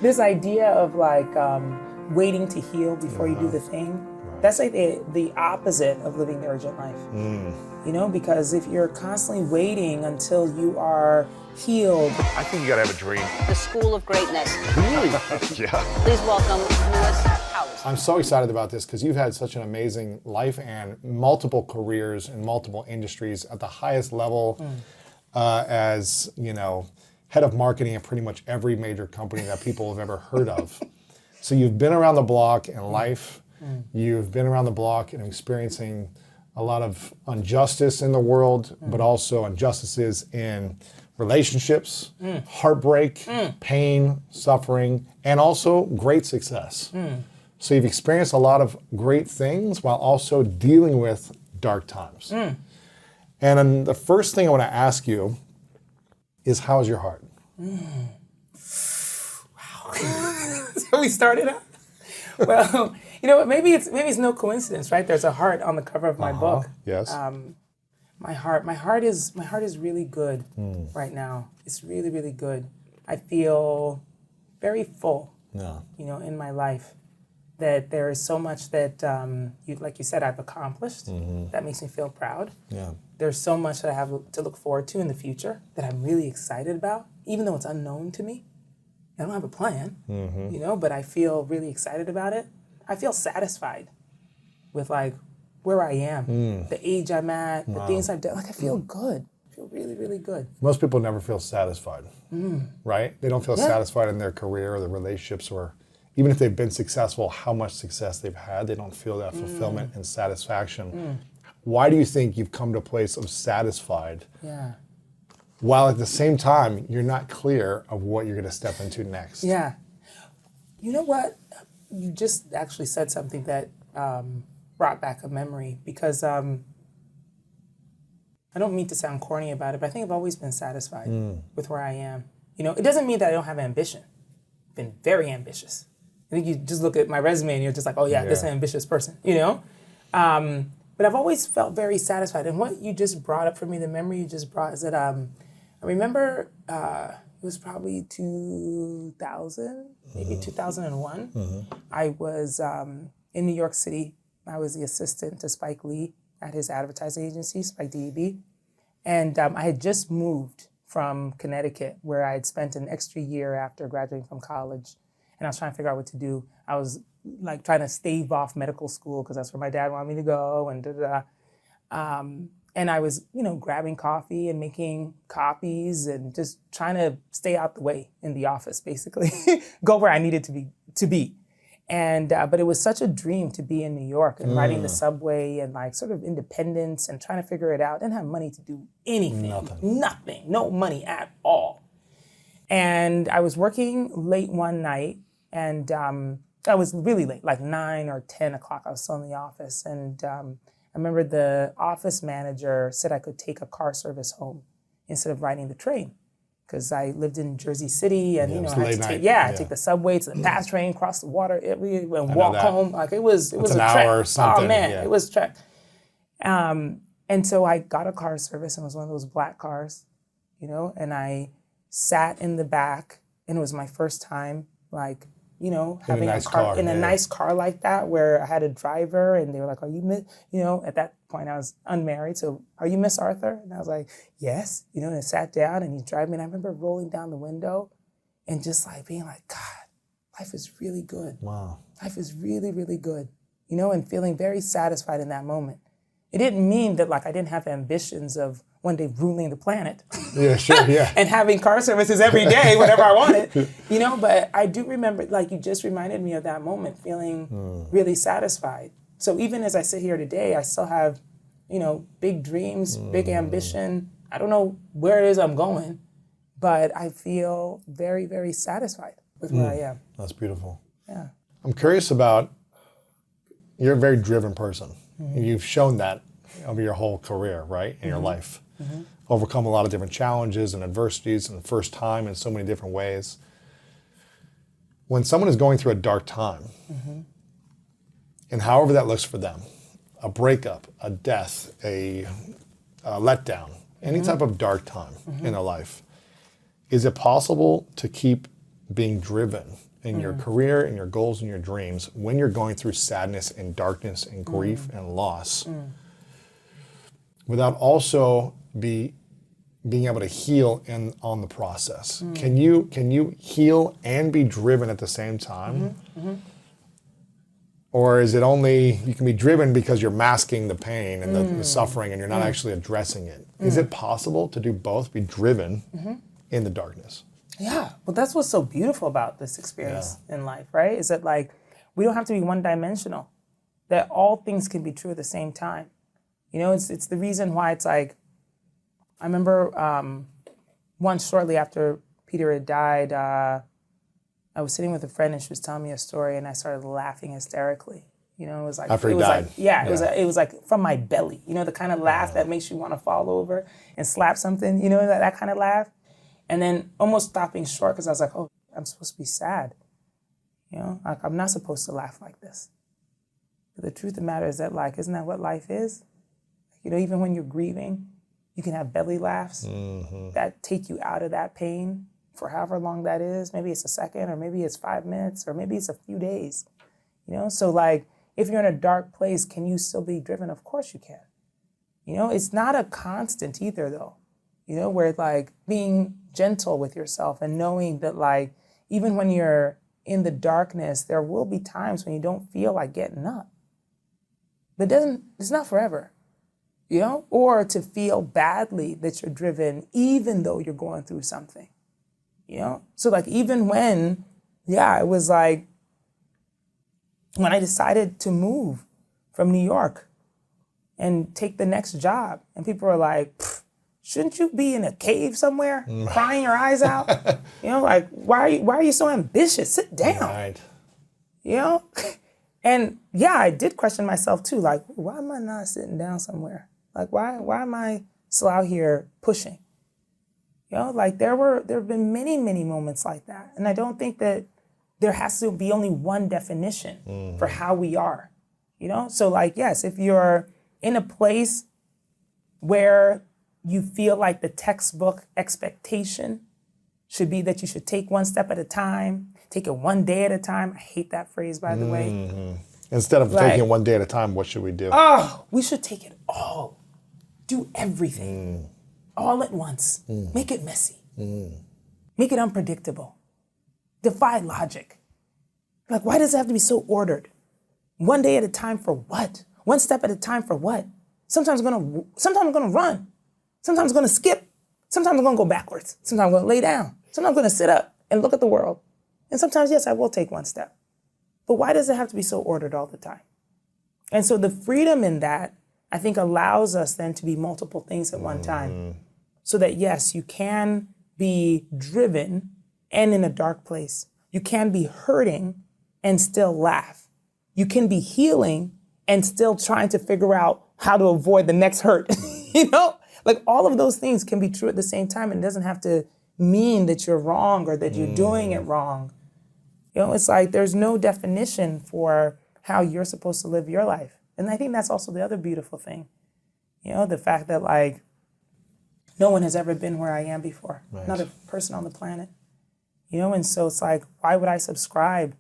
This idea of like waiting to heal before you do the thing, that's like the opposite of living the urgent life. You know, because if you're constantly waiting until you are healed. I think you gotta have a dream. The School of Greatness. Really? Yeah. Please welcome Lewis House. I'm so excited about this because you've had such an amazing life and multiple careers in multiple industries at the highest level as, you know, head of marketing at pretty much every major company that people have ever heard of. So you've been around the block in life. You've been around the block and experiencing a lot of injustice in the world, but also injustices in relationships, heartbreak, pain, suffering, and also great success. So you've experienced a lot of great things while also dealing with dark times. And then the first thing I want to ask you is, how is your heart? Wow. So we started out. Well, you know what? Maybe it's no coincidence, right? There's a heart on the cover of my book. Yes. My heart is really good right now. It's really, really good. I feel very full. Yeah. You know, in my life, that there is so much that like you said, I've accomplished. That makes me feel proud. Yeah. There's so much that I have to look forward to in the future that I'm really excited about, even though it's unknown to me. I don't have a plan, you know, but I feel really excited about it. I feel satisfied with like where I am, the age I'm at, the things I've done. Like I feel good. I feel really, really good. Most people never feel satisfied, right? They don't feel satisfied in their career or their relationships, or even if they've been successful, how much success they've had, they don't feel that fulfillment and satisfaction. Why do you think you've come to a place of satisfied? Yeah. While at the same time, you're not clear of what you're going to step into next. Yeah. You know what? You just actually said something that brought back a memory, because I don't mean to sound corny about it, but I think I've always been satisfied with where I am. You know, it doesn't mean that I don't have ambition. I've been very ambitious. I think you just look at my resume and you're just like, oh yeah, this is an ambitious person, you know? But I've always felt very satisfied. And what you just brought up for me, the memory you just brought, is that I remember it was probably 2000, maybe 2001. I was in New York City. I was the assistant to Spike Lee at his advertising agency, Spike DEB. And I had just moved from Connecticut, where I had spent an extra year after graduating from college. And I was trying to figure out what to do. I was like trying to stave off medical school because that's where my dad wanted me to go, and and I was, you know, grabbing coffee and making copies and just trying to stay out the way in the office, basically, go where I needed to be. And but it was such a dream to be in New York and riding the subway and like sort of independence and trying to figure it out. Didn't have money to do anything. Nothing. No money at all. And I was working late one night, and I was really late, like 9 or 10 o'clock. I was still in the office, and I remember the office manager said I could take a car service home instead of riding the train, because I lived in Jersey City, and you know, I had to take the subway to the fast train, cross the water, and walk home. Like it was a an trek. hour or something. Oh man, it was a trek. And so I got a car service, and it was one of those black cars, you know, and I sat in the back, and it was my first time, like, you know, having a car in a nice car like that, where I had a driver, and they were like, "Are you Miss?" You know, at that point I was unmarried, so, "Are you Miss Arthur?" And I was like, "Yes." You know, and I sat down, and he drove me, and I remember rolling down the window, and just like being like, "God, life is really good. Wow. Life is really, really good." You know, and feeling very satisfied in that moment. It didn't mean that like I didn't have ambitions of one day ruling the planet. Yeah, sure, yeah. And having car services every day, whenever I wanted, you know, but I do remember, like you just reminded me of that moment, feeling really satisfied. So even as I sit here today, I still have, you know, big dreams, big ambition. I don't know where it is I'm going, but I feel very, very satisfied with where I am. That's beautiful. Yeah. I'm curious about, you're a very driven person. You've shown that over your whole career, right, in your life. Overcome a lot of different challenges and adversities, and first time in so many different ways. When someone is going through a dark time, and however that looks for them, a breakup, a death, a letdown, any type of dark time in their life, is it possible to keep being driven in your career, in your goals, and your dreams, when you're going through sadness and darkness and grief and loss, without also being able to heal on the process? Can you heal and be driven at the same time? Or is it only you can be driven because you're masking the pain and the suffering and you're not actually addressing it? Is it possible to do both, be driven in the darkness? Yeah, well, that's what's so beautiful about this experience in life, right? Is that like we don't have to be one-dimensional. That all things can be true at the same time. You know, it's the reason why it's like I remember once shortly after Peter had died, I was sitting with a friend and she was telling me a story and I started laughing hysterically. You know, it was like after he died. It was like from my belly. You know, the kind of laugh that makes you want to fall over and slap something. You know, that kind of laugh. And then almost stopping short because I was like, oh, I'm supposed to be sad. You know, like I'm not supposed to laugh like this. But the truth of the matter is that, like, isn't that what life is? You know, even when you're grieving, you can have belly laughs that take you out of that pain for however long that is. Maybe it's a second, or maybe it's 5 minutes, or maybe it's a few days. You know, so like, if you're in a dark place, can you still be driven? Of course you can. You know, it's not a constant either, though. You know, where like being gentle with yourself and knowing that, like, even when you're in the darkness, there will be times when you don't feel like getting up. But it's not forever, you know? Or to feel badly that you're driven even though you're going through something, you know? So like even when, it was like, when I decided to move from New York and take the next job, and people were like, shouldn't you be in a cave somewhere crying your eyes out? You know, like, why are you so ambitious? Sit down. Right. You know? And I did question myself too, like, why am I not sitting down somewhere? Like, why am I still out here pushing? You know, like there have been many, many moments like that. And I don't think that there has to be only one definition for how we are. You know? So like, yes, if you're in a place where you feel like the textbook expectation should be that you should take one step at a time, take it one day at a time. I hate that phrase, by the way. Instead of taking it one day at a time, what should we do? Oh, we should take it all. Do everything. All at once. Make it messy. Make it unpredictable. Defy logic. Like, why does it have to be so ordered? One day at a time for what? One step at a time for what? Sometimes I'm gonna run. Sometimes I'm gonna skip. Sometimes I'm gonna go backwards. Sometimes I'm gonna lay down. Sometimes I'm gonna sit up and look at the world. And sometimes, yes, I will take one step. But why does it have to be so ordered all the time? And so the freedom in that, I think, allows us then to be multiple things at one time. So that, yes, you can be driven and in a dark place. You can be hurting and still laugh. You can be healing and still trying to figure out how to avoid the next hurt. You know? Like, all of those things can be true at the same time, and it doesn't have to mean that you're wrong or that you're doing it wrong. You know, it's like there's no definition for how you're supposed to live your life. And I think that's also the other beautiful thing. You know, the fact that, like, no one has ever been where I am before. Right. Not a person on the planet. You know, and so it's like, why would I subscribe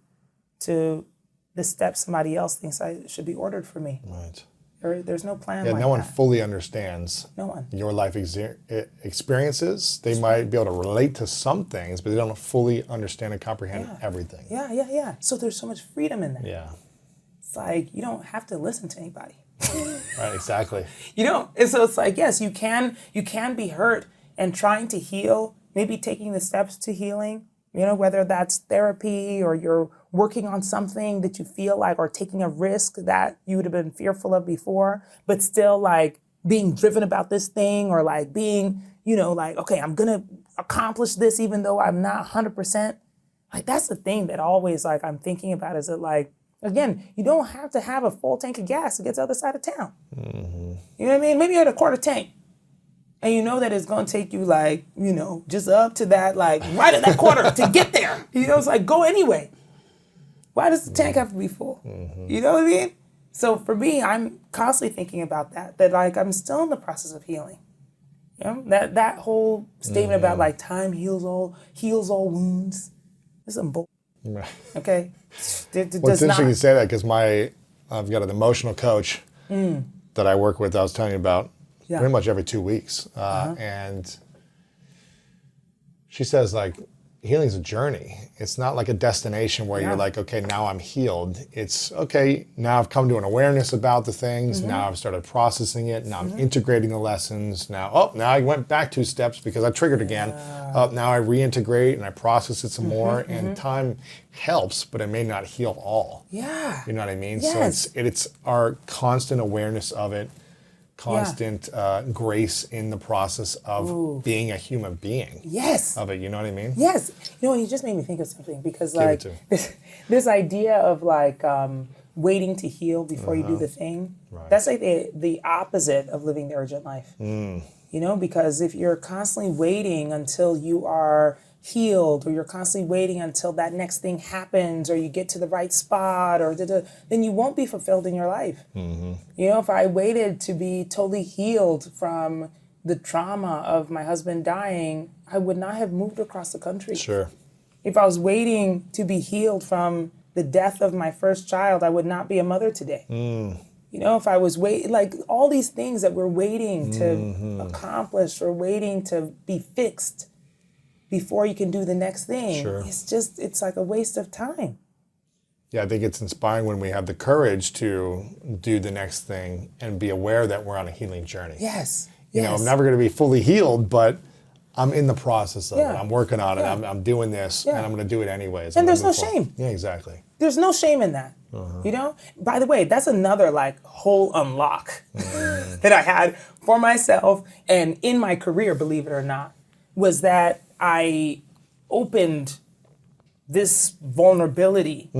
to the steps somebody else thinks I should be ordered for me? Right. There's no plan like that. No one fully understands your life experiences. They might be able to relate to some things, but they don't fully understand and comprehend everything. Yeah. So there's so much freedom in that. Yeah. It's like, you don't have to listen to anybody. Right, exactly. You know, and so it's like, yes, you can be hurt and trying to heal, maybe taking the steps to healing, you know, whether that's therapy or you're working on something that you feel like, or taking a risk that you would have been fearful of before, but still like being driven about this thing, or like being, you know, like, okay, I'm going to accomplish this even though I'm not 100%. Like, that's the thing that always, like, I'm thinking about, is that, like, again, you don't have to have a full tank of gas to get to the other side of town. You know what I mean? Maybe you're at a quarter tank. And you know that it's going to take you, like, you know, just up to that, like, right at that quarter to get there. You know, it's like, go anyway. Why does the tank have to be full? You know what I mean? So for me, I'm constantly thinking about that like, I'm still in the process of healing. You know, that whole statement about, like, time heals all wounds. This is some bull. Right. Okay? Well, it's interesting you say that because I've got an emotional coach that I work with. I was telling you about pretty much every 2 weeks, and she says like healing's a journey. It's not like a destination where you're like, okay, now I'm healed. It's okay, now I've come to an awareness about the things. Now I've started processing it. Now I'm integrating the lessons. Now I went back 2 steps because I triggered again. Now I reintegrate and I process it some more. And time helps, but it may not heal all. Yeah. You know what I mean? Yes. So it's our constant awareness of it, constant grace in the process of being a human being. Yes. Of it, you know what I mean? Yes. You know, and you just made me think of something because Give like it to me. this idea of like waiting to heal before you do the thing, that's like the opposite of living the urgent life. You know, because if you're constantly waiting until you are healed, or you're constantly waiting until that next thing happens, or you get to the right spot, or then you won't be fulfilled in your life. You know, if I waited to be totally healed from the trauma of my husband dying, I would not have moved across the country. Sure. If I was waiting to be healed from the death of my first child, I would not be a mother today. You know, if I was like all these things that we're waiting to accomplish or waiting to be fixed before you can do the next thing, it's like a waste of time. Yeah, I think it's inspiring when we have the courage to do the next thing and be aware that we're on a healing journey. Yes. You know, I'm never going to be fully healed, but I'm in the process of it. Yeah. I'm working on it. Yeah. I'm doing this, and I'm going to do it anyways. And there's no shame. Yeah, exactly. There's no shame in that. You know? By the way, that's another like whole unlock that I had for myself and in my career, believe it or not, was that I opened this vulnerability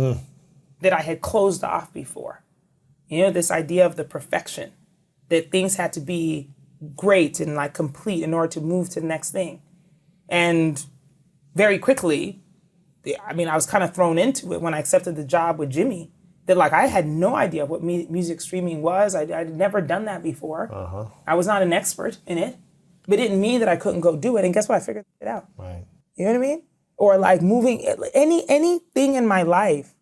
that I had closed off before. You know, this idea of the perfection, that things had to be great and like complete in order to move to the next thing. And very quickly, I mean, I was kind of thrown into it when I accepted the job with Jimmy, that like I had no idea what music streaming was. I'd never done that before. I was not an expert in it, but it didn't mean that I couldn't go do it. And guess what? I figured it out. Right. You know what I mean? Or like moving, anything in my life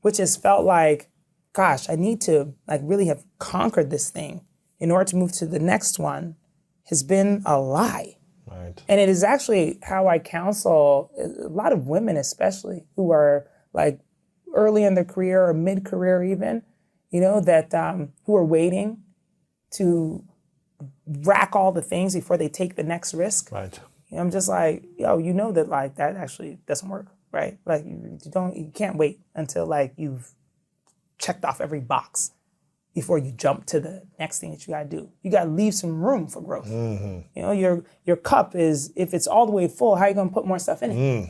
which has felt like, gosh, I need to like really have conquered this thing in order to move to the next one, has been a lie. Right. And it is actually how I counsel a lot of women, especially who are like early in their career or mid-career even, you know, that who are waiting to rack all the things before they take the next risk. Right. And I'm just like, yo, you know that like that actually doesn't work, right? Like you can't wait until like you've checked off every box before you jump to the next thing that you gotta do. You gotta leave some room for growth. You know, your cup is, if it's all the way full, how are you gonna put more stuff in it? You know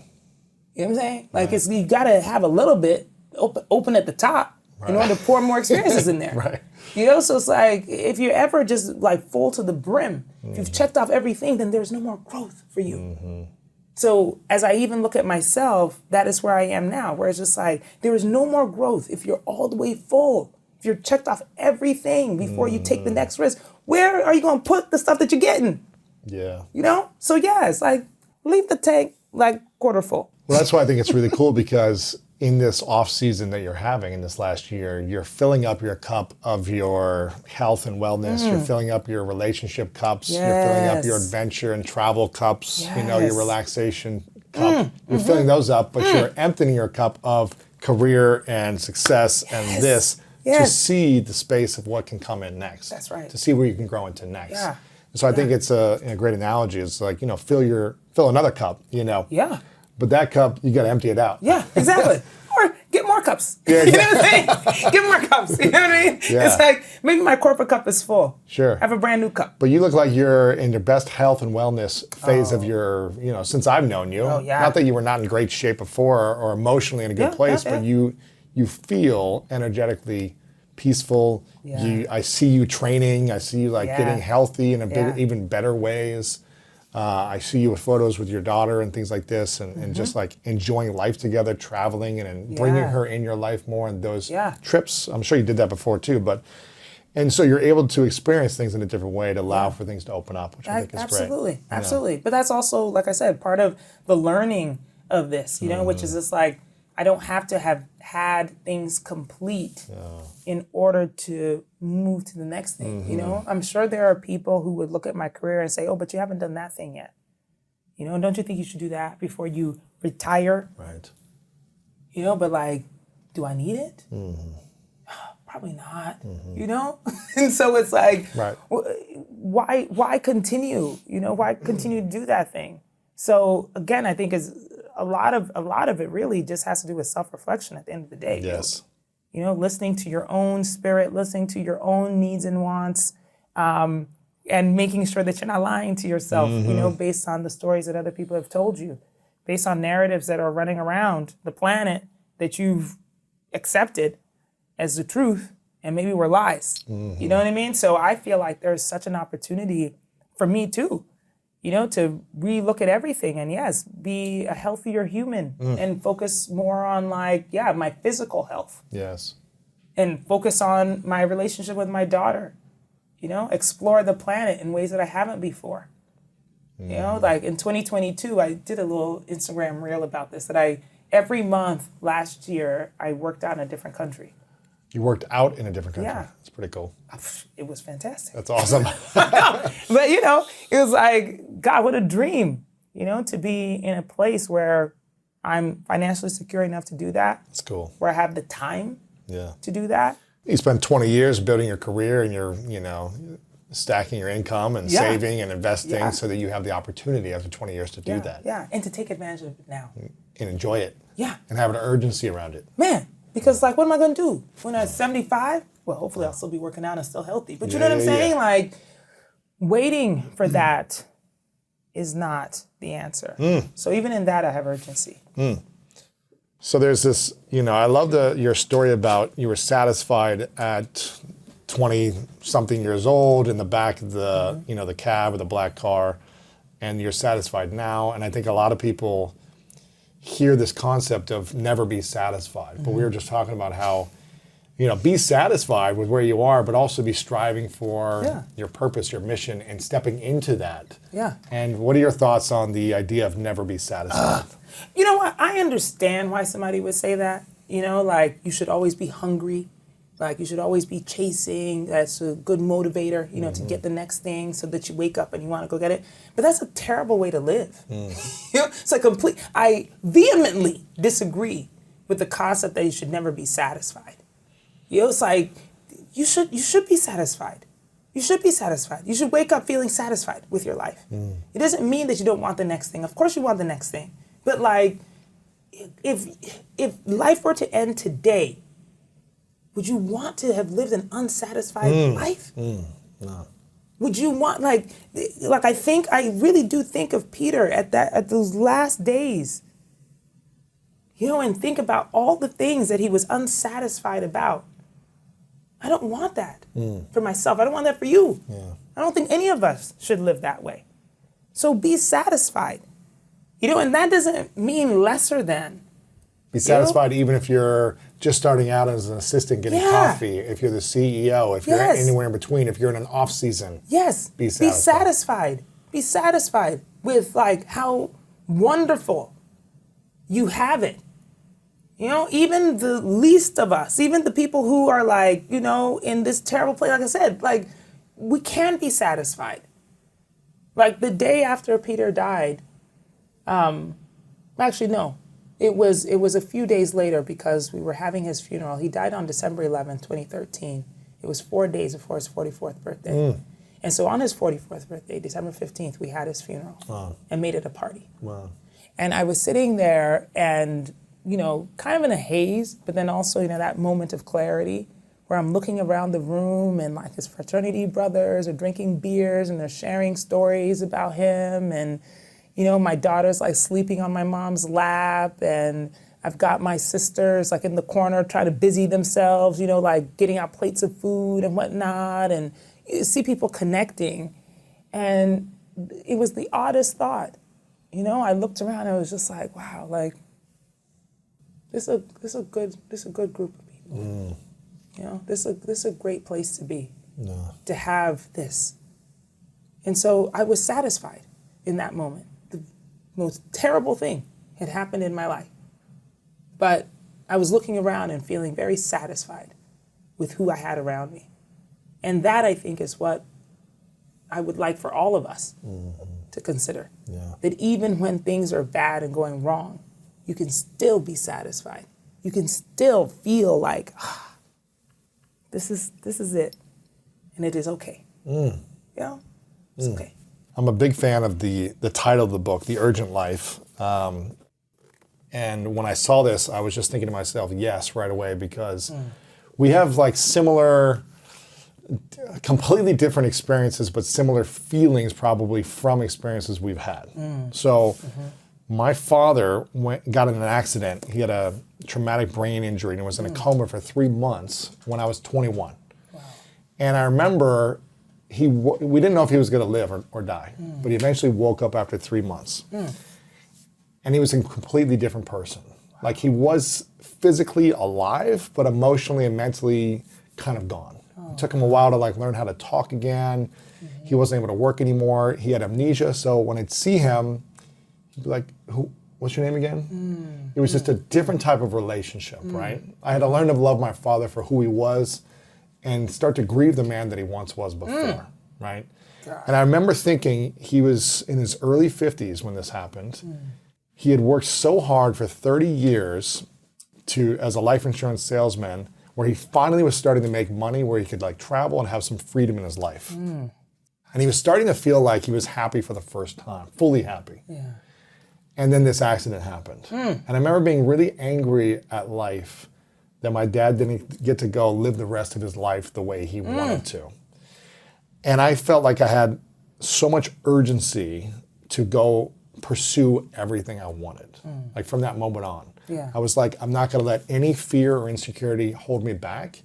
what I'm saying? Like you gotta have a little bit open at the top in order to pour more experiences in there. Right. You know, so it's like, if you're ever just like full to the brim, if you've checked off everything, then there's no more growth for you. So as I even look at myself, that is where I am now, where it's just like, there is no more growth if you're all the way full. If you're checked off everything before you take the next risk, where are you going to put the stuff that you're getting? Yeah. You know? So yeah, it's like, leave the tank like quarter full. Well, that's why I think it's really cool, because in this off season that you're having in this last year, you're filling up your cup of your health and wellness. You're filling up your relationship cups. You're filling up your adventure and travel cups. You know, your relaxation cup. You're filling those up, but you're emptying your cup of career and success and this to see the space of what can come in next. That's right. To see where you can grow into next. Yeah. So I think it's a great analogy. It's like, you know, fill another cup, you know. Yeah. But that cup, you got to empty it out. Yeah, exactly. Or get more cups. Yeah, you know what I'm saying? Get more cups. You know what I mean? Yeah. It's like, maybe my corporate cup is full. Sure. Have a brand new cup. But you look like you're in your best health and wellness phase of your, you know, since I've known you. Oh, yeah. Not that you were not in great shape before or emotionally in a good place, but you feel energetically peaceful. Yeah. I see you training. I see you like getting healthy in a even better ways. I see you with photos with your daughter and things like this, and just like enjoying life together, traveling and bringing her in your life more in those trips. I'm sure you did that before too, and so you're able to experience things in a different way to allow for things to open up, which I think is Absolutely. great. Absolutely. But that's also, like I said, part of the learning of this, you know, which is just like, I don't have to have had things complete in order to move to the next thing. You know, I'm sure there are people who would look at my career and say, "Oh, but you haven't done that thing yet. You know, don't you think you should do that before you retire?" Right. You know, but like, do I need it? Probably not. You know, and so it's like, Right. why continue? You know, why continue to do that thing? So again, I think is a lot of it really just has to do with self-reflection at the end of the day. Yes. You know, listening to your own spirit, listening to your own needs and wants, and making sure that you're not lying to yourself, you know, based on the stories that other people have told you, based on narratives that are running around the planet that you've accepted as the truth and maybe were lies. You know what I mean? So I feel like there's such an opportunity for me too, you know, to relook at everything and yes, be a healthier human and focus more on like, my physical health Yes. and focus on my relationship with my daughter, you know, explore the planet in ways that I haven't before. You know, like in 2022, I did a little Instagram reel about this, that every month last year, I worked out in a different country. You worked out in a different country. Yeah. That's pretty cool. It was fantastic. That's awesome. But, you know, it was like, God, what a dream, you know, to be in a place where I'm financially secure enough to do that, That's cool. where I have the time Yeah. to do that. You spent 20 years building your career and you're, you know, stacking your income and saving and investing so that you have the opportunity after 20 years to do that. Yeah, and to take advantage of it now. And enjoy it. Yeah. And have an urgency around it. Man, because like, what am I going to do when I'm 75? Well, hopefully I'll still be working out and still healthy. But you know what I'm saying? Like, waiting for that is not the answer. So even in that, I have urgency. So there's this, you know, I love your story about you were satisfied at 20-something years old in the back of the, you know, the cab or the black car, and you're satisfied now. And I think a lot of people hear this concept of never be satisfied. But we were just talking about how, you know, be satisfied with where you are, but also be striving for your purpose, your mission, and stepping into that. Yeah. And what are your thoughts on the idea of never be satisfied? You know what? I understand why somebody would say that. You know, like you should always be hungry. Like you should always be chasing. That's a good motivator, you know, to get the next thing so that you wake up and you want to go get it. But that's a terrible way to live. You know, it's like I vehemently disagree with the concept that you should never be satisfied. You know, it's like you should be satisfied. You should be satisfied. You should wake up feeling satisfied with your life. It doesn't mean that you don't want the next thing. Of course you want the next thing. But like if life were to end today, would you want to have lived an unsatisfied life? No. Would you want like I really do think of Peter at those last days, you know, and think about all the things that he was unsatisfied about. I don't want that for myself. I don't want that for you. Yeah. I don't think any of us should live that way. So be satisfied, you know, and that doesn't mean lesser than. Be satisfied even if you're just starting out as an assistant getting coffee, if you're the CEO, if you're anywhere in between, if you're in an off season. Yes. Be satisfied. Be satisfied with like how wonderful you have it. You know, even the least of us, even the people who are like, you know, in this terrible place, like I said, like we can be satisfied. Like the day after Peter died, actually no. It was a few days later because we were having his funeral. He died on December 11th, 2013. It was 4 days before his 44th birthday. And so on his 44th birthday, December 15th, we had his funeral and made it a party. Wow. And I was sitting there and, you know, kind of in a haze, but then also, you know, that moment of clarity where I'm looking around the room and like his fraternity brothers are drinking beers and they're sharing stories about him, and you know, my daughter's like sleeping on my mom's lap, and I've got my sisters like in the corner trying to busy themselves, you know, like getting out plates of food and whatnot, and you see people connecting. And it was the oddest thought. You know, I looked around and I was just like, wow, like this is a good group of people. You know, this is a great place to be. To have this. And so I was satisfied in that moment. The most terrible thing had happened in my life. But I was looking around and feeling very satisfied with who I had around me. And that, I think, is what I would like for all of us to consider. Yeah. That even when things are bad and going wrong, you can still be satisfied. You can still feel like, this is it. And it is okay. You know? It's okay. I'm a big fan of the title of the book, The Urgent Life. And when I saw this, I was just thinking to myself, yes, right away, because we have like similar, completely different experiences, but similar feelings probably from experiences we've had. So my father got in an accident. He had a traumatic brain injury and was in a coma for 3 months when I was 21. Wow. And I remember we didn't know if he was going to live or die, but he eventually woke up after 3 months. And he was a completely different person. Like he was physically alive, but emotionally and mentally kind of gone. It took him a while to like learn how to talk again. He wasn't able to work anymore. He had amnesia. So when I'd see him, he'd be like, what's your name again? It was just a different type of relationship, right? I had to learn to love my father for who he was and start to grieve the man that he once was before, right? God. And I remember thinking he was in his early 50s when this happened. He had worked so hard for 30 years as a life insurance salesman, where he finally was starting to make money where he could like travel and have some freedom in his life. And he was starting to feel like he was happy for the first time, fully happy. Yeah. And then this accident happened. And I remember being really angry at life that my dad didn't get to go live the rest of his life the way he wanted to. And I felt like I had so much urgency to go pursue everything I wanted, like from that moment on. Yeah. I was like, I'm not gonna let any fear or insecurity hold me back.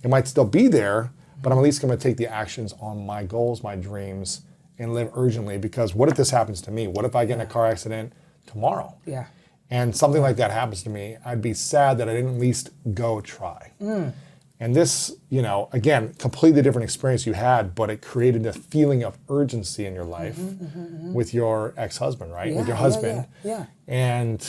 It might still be there, but I'm at least gonna take the actions on my goals, my dreams, and live urgently, because what if this happens to me? What if I get in a car accident tomorrow? Yeah. And something like that happens to me, I'd be sad that I didn't at least go try. And this, again, completely different experience you had, but it created a feeling of urgency in your life with your ex-husband, right? Yeah, with your husband. Yeah. And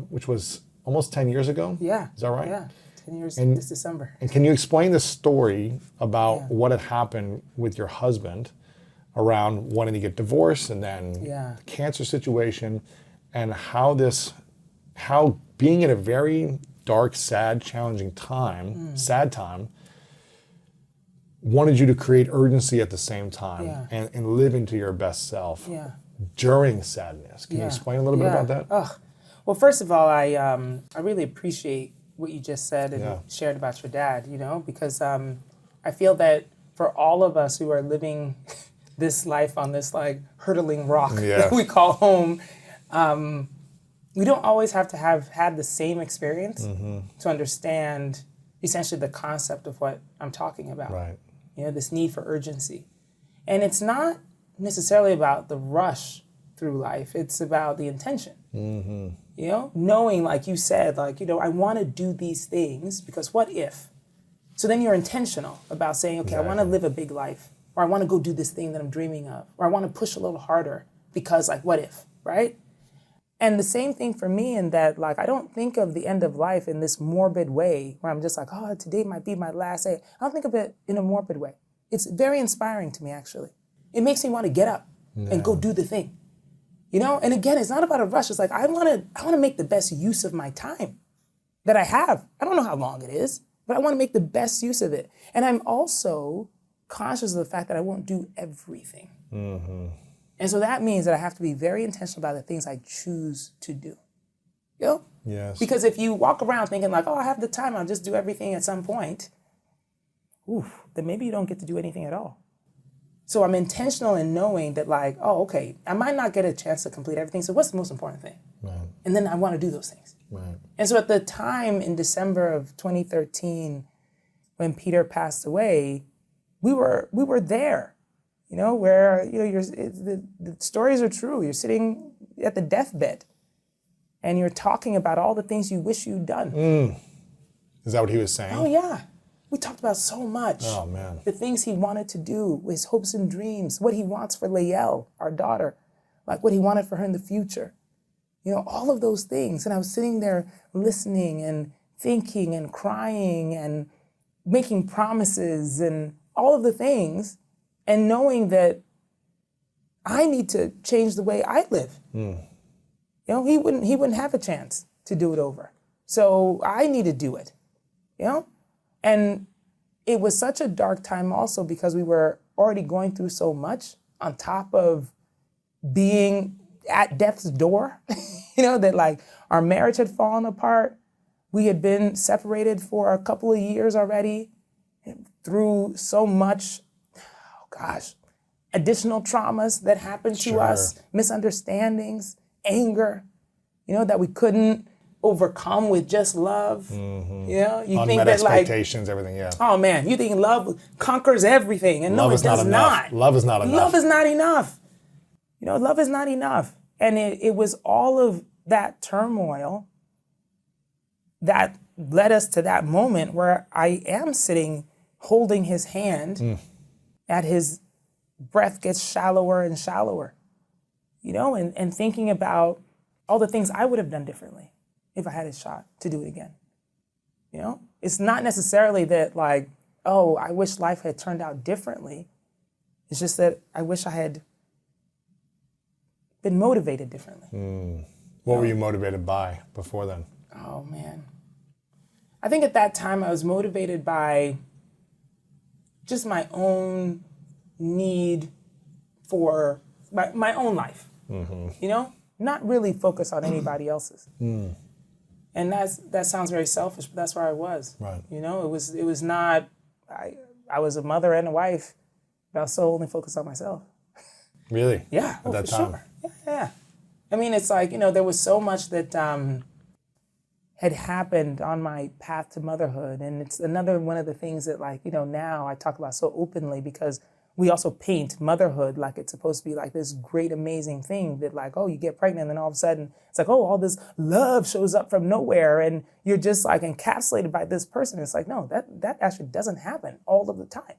which was almost 10 years ago? Yeah. Is that right? Yeah. 10 years this December. And can you explain the story about what had happened with your husband around wanting to get divorced and then the cancer situation, and how being in a very dark, sad, challenging time, sad time, wanted you to create urgency at the same time and live into your best self during sadness. Can you explain a little bit about that? Well, first of all, I really appreciate what you just said and shared about your dad, because I feel that for all of us who are living this life on this like hurtling rock that we call home, we don't always have to have had the same experience to understand essentially the concept of what I'm talking about. Right. This need for urgency. And it's not necessarily about the rush through life. It's about the intention. Knowing, like you said, I want to do these things because what if? So then you're intentional about saying, okay, I want to live a big life, or I want to go do this thing that I'm dreaming of, or I want to push a little harder because what if, right? And the same thing for me in that, I don't think of the end of life in this morbid way where I'm just like, oh, today might be my last day. I don't think of it in a morbid way. It's very inspiring to me, actually. It makes me want to get up and go do the thing. And again, it's not about a rush. It's like, I want to make the best use of my time that I have. I don't know how long it is, but I want to make the best use of it. And I'm also conscious of the fact that I won't do everything. And so that means that I have to be very intentional about the things I choose to do. Yes. Because if you walk around thinking I have the time, I'll just do everything at some point, then maybe you don't get to do anything at all. So I'm intentional in knowing that okay, I might not get a chance to complete everything. So what's the most important thing? Right. And then I want to do those things. Right. And so at the time in December of 2013, when Peter passed away, we were there. Where the stories are true. You're sitting at the deathbed, and you're talking about all the things you wish you'd done. Is that what he was saying? Oh yeah, we talked about so much. Oh man, the things he wanted to do, his hopes and dreams, what he wants for Lael, our daughter, what he wanted for her in the future. all of those things. And I was sitting there listening and thinking and crying and making promises and all of the things, and knowing that I need to change the way I live. He wouldn't have a chance to do it over. So I need to do it, And it was such a dark time also because we were already going through so much on top of being at death's door, that like our marriage had fallen apart. We had been separated for a couple of years already through so much, additional traumas that happened to us, misunderstandings, anger, that we couldn't overcome with just love. You think that expectations, everything, yeah. Oh man, you think love conquers everything, and no, it does not. Love is not enough. Love is not enough. Love is not enough. And it was all of that turmoil that led us to that moment where I am sitting holding his hand as his breath gets shallower and shallower, and thinking about all the things I would have done differently if I had a shot to do it again. It's not necessarily that like, oh, I wish life had turned out differently. It's just that I wish I had been motivated differently. What were you motivated by before then? Oh man. I think at that time I was motivated by just my own need for my own life, not really focus on anybody else's. And that sounds very selfish, but that's where I was. Right. It was not, I was a mother and a wife, but I was so only focused on myself. Really? Yeah. At that time? Sure. Yeah. I mean, it's like, there was so much that had happened on my path to motherhood. And it's another one of the things that like, now I talk about so openly because we also paint motherhood like it's supposed to be like this great, amazing thing that like, oh, you get pregnant and then all of a sudden it's like, oh, all this love shows up from nowhere and you're just like encapsulated by this person. It's like, no, that actually doesn't happen all of the time.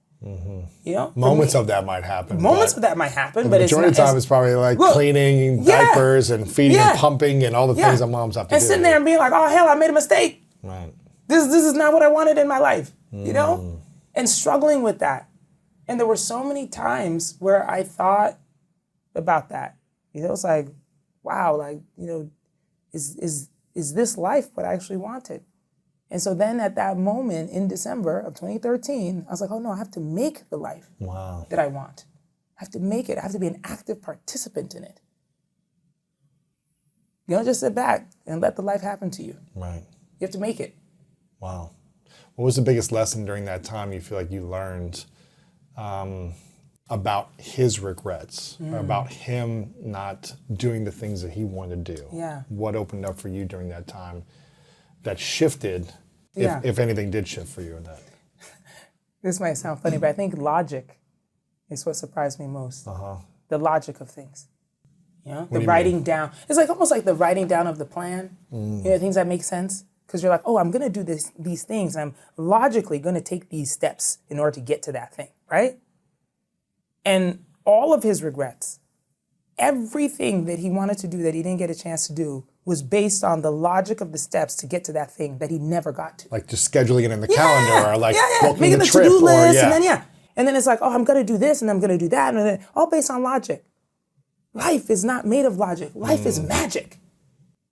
Moments of that might happen. Moments of that might happen, but the majority of the time it's probably like cleaning diapers and feeding and pumping and all the things that moms have to do. And sitting there and being like, oh, hell, I made a mistake. Right. This is not what I wanted in my life, and struggling with that. And there were so many times where I thought about that. It's like, wow, like, is this life what I actually wanted? And so then at that moment in December of 2013, I was like, oh no, I have to make the life that I want. I have to make it. I have to be an active participant in it. You don't just sit back and let the life happen to you. Right. You have to make it. Wow. What was the biggest lesson during that time you feel like you learned about his regrets, about him not doing the things that he wanted to do? Yeah. What opened up for you during that time that shifted, if anything did shift for you in that? This might sound funny, but I think logic is what surprised me most. The logic of things. The writing down. It's like almost like the writing down of the plan. Things that make sense. Because you're like, oh, I'm going to do these things. I'm logically going to take these steps in order to get to that thing, right? And all of his regrets, everything that he wanted to do that he didn't get a chance to do was based on the logic of the steps to get to that thing that he never got to. Like just scheduling it in the calendar or like booking making the the trip to-do or list and then it's like, oh, I'm going to do this and I'm going to do that. And then all based on logic. Life is not made of logic. Life is magic.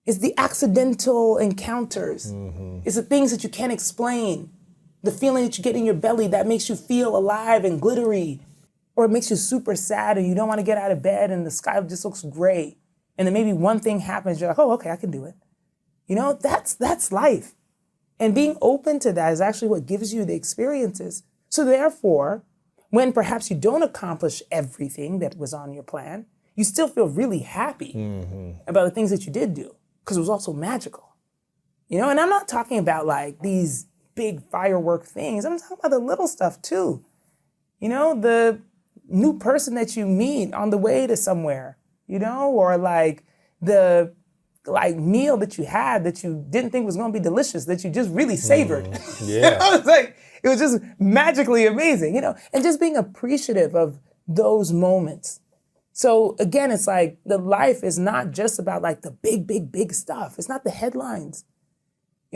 It's the accidental encounters. It's the things that you can't explain. The feeling that you get in your belly that makes you feel alive and glittery. Or it makes you super sad and you don't want to get out of bed and the sky just looks gray. And then maybe one thing happens, you're like, oh, okay, I can do it. That's life. And being open to that is actually what gives you the experiences. So therefore, when perhaps you don't accomplish everything that was on your plan, you still feel really happy about the things that you did do. Because it was also magical, and I'm not talking about like these big firework things. I'm talking about the little stuff too. The new person that you meet on the way to somewhere, or like the meal that you had that you didn't think was going to be delicious that you just really savored. Yeah, I was like, it was just magically amazing, and just being appreciative of those moments. So again, it's like the life is not just about like the big stuff. It's not the headlines.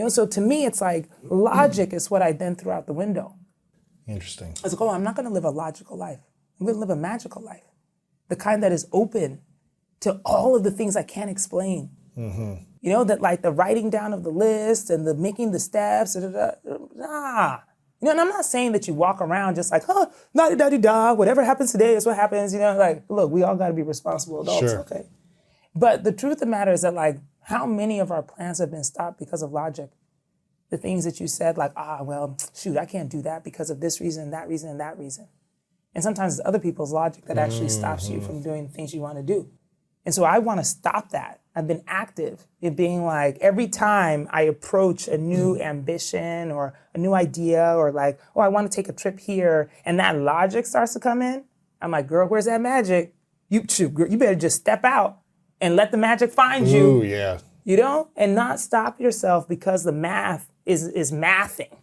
So to me, it's like logic is what I then threw out the window. Interesting. I was like, oh, I'm not going to live a logical life. I'm going to live a magical life. The kind that is open to all of the things I can't explain. That like the writing down of the list and the making the steps, nah. And I'm not saying that you walk around just like, huh, la-di-da-di-da, whatever happens today is what happens. Like, look, we all got to be responsible adults, Sure. okay. But the truth of the matter is that like, how many of our plans have been stopped because of logic? The things that you said, like, well, shoot, I can't do that because of this reason, that reason, and that reason. And sometimes it's other people's logic that actually stops you from doing the things you want to do. And so I want to stop that. I've been active in being like, every time I approach a new ambition or a new idea or like, oh, I want to take a trip here, and that logic starts to come in, I'm like, girl, where's that magic? You better just step out and let the magic find you. Ooh, yeah. And not stop yourself because the math is mathing.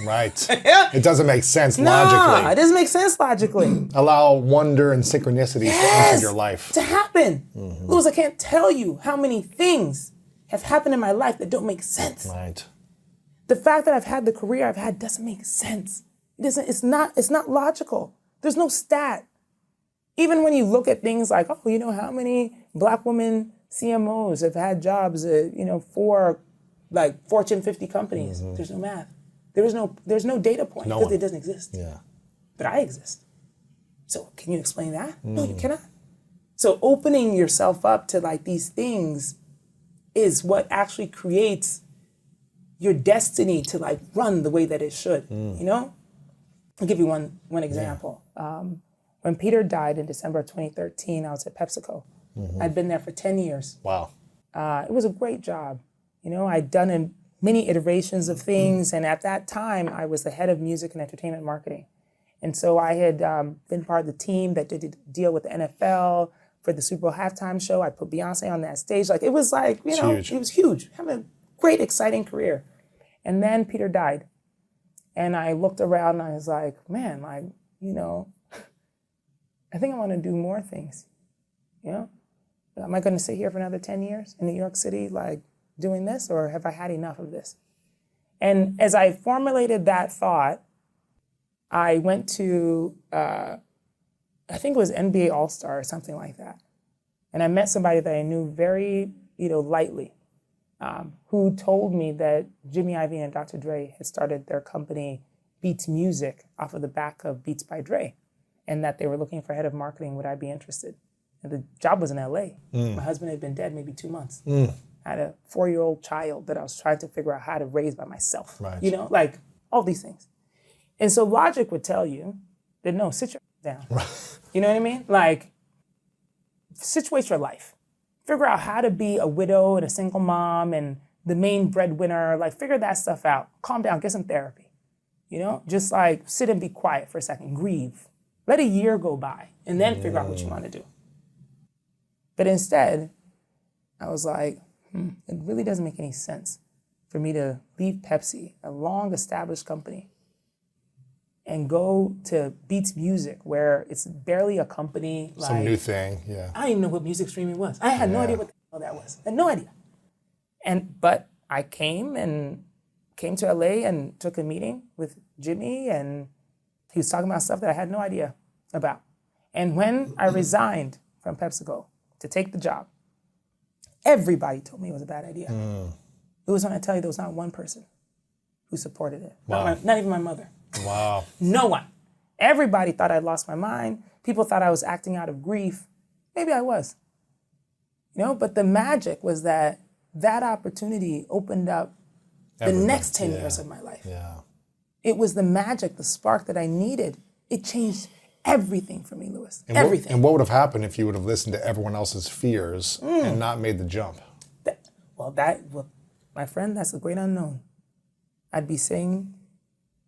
Right. It doesn't make sense logically. It doesn't make sense logically. Allow wonder and synchronicity to enter your life. To happen. Louis, I can't tell you how many things have happened in my life that don't make sense. Right. The fact that I've had the career I've had doesn't make sense. It's not logical. There's no stat. Even when you look at things like, how many Black women CMOs have had jobs at, for like Fortune 50 companies. There's no math. There's no data point because it doesn't exist. Yeah. But I exist. So can you explain that? No, you cannot. So opening yourself up to like these things is what actually creates your destiny to like run the way that it should. I'll give you one example. When Peter died in December of 2013, I was at PepsiCo. I'd been there for 10 years. Wow. It was a great job. I'd done many iterations of things, and at that time, I was the head of music and entertainment marketing. And so I had been part of the team that did the deal with the NFL for the Super Bowl halftime show. I put Beyonce on that stage. Like, it was like, huge. It was huge. Having a great, exciting career. And then Peter died. And I looked around and I was like, man, like, I think I want to do more things. Am I going to sit here for another 10 years in New York City, like, doing this, or have I had enough of this? And as I formulated that thought, I went to, I think it was NBA All-Star or something like that. And I met somebody that I knew very, lightly, who told me that Jimmy Iovine and Dr. Dre had started their company Beats Music off of the back of Beats by Dre, and that they were looking for head of marketing. Would I be interested? And the job was in LA. My husband had been dead maybe 2 months. I had a 4-year-old child that I was trying to figure out how to raise by myself. Right. Like all these things. And so logic would tell you that no, sit your down. You know what I mean? Like, situate your life. Figure out how to be a widow and a single mom and the main breadwinner. Like, figure that stuff out. Calm down, get some therapy. Just like sit and be quiet for a second, grieve. Let a year go by and then figure out what you want to do. But instead, I was like, it really doesn't make any sense for me to leave Pepsi, a long-established company, and go to Beats Music, where it's barely a company. Some new thing, yeah. I didn't even know what music streaming was. I had no idea what the hell that was. I had no idea. But I came to LA and took a meeting with Jimmy, and he was talking about stuff that I had no idea about. And when I resigned from PepsiCo to take the job, everybody told me it was a bad idea. It was when I tell you there was not one person who supported it. Wow. Not even my mother. Wow. No one. Everybody thought I'd lost my mind. People thought I was acting out of grief. Maybe I was. But the magic was that opportunity opened up the next 10 years of my life. Yeah. It was the magic, the spark that I needed. It changed everything for me, Louis. Everything. And what would have happened if you would have listened to everyone else's fears and not made the jump? My friend, that's a great unknown. I'd be sitting,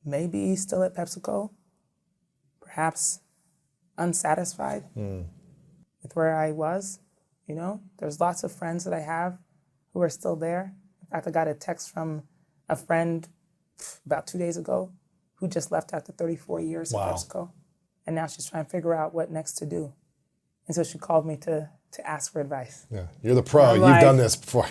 maybe still at PepsiCo, perhaps unsatisfied with where I was. There's lots of friends that I have who are still there. In fact, I got a text from a friend about 2 days ago who just left after 34 years at PepsiCo. And now she's trying to figure out what next to do. And so she called me to ask for advice. Yeah, you're the pro. I'm You've like- done this before.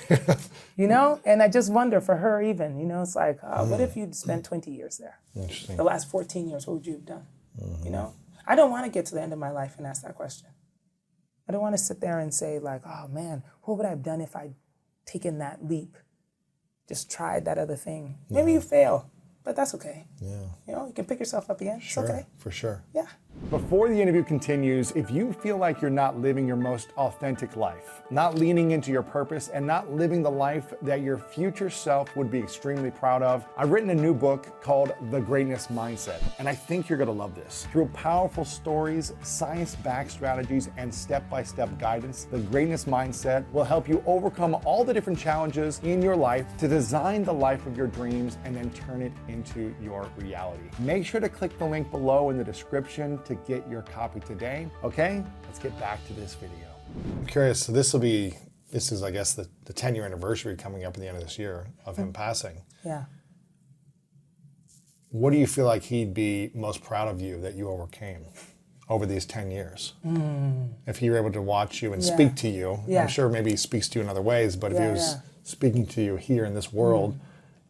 You know, and I just wonder for her even, you know, it's like, what if you'd spent 20 years there? Interesting. The last 14 years, what would you have done? You know, I don't want to get to the end of my life and ask that question. I don't want to sit there and say like, oh man, what would I have done if I'd taken that leap? Just tried that other thing. Maybe you fail, but that's okay. Yeah, You know, you can pick yourself up again. sure, It's okay. for sure. Yeah. Before the interview continues, if you feel like you're not living your most authentic life, not leaning into your purpose, and not living the life that your future self would be extremely proud of, I've written a new book called The Greatness Mindset, and I think you're gonna love this. Through powerful stories, science-backed strategies, and step-by-step guidance, The Greatness Mindset will help you overcome all the different challenges in your life to design the life of your dreams and then turn it into your reality. Make sure to click the link below in the description to get your copy today. Okay, let's get back to this video. I'm curious, so this is, I guess, the 10-year anniversary coming up at the end of this year of him passing. Yeah. What do you feel like he'd be most proud of you that you overcame over these 10 years? If he were able to watch you and Yeah. speak to you, Yeah. I'm sure maybe he speaks to you in other ways, but if he Yeah, was yeah. speaking to you here in this world,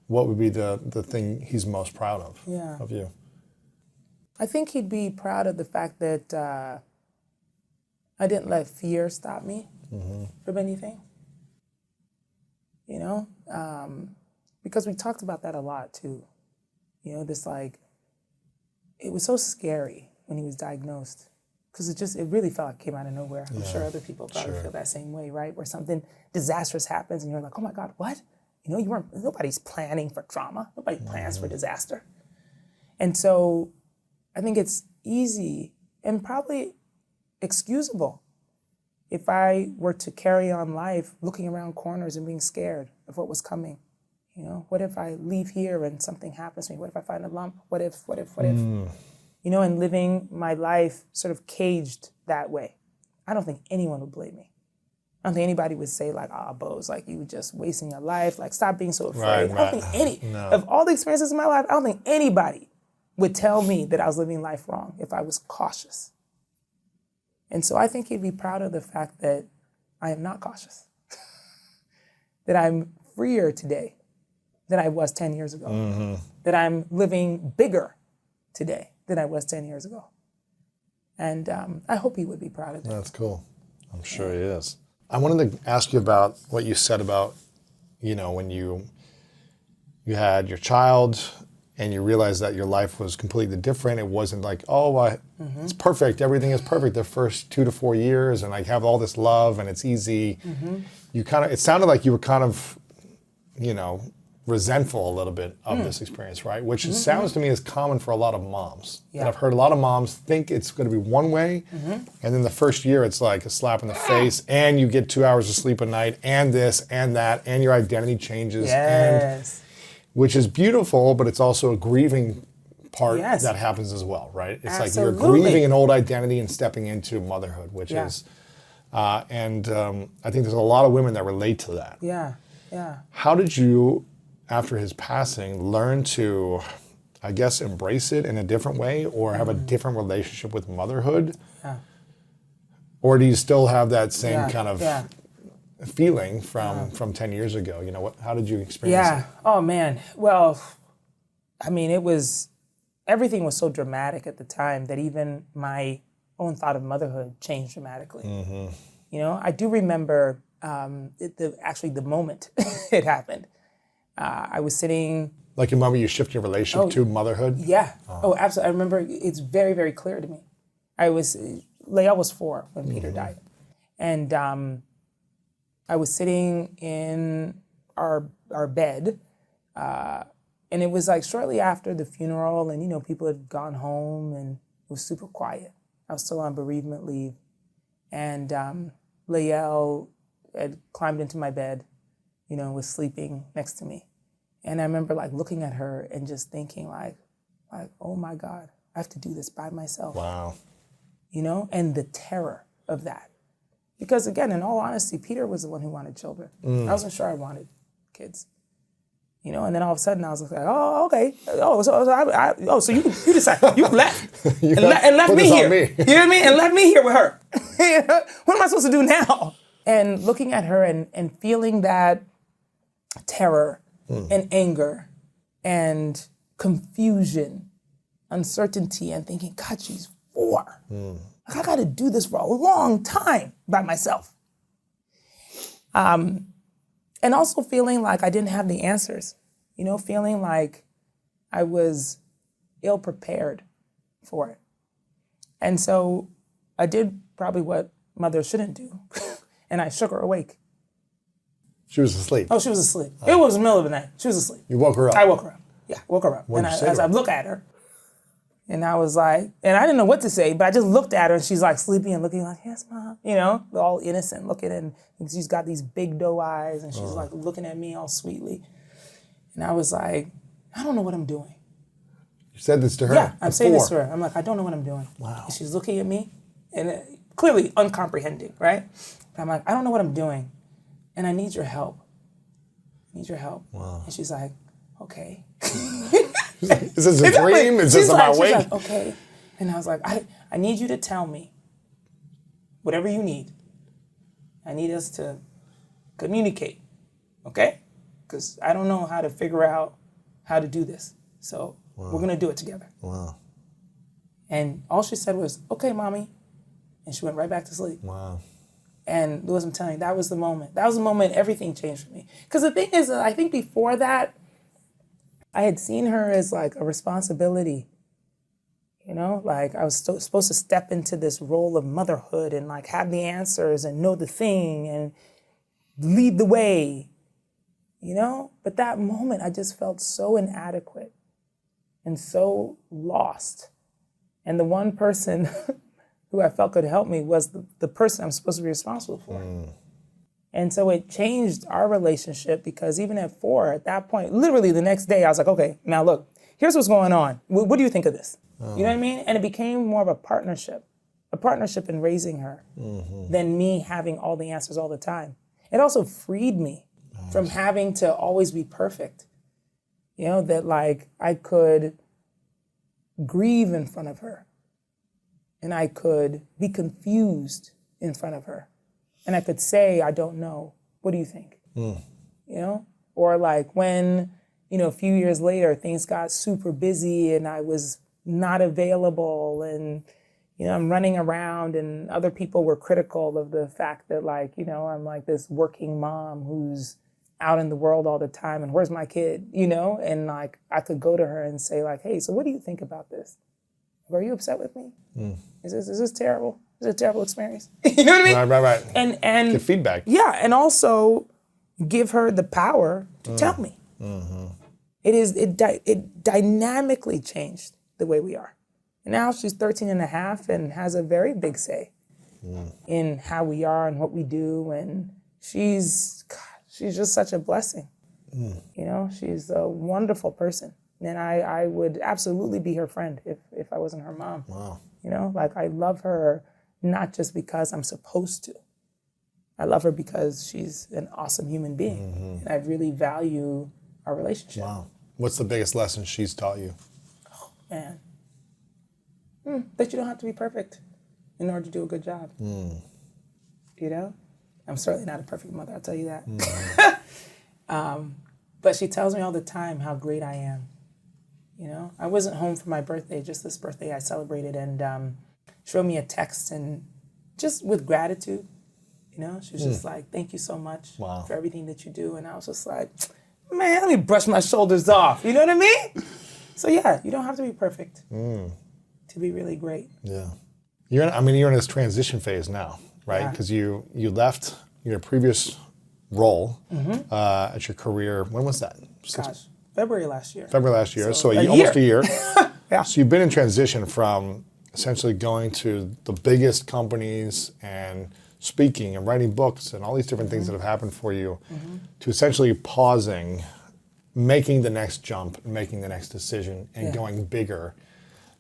what would be the thing he's most proud of Yeah. you? I think he'd be proud of the fact that I didn't let fear stop me from anything. You know, because we talked about that a lot too. You know, this like, it was so scary when he was diagnosed because it really felt like it came out of nowhere. I'm sure other people probably feel that same way, right? Where something disastrous happens and you're like, oh my God, what? You know, nobody's planning for trauma. Nobody plans for disaster. And so I think it's easy and probably excusable if I were to carry on life looking around corners and being scared of what was coming. You know, what if I leave here and something happens to me? What if I find a lump? What if? You know, and living my life sort of caged that way. I don't think anyone would blame me. I don't think anybody would say like, Boz, like you were just wasting your life. Like, stop being so afraid. Right, I don't think of all the experiences in my life, I don't think anybody would tell me that I was living life wrong if I was cautious. And so I think he'd be proud of the fact that I am not cautious, that I'm freer today than I was 10 years ago, that I'm living bigger today than I was 10 years ago. And I hope he would be proud of that. That's cool. I'm sure he is. I wanted to ask you about what you said about, you know, when you had your child and you realized that your life was completely different. It wasn't like, it's perfect. Everything is perfect the first 2 to 4 years, and I have all this love and it's easy. You it sounded like you were kind of, you know, resentful a little bit of this experience, right? Which sounds to me is common for a lot of moms. Yeah. And I've heard a lot of moms think it's going to be one way, and then the first year it's like a slap in the face, and you get 2 hours of sleep a night, and this and that, and your identity changes. Yes. Which is beautiful, but it's also a grieving part Yes. that happens as well, right? It's like you're Absolutely. grieving an old identity and stepping into motherhood, which Yeah. is, I think there's a lot of women that relate to that. Yeah, yeah. How did you, after his passing, learn to, I guess, embrace it in a different way or have a different relationship with motherhood? Yeah. Or do you still have that same Yeah, kind of yeah. feeling from 10 years ago? You know, how did you experience Yeah. it? Oh man. Well, I mean, everything was so dramatic at the time that even my own thought of motherhood changed dramatically. You know, I do remember the moment it happened. I was sitting. Like the moment you shift your relationship to motherhood? Yeah. Oh, absolutely. I remember it's very, very clear to me. Leah was 4 when Peter died. And I was sitting in our bed, and it was like shortly after the funeral, and you know, people had gone home, and it was super quiet. I was still on bereavement leave, and Lael had climbed into my bed, you know, was sleeping next to me, and I remember like looking at her and just thinking like, oh my God, I have to do this by myself. Wow. You know, and the terror of that. Because again, in all honesty, Peter was the one who wanted children. I wasn't sure I wanted kids. You know, and then all of a sudden I was like, oh, okay. Oh, so you decided, you left. and left put me this on here. me. You know what I mean? And left me here with her. What am I supposed to do now? And looking at her and feeling that terror and anger and confusion, uncertainty, and thinking, God, she's 4. Like, I gotta do this for a long time by myself. And also feeling like I didn't have the answers, you know, feeling like I was ill-prepared for it. And so I did probably what mothers shouldn't do, and I shook her awake. She was asleep. Oh, she was asleep. It was the middle of the night. She was asleep. You woke her up. I woke her up. Yeah, woke her up. What And did you say as to I her? look at her, and I was like, and I didn't know what to say, but I just looked at her, and she's like sleeping and looking like, yes, Mom. You know, all innocent looking, and she's got these big doe eyes, and she's like looking at me all sweetly. And I was like, I don't know what I'm doing. You said this to her? Yeah, I'm saying this to before. her. I'm like, I don't know what I'm doing. Wow. And she's looking at me, and clearly uncomprehending, right? But I'm like, I don't know what I'm doing, and I need your help. I need your help. Wow. And she's like, okay. Is this a dream? Is this about she's wake? like, okay. And I was like, I need you to tell me whatever you need. I need us to communicate, okay? Because I don't know how to figure out how to do this. So we're going to do it together. Wow. And all she said was, okay, Mommy. And she went right back to sleep. Wow. And Louis, I'm telling you, that was the moment. That was the moment everything changed for me. Because the thing is, I think before that, I had seen her as like a responsibility. You know, like I was supposed to step into this role of motherhood and like have the answers and know the thing and lead the way, you know? But that moment, I just felt so inadequate and so lost. And the one person who I felt could help me was the person I'm supposed to be responsible for. And so it changed our relationship because even at 4, at that point, literally the next day, I was like, okay, now look, here's what's going on. What do you think of this? You know what I mean? And it became more of a partnership in raising her than me having all the answers all the time. It also freed me from having to always be perfect. You know, that like I could grieve in front of her and I could be confused in front of her. And I could say, I don't know. What do you think? You know? Or like when, you know, a few years later, things got super busy and I was not available and, you know, I'm running around and other people were critical of the fact that like, you know, I'm like this working mom who's out in the world all the time and where's my kid, you know? And like, I could go to her and say like, hey, so what do you think about this? Are you upset with me? Is this terrible? Is it a terrible experience? You know what I mean? Right. And Get feedback. Yeah, and also give her the power to tell me. It dynamically changed the way we are. And now she's 13 and a half and has a very big say in how we are and what we do. And she's just such a blessing. You know, she's a wonderful person. And I would absolutely be her friend if I wasn't her mom. Wow. You know, like I love her not just because I'm supposed to. I love her because she's an awesome human being. And I really value our relationship. Wow. What's the biggest lesson she's taught you? Man. That you don't have to be perfect in order to do a good job. You know? I'm certainly not a perfect mother, I'll tell you that. But she tells me all the time how great I am. You know? I wasn't home for my birthday, just this birthday I celebrated, and she wrote me a text and just with gratitude. You know? She was just like, thank you so much for everything that you do. And I was just like, man, let me brush my shoulders off. You know what I mean? So yeah, you don't have to be perfect to be really great. Yeah. You're in this transition phase now, right? Because you left your previous role at your career. When was that? Gosh, February last year. February last year. So a almost a year. Yeah. So you've been in transition from essentially going to the biggest companies and speaking and writing books and all these different things that have happened for you to essentially pausing, making the next jump, making the next decision, and going bigger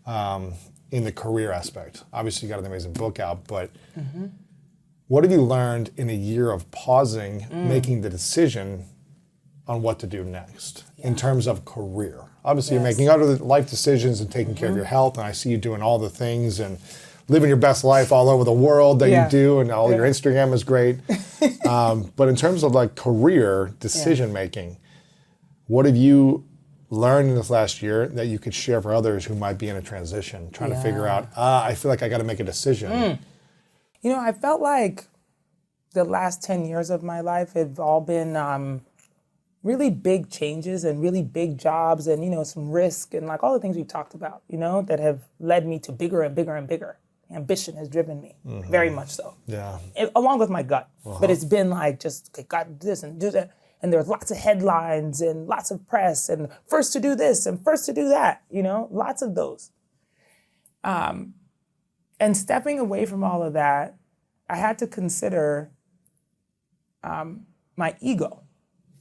in the career aspect. Obviously, you got an amazing book out, but what have you learned in a year of pausing, making the decision on what to do next in terms of career? Obviously, you're making other life decisions and taking care of your health, and I see you doing all the things and living your best life all over the world that you do, and all your Instagram is great. But in terms of like career decision making, what have you learned in this last year that you could share for others who might be in a transition, trying to figure out, I feel like I got to make a decision? You know, I felt like the last 10 years of my life have all been really big changes and really big jobs and, you know, some risk and like all the things we talked about, you know, that have led me to bigger and bigger and bigger. Ambition has driven me, very much so. Yeah. Along with my gut. But it's been like, just, okay, got to do this and do that. And there's lots of headlines and lots of press and first to do this and first to do that, you know, lots of those. And stepping away from all of that, I had to consider my ego.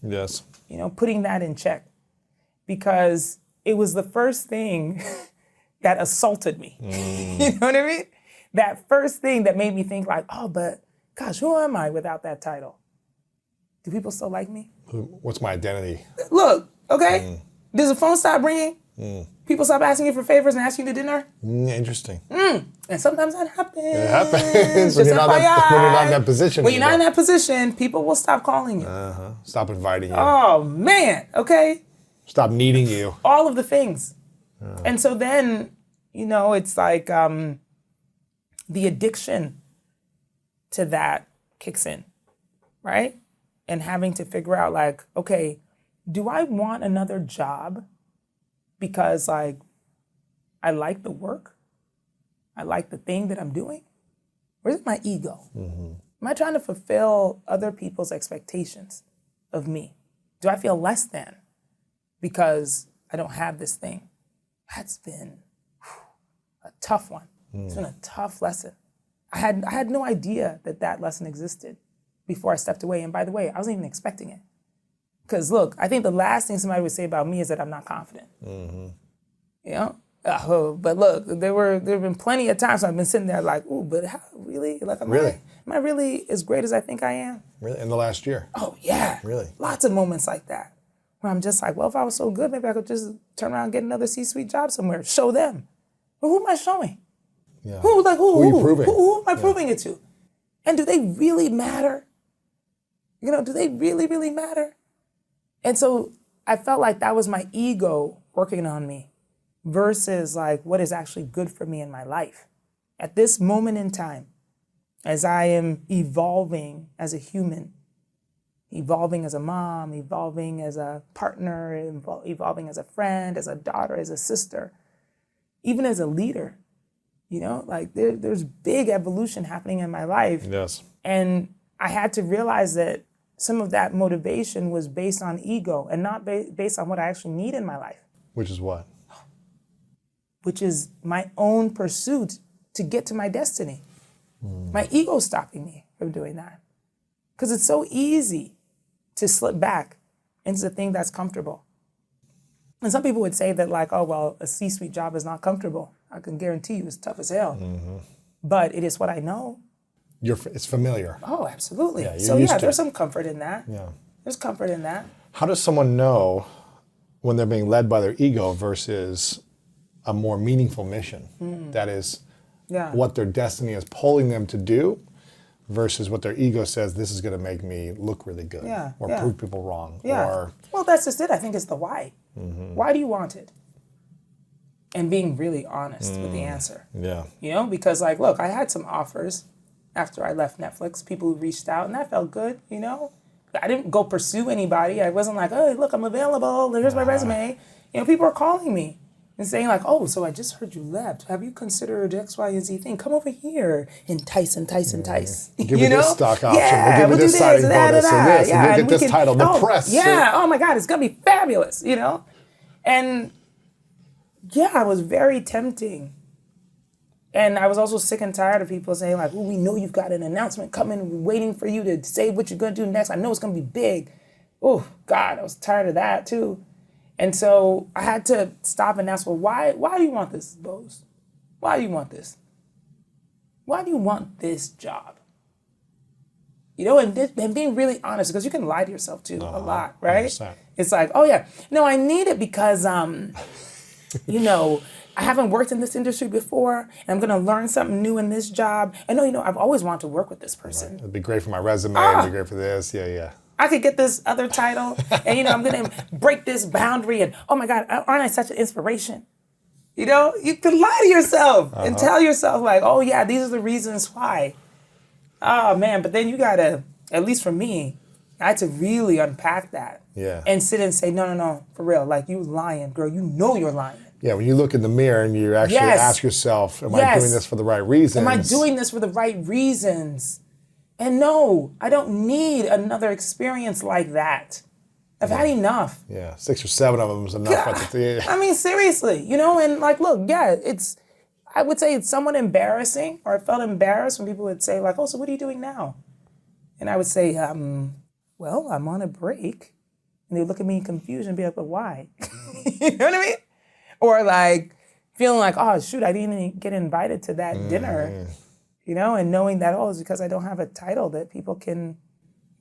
Yes. You know, putting that in check, because it was the first thing that assaulted me. You know what I mean? That first thing that made me think like, oh, but gosh, who am I without that title? Do people still like me? What's my identity? Look, okay, does the phone stop ringing? People stop asking you for favors and asking you to dinner? Interesting. And sometimes that happens. It happens when Just you're not in that FYI. position. When you're not in anymore. that position, people will stop calling you. Stop inviting you. Oh, man, okay? Stop needing you. All of the things. And so then, you know, it's like the addiction to that kicks in, right? And having to figure out like, okay, do I want another job because like I like the work? I like the thing that I'm doing? Or is it my ego? Am I trying to fulfill other people's expectations of me? Do I feel less than because I don't have this thing? That's been a tough one. It's been a tough lesson. I had no idea that lesson existed before I stepped away. And by the way, I wasn't even expecting it. Because look, I think the last thing somebody would say about me is that I'm not confident. You know? But look, there have been plenty of times I've been sitting there like, ooh, but how, really? Like, am I really as great as I think I am? Really? In the last year? Oh, yeah. Really? Lots of moments like that where I'm just like, well, if I was so good, maybe I could just turn around and get another C-suite job somewhere, show them. But who am I showing? Yeah. Who are you proving? Who am I proving it to? And do they really matter? You know, do they really, really matter? And so I felt like that was my ego working on me versus like what is actually good for me in my life. At this moment in time, as I am evolving as a human, evolving as a mom, evolving as a partner, evolving as a friend, as a daughter, as a sister, even as a leader, you know, like there's big evolution happening in my life. Yes. And I had to realize that some of that motivation was based on ego and not based on what I actually need in my life. Which is what? Which is my own pursuit to get to my destiny. My ego's stopping me from doing that. Because it's so easy to slip back into the thing that's comfortable. And some people would say that like, oh, well, a C-suite job is not comfortable. I can guarantee you it's tough as hell. But it is what I know. It's familiar. Oh, absolutely. Yeah, So used yeah, to there's some comfort in that. Yeah. There's comfort in that. How does someone know when they're being led by their ego versus a more meaningful mission? That is what their destiny is pulling them to do versus what their ego says, this is going to make me look really good or prove people wrong. Or, well, that's just it. I think it's the why. Why do you want it? And being really honest with the answer. Yeah. You know, because like, look, I had some offers after I left Netflix, people who reached out, and that felt good, you know? I didn't go pursue anybody. I wasn't like, oh, look, I'm available. Here's my resume. You know, people are calling me and saying like, oh, so I just heard you left. Have you considered X, Y, and Z thing? Come over here. Entice. Give me this stock option. Yeah, give me this signing bonus and this. Yeah, and you'll get this title, the press. Yeah, oh my God, it's going to be fabulous, you know? And yeah, it was very tempting. And I was also sick and tired of people saying like, oh, we know you've got an announcement coming, waiting for you to say what you're going to do next. I know it's going to be big. Oh, God, I was tired of that too. And so I had to stop and ask, well, why do you want this, Boz? Why do you want this? Why do you want this job? You know, and being really honest, because you can lie to yourself too a lot, right? 100%. It's like, oh yeah, no, I need it because, you know, I haven't worked in this industry before, and I'm gonna learn something new in this job. And no, you know, I've always wanted to work with this person. It'd be great for my resume. It'd be great for this. Yeah. I could get this other title, and you know, I'm gonna break this boundary, and oh my God, aren't I such an inspiration? You know, you can lie to yourself and tell yourself like, oh yeah, these are the reasons why. Oh man, but then you gotta, at least for me, I had to really unpack that. Yeah. And sit and say, no, for real, like you lying, girl, you know you're lying. Yeah, when you look in the mirror and you actually ask yourself, am I doing this for the right reasons? Am I doing this for the right reasons? And no, I don't need another experience like that. I've had enough. Yeah, 6 or 7 of them is enough at the theater. I mean, seriously, you know, and like, look, yeah, I would say it's somewhat embarrassing, or I felt embarrassed when people would say like, oh, so what are you doing now? And I would say, well, I'm on a break. And they would look at me in confusion and be like, but why? You know what I mean? Or like feeling like, oh, shoot, I didn't even get invited to that dinner, you know, and knowing that, oh, it's because I don't have a title that people can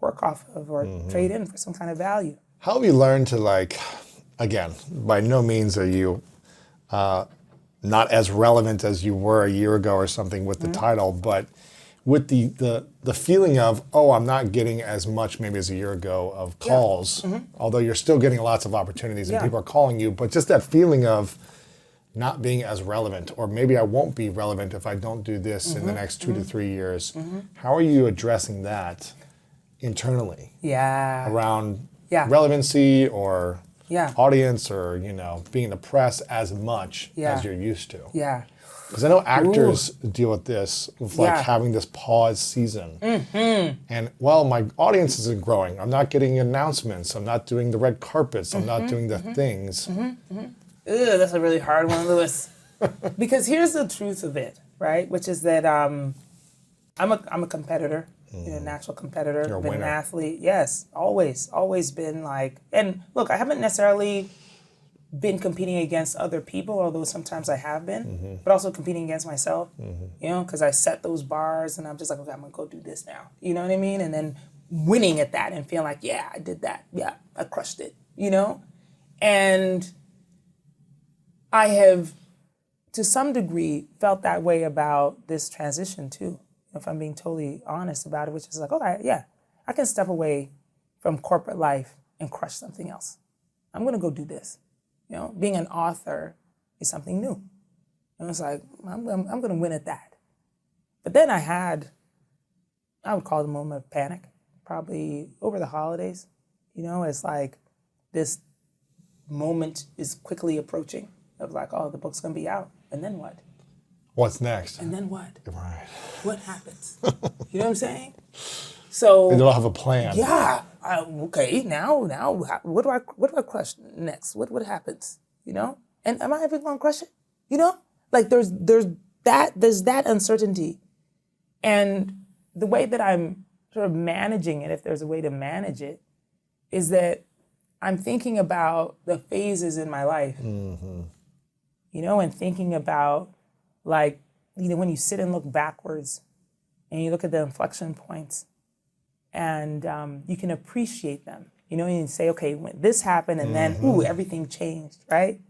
work off of or trade in for some kind of value. How have you learned to, like, again, by no means are you not as relevant as you were a year ago or something with the title, but with the feeling of, oh, I'm not getting as much maybe as a year ago of calls, although you're still getting lots of opportunities and people are calling you, but just that feeling of not being as relevant, or maybe I won't be relevant if I don't do this in the next 2 to 3 years. How are you addressing that internally? Yeah. Around relevancy or Yeah. audience, or, you know, being in the press as much as you're used to. Yeah. Because I know actors deal with this, with like having this pause season. And well, my audience isn't growing. I'm not getting announcements. I'm not doing the red carpets. I'm not doing the things. Ugh, that's a really hard one, Louis. Because here's the truth of it, right? Which is that I'm a competitor. You know, a natural competitor. You're a been winner. an athlete. Yes, always been like. And look, I haven't necessarily been competing against other people, although sometimes I have been, but also competing against myself. You know, because I set those bars, and I'm just like, okay, I'm gonna go do this now. You know what I mean? And then winning at that and feeling like, yeah, I did that. Yeah, I crushed it. You know, and I have, to some degree, felt that way about this transition too. If I'm being totally honest about it, which is like, okay, yeah, I can step away from corporate life and crush something else. I'm gonna go do this. You know, being an author is something new. And it's like, I'm gonna win at that. But then I would call it a moment of panic, probably over the holidays. You know, it's like this moment is quickly approaching of like, oh, the book's gonna be out, and then what? What's next? And then what? Right. What happens? You know what I'm saying? So They don't have a plan. yeah, okay. Now, what do I crush next? What happens? You know? And am I ever going to crush it? You know? Like there's that uncertainty, and the way that I'm sort of managing it, if there's a way to manage it, is that I'm thinking about the phases in my life. You know, and thinking about, like, you know, when you sit and look backwards and you look at the inflection points, and you can appreciate them, you know, and you say, okay, when this happened and then, ooh, everything changed, right?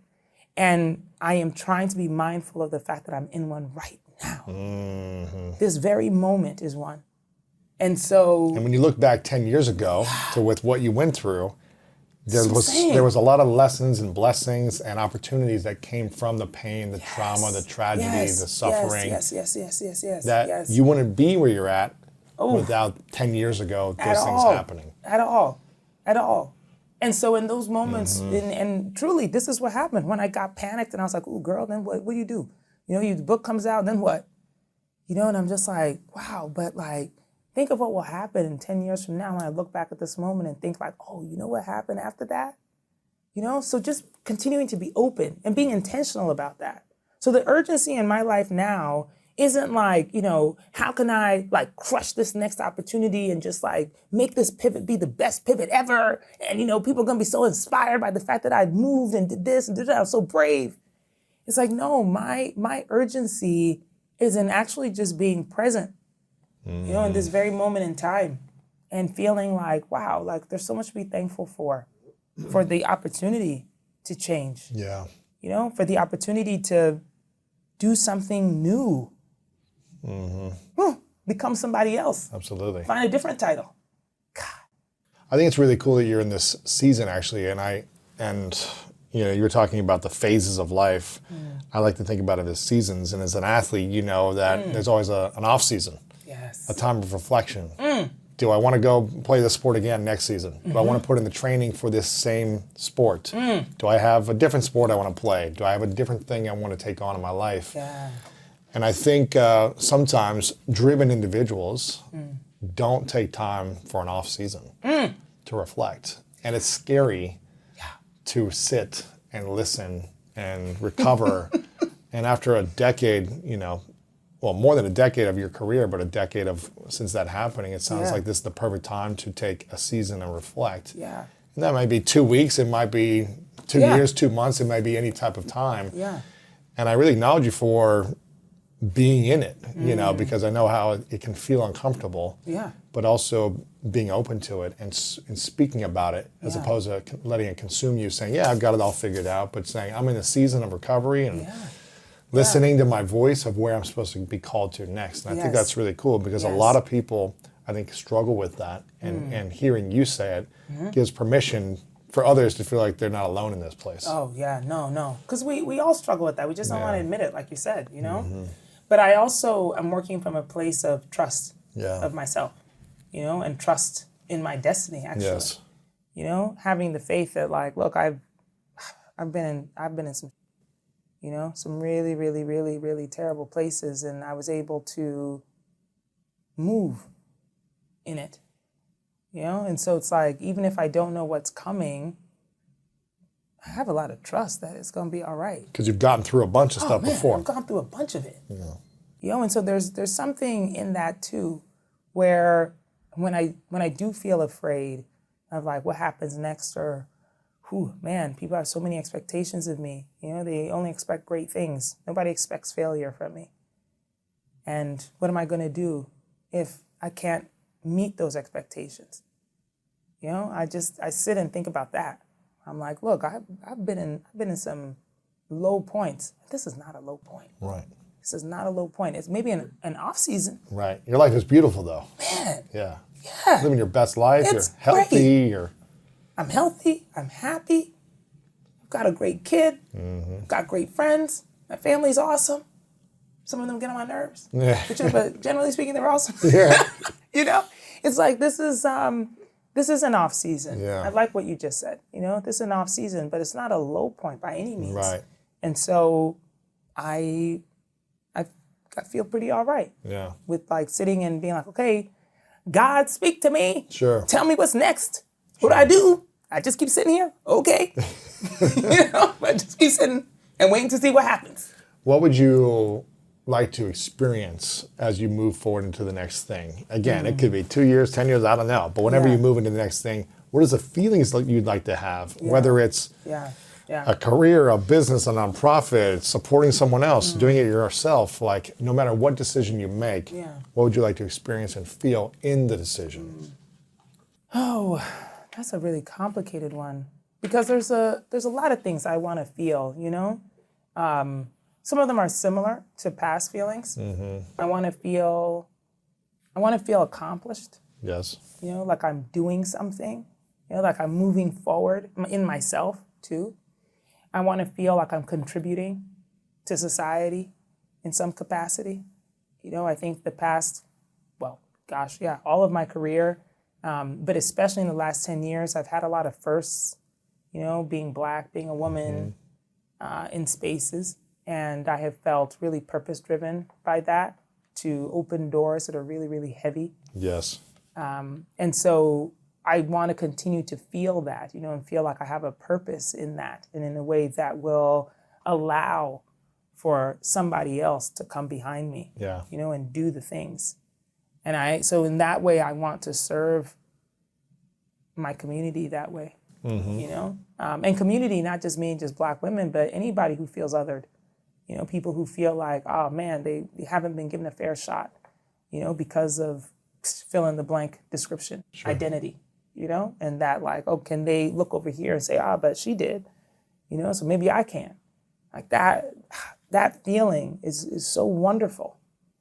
And I am trying to be mindful of the fact that I'm in one right now. This very moment is one. And so... And when you look back 10 years ago to with what you went through, there insane. was a lot of lessons and blessings and opportunities that came from the pain, the trauma, the tragedy, the suffering. Yes. That you wouldn't be where you're at without 10 years ago those things happening. At all. And so in those moments, and truly, this is what happened when I got panicked and I was like, ooh, girl, then what do you do? You know, the book comes out, then what? You know, and I'm just like, wow, but like, think of what will happen in 10 years from now when I look back at this moment and think like, oh, you know what happened after that? You know, so just continuing to be open and being intentional about that. So the urgency in my life now isn't like, you know, how can I like crush this next opportunity and just like make this pivot be the best pivot ever? And, you know, people are going to be so inspired by the fact that I moved and did this and did that. I was so brave. It's like, no, my urgency is in actually just being present, you know, in this very moment in time. and feeling like, wow, like there's so much to be thankful for the opportunity to change, Yeah. you know, for the opportunity to do something new, become somebody else, Absolutely. find a different title. I think it's really cool that you're in this season, actually, and you know, you were talking about the phases of life. I like to think about it as seasons, and as an athlete, you know that there's always an off season, Yes. a time of reflection. Do I want to go play this sport again next season? Do I want to put in the training for this same sport? Do I have a different sport I want to play? Do I have a different thing I want to take on in my life? Yeah. And I think sometimes driven individuals don't take time for an off season to reflect. And it's scary to sit and listen and recover. And after a decade, you know, well, more than a decade of your career, but a decade of since that happening, it sounds like this is the perfect time to take a season and reflect. Yeah. And that might be 2 weeks, it might be 2 Yeah. years, 2 months, it might be any type of time. Yeah. And I really acknowledge you for being in it, you know, because I know how it can feel uncomfortable. Yeah. But also being open to it and speaking about it, as opposed to letting it consume you, saying, yeah, I've got it all figured out, but saying, I'm in a season of recovery and listening to my voice of where I'm supposed to be called to next. And I think that's really cool because a lot of people, I think, struggle with that. And hearing you say it gives permission for others to feel like they're not alone in this place. Oh, yeah, no. Because we all struggle with that. We just don't want to admit it, like you said, you know? But I also am working from a place of trust of myself, you know, and trust in my destiny, actually. Yes. You know, having the faith that, like, look, I've been in some, you know, some really, really, really, really terrible places, and I was able to move in it, you know? And so it's like, even if I don't know what's coming, I have a lot of trust that it's going to be all right. Because you've gotten through a bunch of stuff before. I've gone through a bunch of it. You know, and so there's something in that too, where when I do feel afraid of like what happens next, or man, people have so many expectations of me. You know, they only expect great things. Nobody expects failure from me. And what am I going to do if I can't meet those expectations? You know, I sit and think about that. I'm like, look, I've been in some low points. This is not a low point. Right. This is not a low point. It's maybe an off season. Right. Your life is beautiful, though. Man. Yeah. Yeah. Living your best life. It's You're healthy. I'm healthy. I'm happy. I've got a great kid. Got great friends. My family's awesome. Some of them get on my nerves. Yeah. But generally speaking, they're awesome. Yeah. You know, it's like this is an off season. Yeah. I like what you just said. You know, this is an off season, but it's not a low point by any means. Right. And so I feel pretty all right. Yeah. With like sitting and being like, okay, God, speak to me. Sure. Tell me what's next. What do I do? I just keep sitting here? Okay. You know, I just keep sitting and waiting to see what happens. What would you like to experience as you move forward into the next thing? Again, it could be 2 years, 10 years, I don't know. But whenever you move into the next thing, what is the feelings that you'd like to have? Whether it's a career, a business, a nonprofit, supporting someone else, doing it yourself, like no matter what decision you make, what would you like to experience and feel in the decision? Oh, that's a really complicated one, because there's a lot of things I want to feel, you know? Some of them are similar to past feelings. I want to feel accomplished. Yes. You know, like I'm doing something. You know, like I'm moving forward in myself too. I want to feel like I'm contributing to society in some capacity. You know, I think the past, all of my career, but especially in the last 10 years, I've had a lot of firsts, you know, being Black, being a woman in spaces. And I have felt really purpose-driven by that, to open doors that are really, really heavy. Yes. And so I want to continue to feel that, you know, and feel like I have a purpose in that, and in a way that will allow for somebody else to come behind me, you know, and do the things. And so in that way, I want to serve my community that way, you know, and community not just mean just Black women, but anybody who feels othered. You know, people who feel like, oh man, they haven't been given a fair shot, you know, because of fill in the blank description, identity, and that like, oh, can they look over here and say, but she did, so maybe I can. Like that feeling is so wonderful.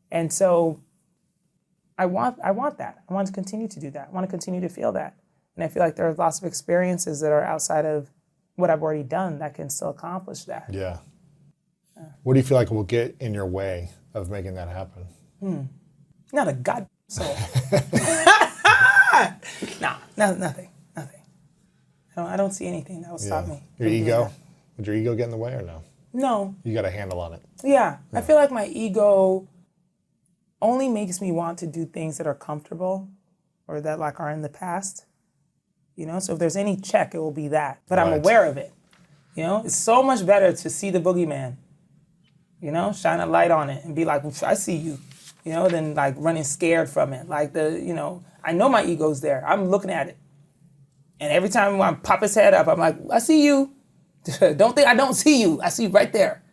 And so I want that. I want to continue to do that. I want to continue to feel that. And I feel like there are lots of experiences that are outside of what I've already done that can still accomplish that. Yeah. What do you feel like will get in your way of making that happen? Not a god soul. Nothing. I don't see anything that will stop me. Your ego? Would your ego get in the way or no? No. You got a handle on it. Yeah. I feel like my ego only makes me want to do things that are comfortable or that like are in the past. So if there's any check, it will be that. But I'm aware of it. It's so much better to see the boogeyman, shine a light on it and be like, I see you, than like running scared from it. Like I know my ego's there. I'm looking at it. And every time I pop his head up, I'm like, I see you. Don't think I don't see you. I see you right there.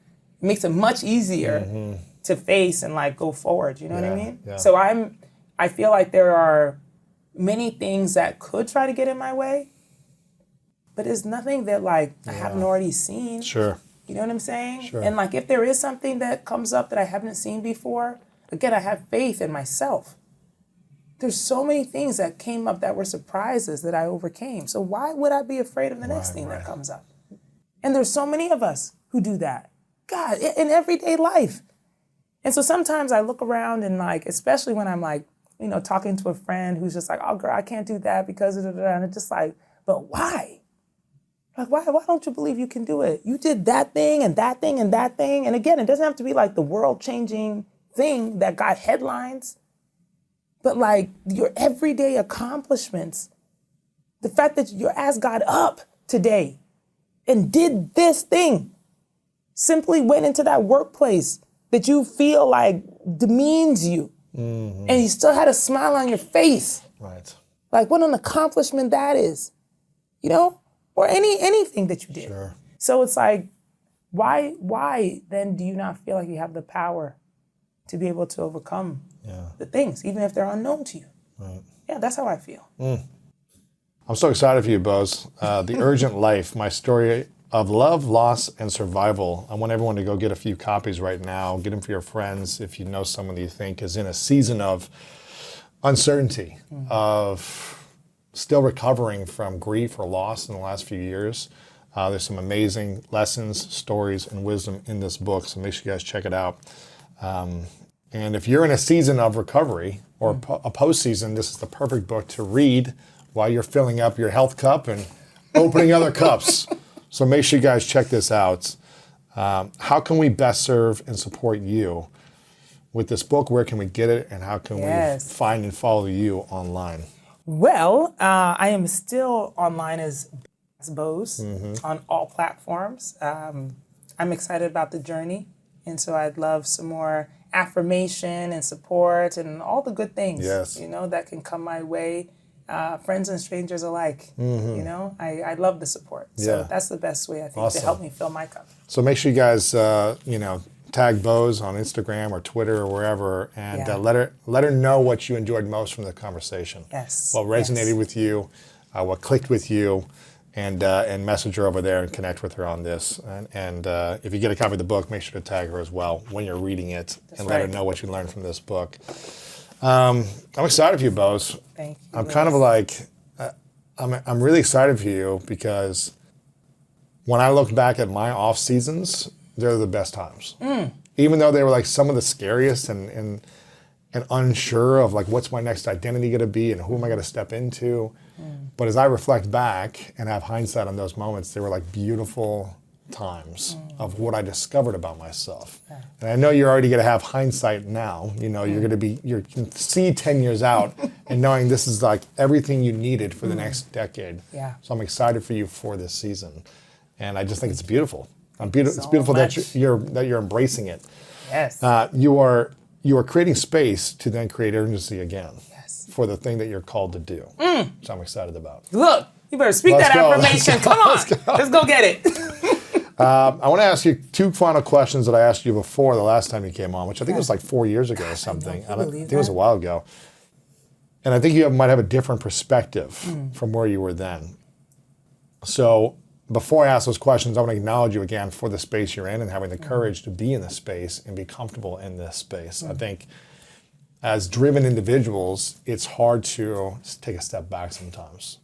It makes it much easier to face and like go forward. You know what I mean? Yeah. So I feel like there are many things that could try to get in my way, but it's nothing that like I haven't already seen. Sure. You know what I'm saying? Sure. And like if there is something that comes up that I haven't seen before, again, I have faith in myself. There's so many things that came up that were surprises that I overcame. So why would I be afraid of the next thing that comes up? And there's so many of us who do that. God, in everyday life. And so sometimes I look around and like, especially when I'm like, talking to a friend who's just like, oh girl, I can't do that because of and it's just like, but why? Like, why don't you believe you can do it? You did that thing and that thing and that thing. And again, it doesn't have to be like the world-changing thing that got headlines, but like your everyday accomplishments, the fact that you asked God up today and did this thing, simply went into that workplace that you feel like demeans you, and you still had a smile on your face. Right. Like what an accomplishment that is, or anything that you did. Sure. So it's like, why then do you not feel like you have the power to be able to overcome the things, even if they're unknown to you? Right. Yeah, that's how I feel. I'm so excited for you, Boz. The Urgent Life, my story of love, loss, and survival. I want everyone to go get a few copies right now. Get them for your friends if you know someone that you think is in a season of uncertainty, of still recovering from grief or loss in the last few years. There's some amazing lessons, stories, and wisdom in this book, so make sure you guys check it out. And if you're in a season of recovery or a postseason, this is the perfect book to read while you're filling up your health cup and opening other cups. So make sure you guys check this out. How can we best serve and support you with this book? Where can we get it? And how can we find and follow you online? Well, I am still online as Boz on all platforms. I'm excited about the journey. And so I'd love some more affirmation and support and all the good things, that can come my way. Friends and strangers alike, I love the support. So that's the best way, I think, to help me fill my cup. So make sure you guys, tag Boz on Instagram or Twitter or wherever, and let her know what you enjoyed most from the conversation. Yes. What resonated with you, what clicked with you, and message her over there and connect with her on this. And if you get a copy of the book, make sure to tag her as well when you're reading it, let her know what you learned from this book. I'm excited for you, Boz. Thank you. I'm kind of like, I'm really excited for you because when I look back at my off seasons, they're the best times. Even though they were like some of the scariest and unsure of like, what's my next identity going to be and who am I going to step into? But as I reflect back and have hindsight on those moments, they were like beautiful times of what I discovered about myself. And I know you're already going to have hindsight now. You're going to be, you can see 10 years out and knowing this is like everything you needed for the next decade. Yeah. So I'm excited for you for this season. And I just think it's beautiful. It's beautiful that you're embracing it. Yes. You are creating space to then create urgency again. Yes. For the thing that you're called to do. Which I'm excited about. Look, you better speak that affirmation. Come on. Let's go get it. I want to ask you two final questions that I asked you before the last time you came on, which I think was like 4 years ago or something. I think it was a while ago. And I think you might have a different perspective from where you were then. So before I ask those questions, I want to acknowledge you again for the space you're in and having the courage to be in this space and be comfortable in this space. I think as driven individuals, it's hard to take a step back sometimes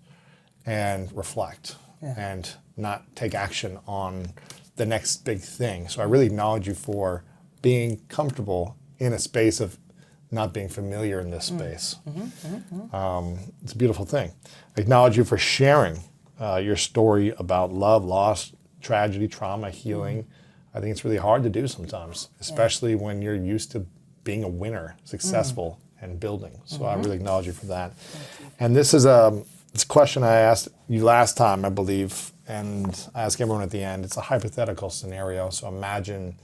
and reflect and not take action on the next big thing. So I really acknowledge you for being comfortable in a space of not being familiar in this space. It's a beautiful thing. I acknowledge you for sharing your story about love, loss, tragedy, trauma, healing. I think it's really hard to do sometimes, especially when you're used to being a winner, successful, and building. So I really acknowledge you for that. And this is a question I asked you last time, I believe, and I ask everyone at the end. It's a hypothetical scenario. So imagine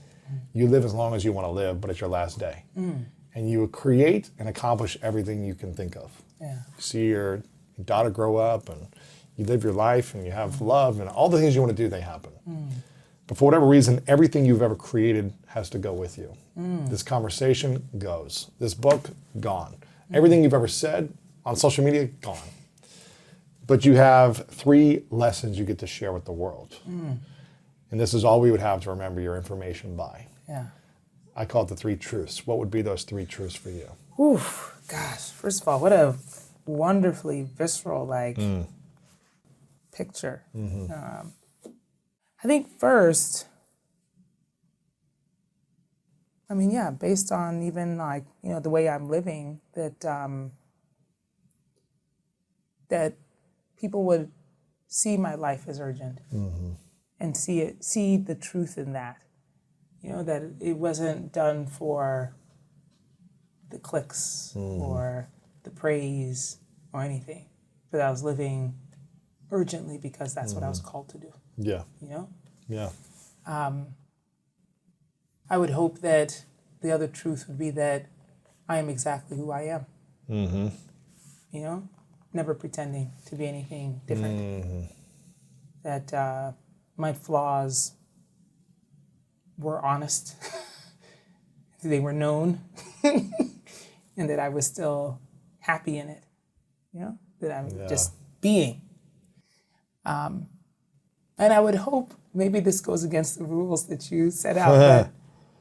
you live as long as you want to live, but it's your last day. And you create and accomplish everything you can think of. You see your daughter grow up, and you live your life, and you have love, and all the things you want to do, they happen. But for whatever reason, everything you've ever created has to go with you. This conversation goes. This book, gone. Everything you've ever said on social media, gone. But you have 3 lessons you get to share with the world. And this is all we would have to remember your information by. I call it the 3 truths. What would be those 3 truths for you? Oof, gosh. First of all, what a wonderfully visceral picture. I think first, based on even the way I'm living, that people would see my life as urgent and see the truth in that. That it wasn't done for the clicks or the praise or anything, but I was living urgently because that's what I was called to do. I would hope that the other truth would be that I am exactly who I am. Never pretending to be anything different. That my flaws were honest, they were known, and that I was still happy in it. That I'm just being. And I would hope, maybe this goes against the rules that you set out, but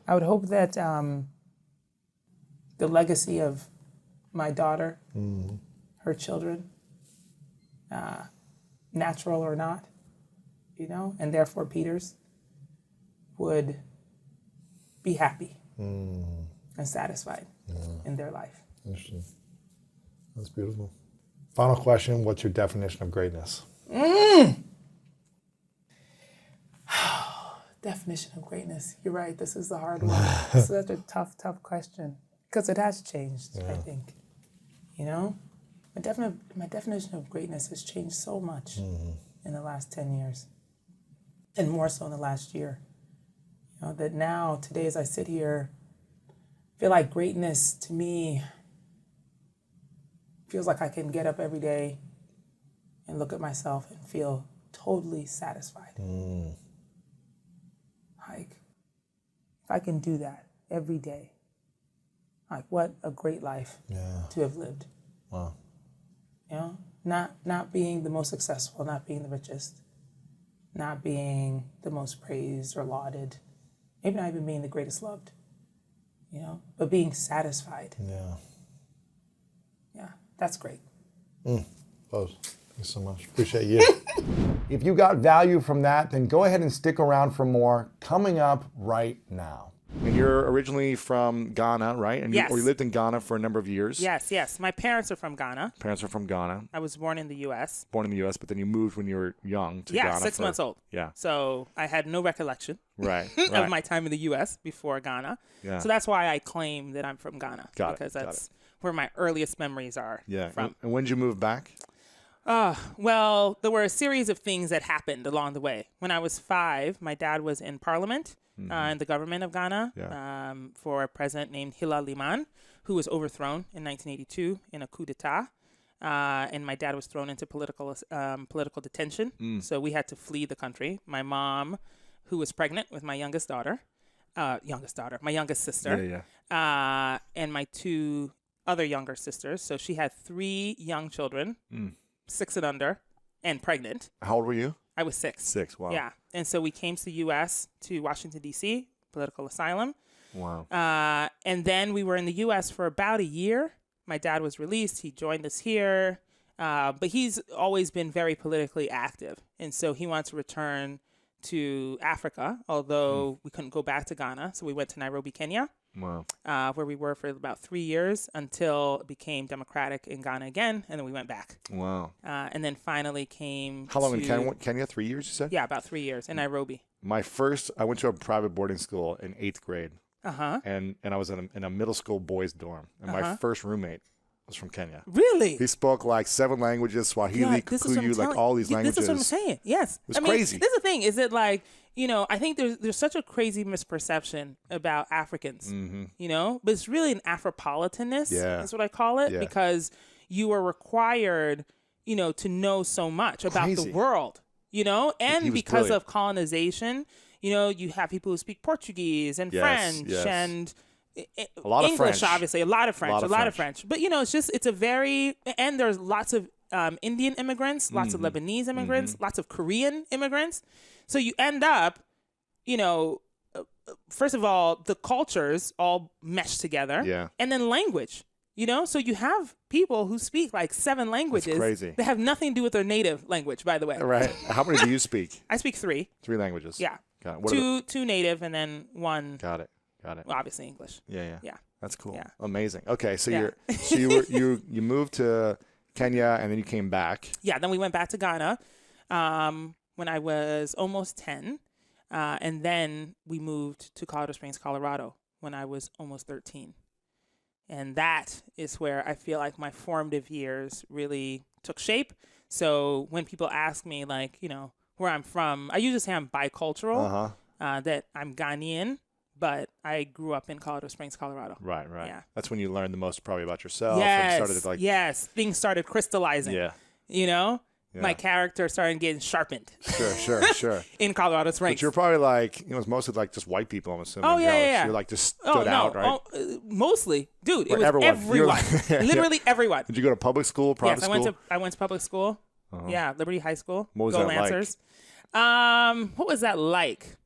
I would hope that the legacy of my daughter, her children, natural or not, and therefore Peter's, would be happy and satisfied in their life. Interesting. That's beautiful. Final question, what's your definition of greatness? Definition of greatness. You're right, this is the hard one. It's such a tough question. Because it has changed, I think. My definition of greatness has changed so much in the last 10 years. And more so in the last year. That now, today as I sit here, I feel like greatness to me feels like I can get up every day and look at myself and feel totally satisfied. If I can do that every day, what a great life to have lived. Wow. Not being the most successful, not being the richest, not being the most praised or lauded, maybe not even being the greatest loved, but being satisfied. Yeah, that's great. Both. Thanks so much. Appreciate you. If you got value from that, then go ahead and stick around for more coming up right now. And you're originally from Ghana, right? And Yes. you lived in Ghana for a number of years. Yes. My parents are from Ghana. Parents are from Ghana, I was born in the U.S. born in the U.S., but then you moved when you were young to Ghana. 6 months old. Yeah. So I had no recollection Right. of my time in the U.S. before Ghana. Yeah. So that's why I claim that I'm from Ghana. Got it, because got that's where my earliest memories are Yeah. from. And when did you move back? Well, there were a series of things that happened along the way. When I was 5, my dad was in Parliament in the government of Ghana for a president named Hila Liman, who was overthrown in 1982 in a coup d'etat. And my dad was thrown into political detention. So we had to flee the country. My mom, who was pregnant with my my youngest sister, and my 2 other younger sisters. So she had 3 young children, 6 and under, and pregnant. How old were you? I was 6. 6. Wow. Yeah. And so we came to the U.S., to Washington, D.C., political asylum. Wow. And then we were in the U.S. for about a year. My dad was released. He joined us here. But he's always been very politically active. And so he wanted to return to Africa, although we couldn't go back to Ghana. So we went to Nairobi, Kenya, Wow. where we were for about 3 years until it became democratic in Ghana again. And then we went back. Wow. And then finally came How long to, in Kenya? 3 years, you said? Yeah, about 3 years in Nairobi. I went to a private boarding school in 8th grade. Uh-huh. And I was in a middle school boys dorm. And my first roommate was from Kenya. Really? He spoke like 7 languages, Swahili, Kikuyu, like all these languages. This is what I'm saying. Yes. It was crazy. This is the thing. Is it like, I think there's such a crazy misperception about Africans, but it's really an Afropolitanness. Yeah. That's what I call it, Yeah. because you are required, to know so much about the Crazy. world, and was because brilliant. of colonization, you have people who speak Portuguese and Yes, French yes. and A lot of English, French. obviously, a lot of French. French. But it's a very, and there's lots of Indian immigrants, lots of Lebanese immigrants, lots of Korean immigrants. So you end up, first of all, the cultures all mesh together. Yeah. And then language, so you have people who speak like 7 languages. crazy. That have nothing to do with their native language, by the way. Right. How many do you speak? I speak 3. 3 languages. Yeah. Got it. What are Two native and then 1, Got it. well, obviously English. Yeah. Yeah. That's cool. Yeah. Amazing. Okay, so Yeah. you moved to Kenya and then you came back. Yeah, then we went back to Ghana when I was almost 10. And then we moved to Colorado Springs, Colorado when I was almost 13. And that is where I feel like my formative years really took shape. So when people ask me, like, where I'm from, I usually say I'm bicultural, that I'm Ghanaian, but I grew up in Colorado Springs, Colorado. Right. Yeah. That's when you learned the most probably about yourself. Yes, And started yes. Things started crystallizing. Yeah. My character started getting sharpened Sure. in Colorado Springs. But you're probably like, it's mostly like just white people, I'm assuming. Oh, yeah. You're like just stood out, right? Mostly. Dude, it Or was everyone. everyone. Literally everyone. Did you go to public school, private Yes, school? I went to public school. Yeah, Liberty High School. What was Go that like? Lancers. What was that like?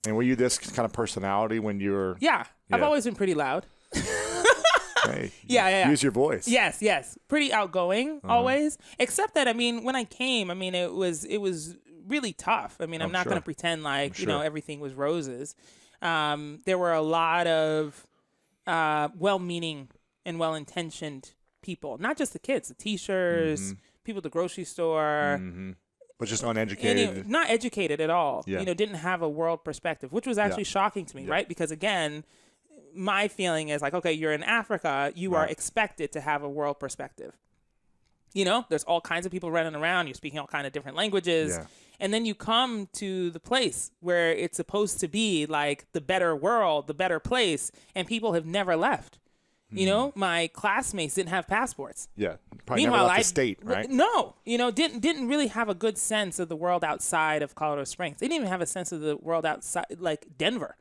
And were you this kind of personality when you were... Yeah, I've Yeah. always been pretty loud. Hey, Yeah. Use your voice. Yes. Pretty outgoing always. Except that, when I came, it was really tough. I'm not sure. going to pretend like, sure. everything was roses. There were a lot of well-meaning and well-intentioned people, not just the kids, the teachers, people at the grocery store. But just uneducated. And not educated at all. Yeah. Didn't have a world perspective, which was actually Yeah. shocking to me, right? Because again, my feeling is like, okay, you're in Africa, you are Right. expected to have a world perspective. There's all kinds of people running around, you're speaking all kind of different languages. Yeah. And then you come to the place where it's supposed to be like the better world, the better place, and people have never left. My classmates didn't have passports. Yeah. Probably Meanwhile, never left the state, right? No, didn't really have a good sense of the world outside of Colorado Springs. They didn't even have a sense of the world outside, like Denver.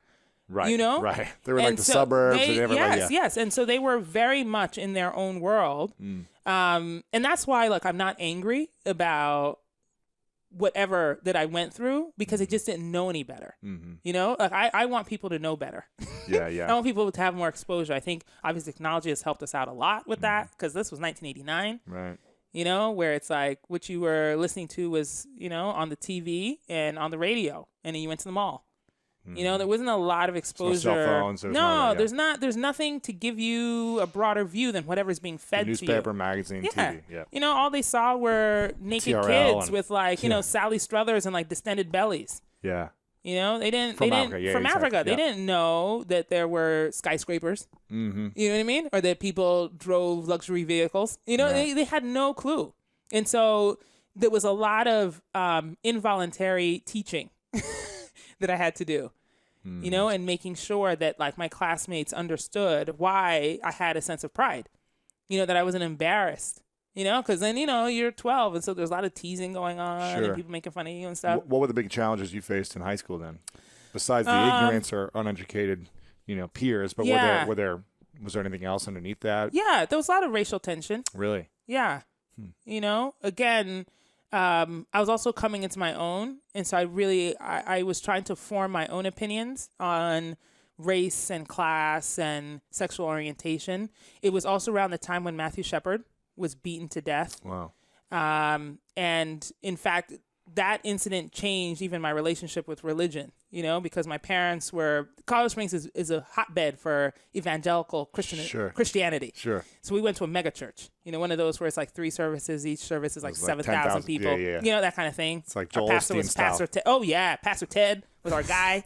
Right. Right. They were And like the so suburbs. they- and everybody, yes. And so they were very much in their own world. And that's why, like, I'm not angry about whatever that I went through because I just didn't know any better. Like I want people to know better. Yeah. I want people to have more exposure. I think obviously technology has helped us out a lot with that because this was 1989. Right. Where it's like what you were listening to was, on the TV and on the radio, and then you went to the mall. There wasn't a lot of exposure. cell phones, there's No, none of that, there's not. There's nothing to give you a broader view than whatever's being fed The to you. newspaper, magazine, Yeah. TV. Yeah. All they saw were naked TRL kids and- with like, Sally Struthers and like distended bellies. Yeah. They didn't. From they Africa, didn't yeah, from exactly, Africa. They yeah. didn't know that there were skyscrapers. Mm-hmm. You know what I mean? Or that people drove luxury vehicles. They had no clue. And so there was a lot of involuntary teaching that I had to do. And making sure that like my classmates understood why I had a sense of pride. That I wasn't embarrassed. Because then, you're 12, and so there's a lot of teasing going on Sure. and people making fun of you and stuff. What were the big challenges you faced in high school then? Besides the ignorance or uneducated, peers, but Yeah. were Was there anything else underneath that? Yeah, there was a lot of racial tension. Really? Yeah. You know, again, I was also coming into my own. And so I was trying to form my own opinions on race and class and sexual orientation. It was also around the time when Matthew Shepard was beaten to death. Wow. And in fact, that incident changed even my relationship with religion, you know, because my parents were, Colorado Springs is a hotbed for evangelical Christianity. Sure. So we went to a mega church, you know, one of those where it's like 3 services, each service is like 7,000 10,000 people, yeah. you know, that kind of thing. It's like Our Joel pastor Osteen was style. Pastor Ted. Oh yeah, Pastor Ted was our guy,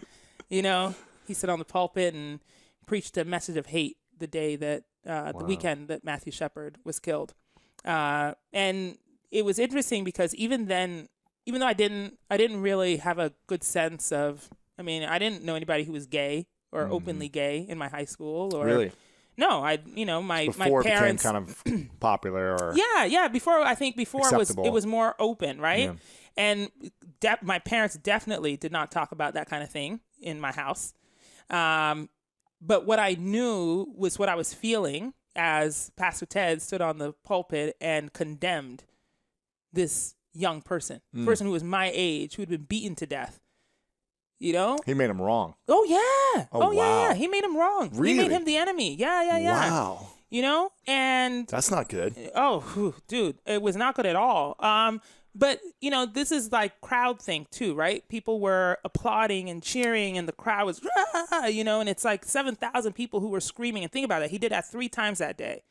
you know, he stood on the pulpit and preached a message of hate the day that, the weekend that Matthew Shepard was killed. And it was interesting because even then, even though I didn't really have a good sense of, I mean, I didn't know anybody who was gay or openly gay in my high school. Or Really? No, my Before parents it became kind of popular or yeah. Before acceptable. it was more open, right? Yeah. And my parents definitely did not talk about that kind of thing in my house. But what I knew was what I was feeling as Pastor Ted stood on the pulpit and condemned this young person who was my age, who had been beaten to death. You know? He made him wrong. Oh, yeah. Oh, yeah. wow. He made him wrong. Really? He made him the enemy. Yeah. Wow. You know? And That's not good. dude, it was not good at all. But, you know, this is like crowd thing too, right? People were applauding and cheering and the crowd was, you know, and it's like 7,000 people who were screaming. And think about it. He did that 3 times that day.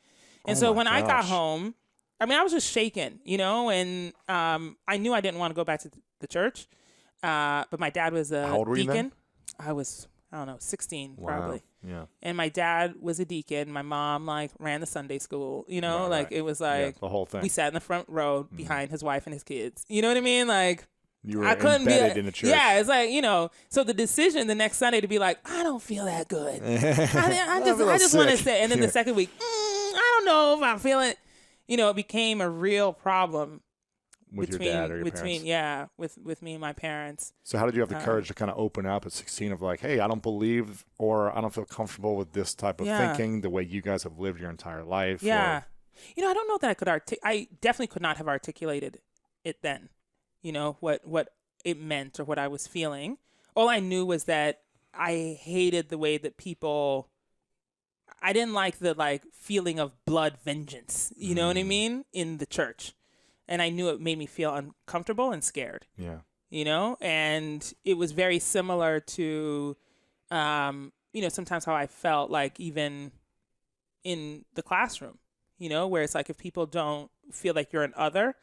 And so when I got home, I mean, I was just shaken, you know, and I knew I didn't want to go back to the church. But my dad was a How old were you deacon. then? I was, I don't know, 16 probably. Yeah. And my dad was a deacon. My mom like ran the Sunday school, you know, like it was like the whole thing. we sat in the front row behind his wife and his kids. You know what I mean? Like You were I couldn't embedded in the church. Yeah, it's like, you know, so the decision the next Sunday to be like, I don't feel that good. I just want to say, and then the second week, I don't know if I'm feeling, you know, it became a real problem with your dad or your parents. with me and my parents. So how did you have the courage to kind of open up at 16 of like, hey, I don't believe or I don't feel comfortable with this type of thinking the way you guys have lived your entire life? Yeah. Or... You know, I don't know that I could I definitely could not have articulated it then, you know, what it meant or what I was feeling. All I knew was that I hated the way that I didn't like the feeling of blood vengeance, you know what I mean, in the church. And I knew it made me feel uncomfortable and scared. Yeah. You know, and it was very similar to, you know, sometimes how I felt like even in the classroom, you know, where it's like if people don't feel like you're an other,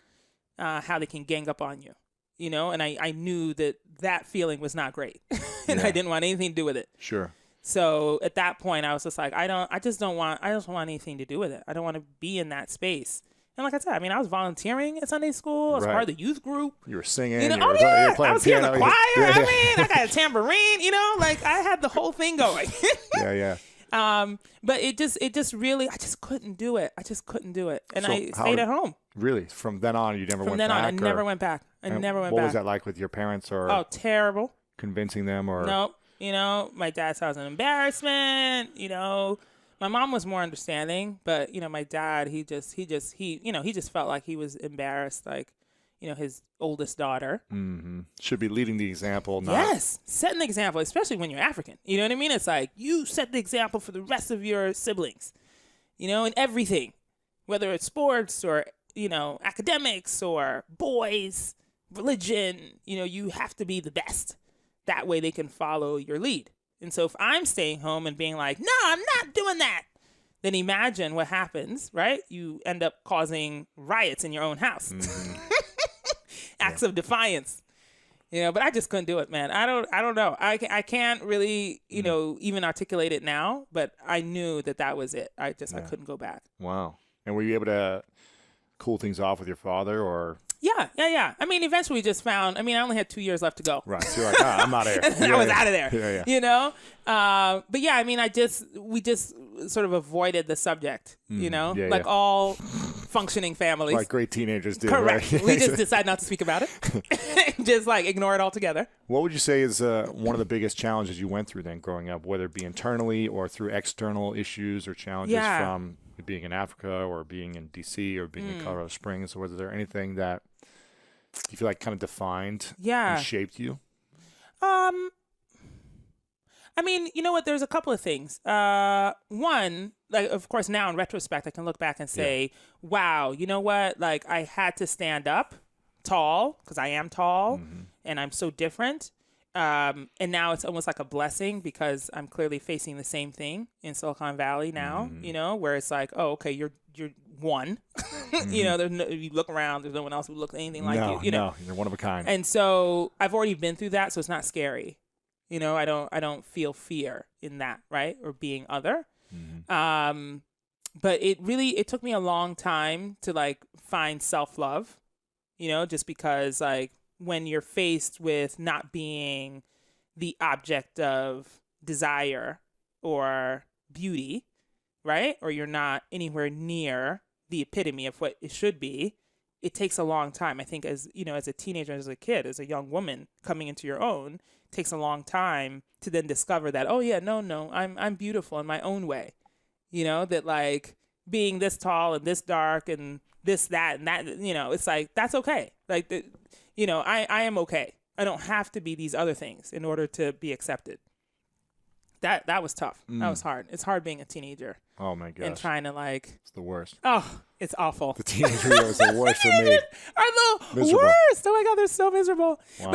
how they can gang up on you, you know, and I knew that feeling was not great and I didn't want anything to do with it. Sure. So at that point I was just like, I just don't want anything to do with it. I don't want to be in that space. And like I said, I mean, I was volunteering at Sunday school. I was part of the youth group. You were singing. You know, you were playing I was here in piano. the choir. I mean, I got a tambourine. You know, like I had the whole thing going. Yeah. But it just really, I just couldn't do it. And So I stayed at home. Really? From then on, you never went back? From then on, I never went back. What was that like with your parents or Oh, terrible. convincing them or? Nope. You know, my dad's house was an embarrassment. You know, my mom was more understanding, but you know, my dad, he just felt like he was embarrassed, like, you know, his oldest daughter. Mm-hmm. Should be leading the example. Not... Yes, setting the example, especially when you're African. You know what I mean? It's like you set the example for the rest of your siblings. You know, in everything, whether it's sports or, you know, academics or boys, religion. You know, you have to be the best. That way they can follow your lead. And so if I'm staying home and being like, no, I'm not doing that, then imagine what happens, right? You end up causing riots in your own house. Mm-hmm. Acts of defiance. You know, but I just couldn't do it, man. I don't know. I can't really, you know, even articulate it now, but I knew that was it. I couldn't go back. Wow. And were you able to cool things off with your father or? Yeah. I mean, eventually we just found, I only had 2 years left to go. Right. So you're like, I'm out of here. I was out of there. Yeah. You know? But yeah, I mean, we just sort of avoided the subject, you know? Yeah, like all functioning families. Like great teenagers do. Correct. Right? We just decide not to speak about it. Just like ignore it altogether. What would you say is one of the biggest challenges you went through then growing up, whether it be internally or through external issues or challenges from being in Africa or being in D.C. or being in Colorado Springs? Or was there anything that you feel like kind of defined and shaped you? I mean, you know what? There's a couple of things. One, like, of course, now in retrospect, I can look back and say, wow, you know what? Like, I had to stand up tall because I am tall and I'm so different. And now it's almost like a blessing because I'm clearly facing the same thing in Silicon Valley now, you know, where it's like, oh, okay, you're one. You know, you look around, there's no one else who looks anything like you. You know, no, you're one of a kind. And so I've already been through that, so it's not scary. You know, I don't feel fear in that, right? Or being other. But it took me a long time to like find self-love, you know, just because like when you're faced with not being the object of desire or beauty, right? Or you're not anywhere near the epitome of what it should be, it takes a long time. I think as, you know, as a teenager, as a kid, as a young woman coming into your own, takes a long time to then discover that, oh yeah, no, I'm beautiful in my own way. You know, that like being this tall and this dark and this, that, and that, you know, it's like, that's okay. Like, you know, I am okay. I don't have to be these other things in order to be accepted. That was tough. That was hard. It's hard being a teenager. Oh my gosh. And trying to like. It's the worst. Oh, it's awful. The teenage years was the worst for me. Are the Miserable. worst. Oh my God, they're so miserable. Wow.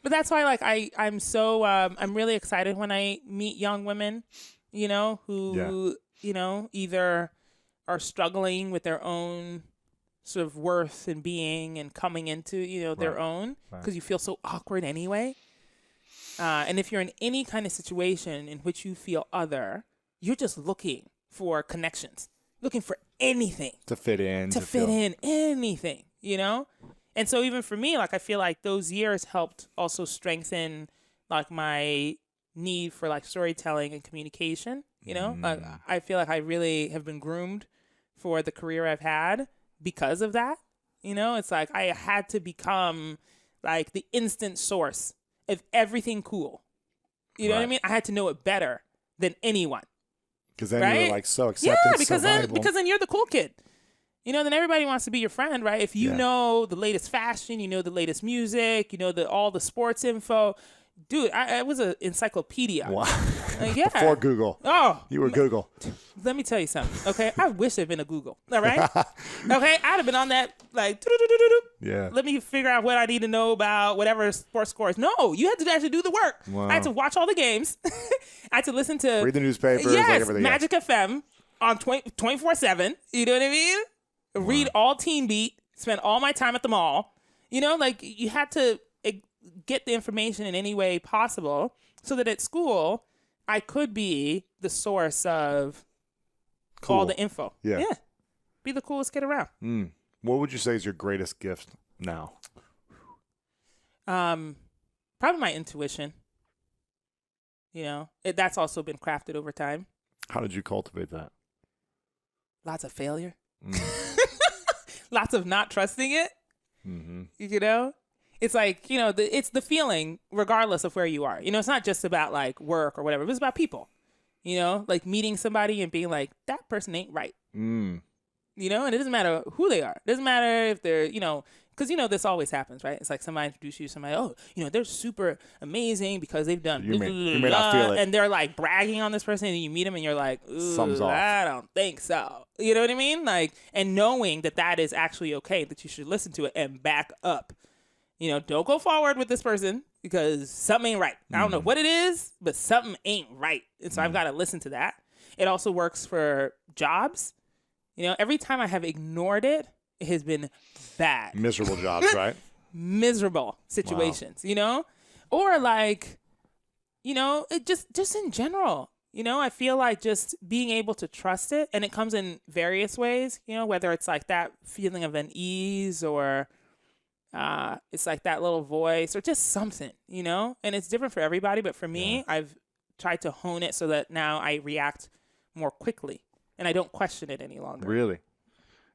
But that's why like I'm so I'm really excited when I meet young women, you know, who you know either are struggling with their own sort of worth and being and coming into, you know, their own because you feel so awkward anyway. And if you're in any kind of situation in which you feel other, you're just looking for connections, looking for anything to fit in, to fit in, anything, you know? And so even for me, like, I feel like those years helped also strengthen like my need for like storytelling and communication, you know? I feel like I really have been groomed for the career I've had because of that. You know, it's like I had to become like the instant source of everything cool. You know what I mean? I had to know it better than anyone. Because then you were like so accepted. Yeah, because then you're the cool kid. You know, then everybody wants to be your friend, right? If you know the latest fashion, you know the latest music, you know all the sports info. Dude, I was an encyclopedia. Wow. Yeah. Before Google. Oh. You were Google. Let me tell you something, okay? I wish I'd been a Google, all right? Okay? I'd have been on that, like, Yeah. let me figure out what I need to know about whatever sports scores. No, you had to actually do the work. Wow. I had to watch all the games. I had to listen to... Read the newspapers, yes, like everything Magic FM on 24/7. You know what I mean? Read all Teen Beat. Spend all my time at the mall. You know, like, you had to get the information in any way possible so that at school I could be the source of all the info. Yeah. Be the coolest kid around. What would you say is your greatest gift now? Probably my intuition. You know, that's also been crafted over time. How did you cultivate that? Lots of failure. Lots of not trusting it. You know? It's like, you know, it's the feeling regardless of where you are. You know, it's not just about like work or whatever. It's about people. You know, like meeting somebody and being like, that person ain't right. You know, and it doesn't matter who they are. It doesn't matter if they're, you know, because, you know, this always happens, right? It's like somebody introduces you to somebody, oh, you know, they're super amazing because they've done You may not feel it. and they're like bragging on this person and you meet them and you're like, Something's off. I don't think so. You know what I mean? Like, and knowing that that is actually okay, that you should listen to it and back up. You know, don't go forward with this person because something ain't right. I don't know what it is, but something ain't right. And so I've got to listen to that. It also works for jobs. You know, every time I have ignored it, it has been bad. Miserable jobs, right? Miserable situations, you know? Or like, you know, it just in general. You know, I feel like just being able to trust it, and it comes in various ways, you know, whether it's like that feeling of unease or it's like that little voice or just something, you know, and it's different for everybody. But for me, I've tried to hone it so that now I react more quickly and I don't question it any longer. Really?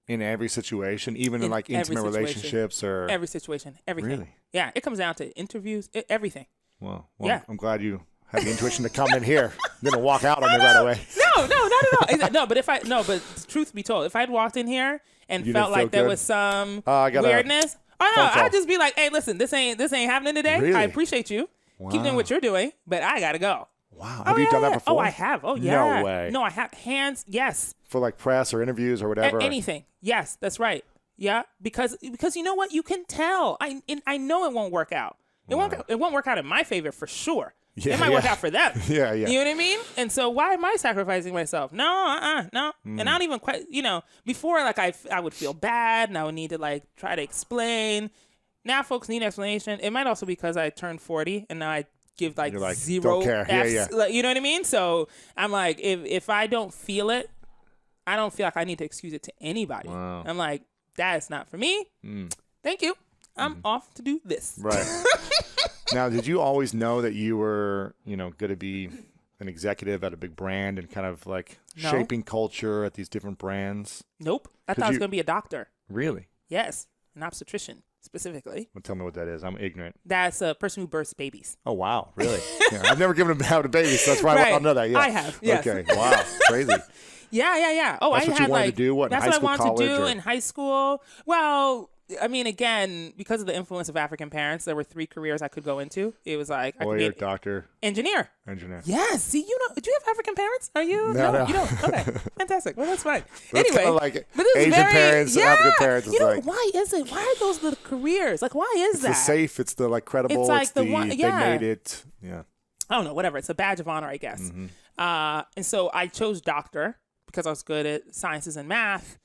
in every situation, even in like every intimate situation. relationships or Every situation, everything. Really? Yeah, it comes down to interviews, everything. Well, Yeah. I'm glad you had the intuition to come in here, didn't walk out on me right away. No, not at all. No, but truth be told, if I'd walked in here and You felt didn't feel like there good? was some I got a weirdness, oh no, phone call. I'd just be like, hey, listen, this ain't happening today. Really? I appreciate you. Keep doing what you're doing, but I gotta go. Wow. Have you done that before? Oh, I have. Oh, yeah. No way. No, I have. Hands, yes. For like press or interviews or whatever. Anything. Yes, that's right. Yeah, because you know what? You can tell. I know it won't work out. It won't work out in my favor for sure. Yeah, it might work yeah. out for them. Yeah. You know what I mean? And so why am I sacrificing myself? No, no. And I don't even quite, before like I would feel bad and I would need to like try to explain. Now folks need explanation. It might also be because I turned 40 and now I give like, You're like, zero don't care. Fs. Yeah. Like, you know what I mean? So I'm like, if I don't feel it, I don't feel like I need to excuse it to anybody. Wow. I'm like, that's not for me. Thank you. I'm off to do this. Right. Now, did you always know that you were, going to be an executive at a big brand and kind of like No. shaping culture at these different brands? Nope. I thought I was going to be a doctor. Really? Yes. An obstetrician specifically. Well, tell me what that is. I'm ignorant. That's a person who births babies. Oh, wow. Really? Yeah, I've never given out a baby, so that's why Right. I know that. Yeah. I have, yes. Okay. Wow. Crazy. Yeah. Oh, That's I what had you wanted like to do? What, in that's high what school, I wanted to college, do or- in high school. Well, I mean, again, because of the influence of African parents, there were 3 careers I could go into. It was like I could Lawyer, be doctor, engineer. engineer. Yes. See, do you have African parents? Are you? No. You don't. Okay. Fantastic. Well, that's fine. That's Anyway, kinda like but it was Asian very, parents, yeah. African parents. It's like, why is it? Why are those the careers? Like, why is it's that? the safe. It's the like credible. It's like it's the the one- they yeah. made it. Yeah. I don't know, whatever. It's a badge of honor, I guess. Mm-hmm. And so I chose doctor because I was good at sciences and math.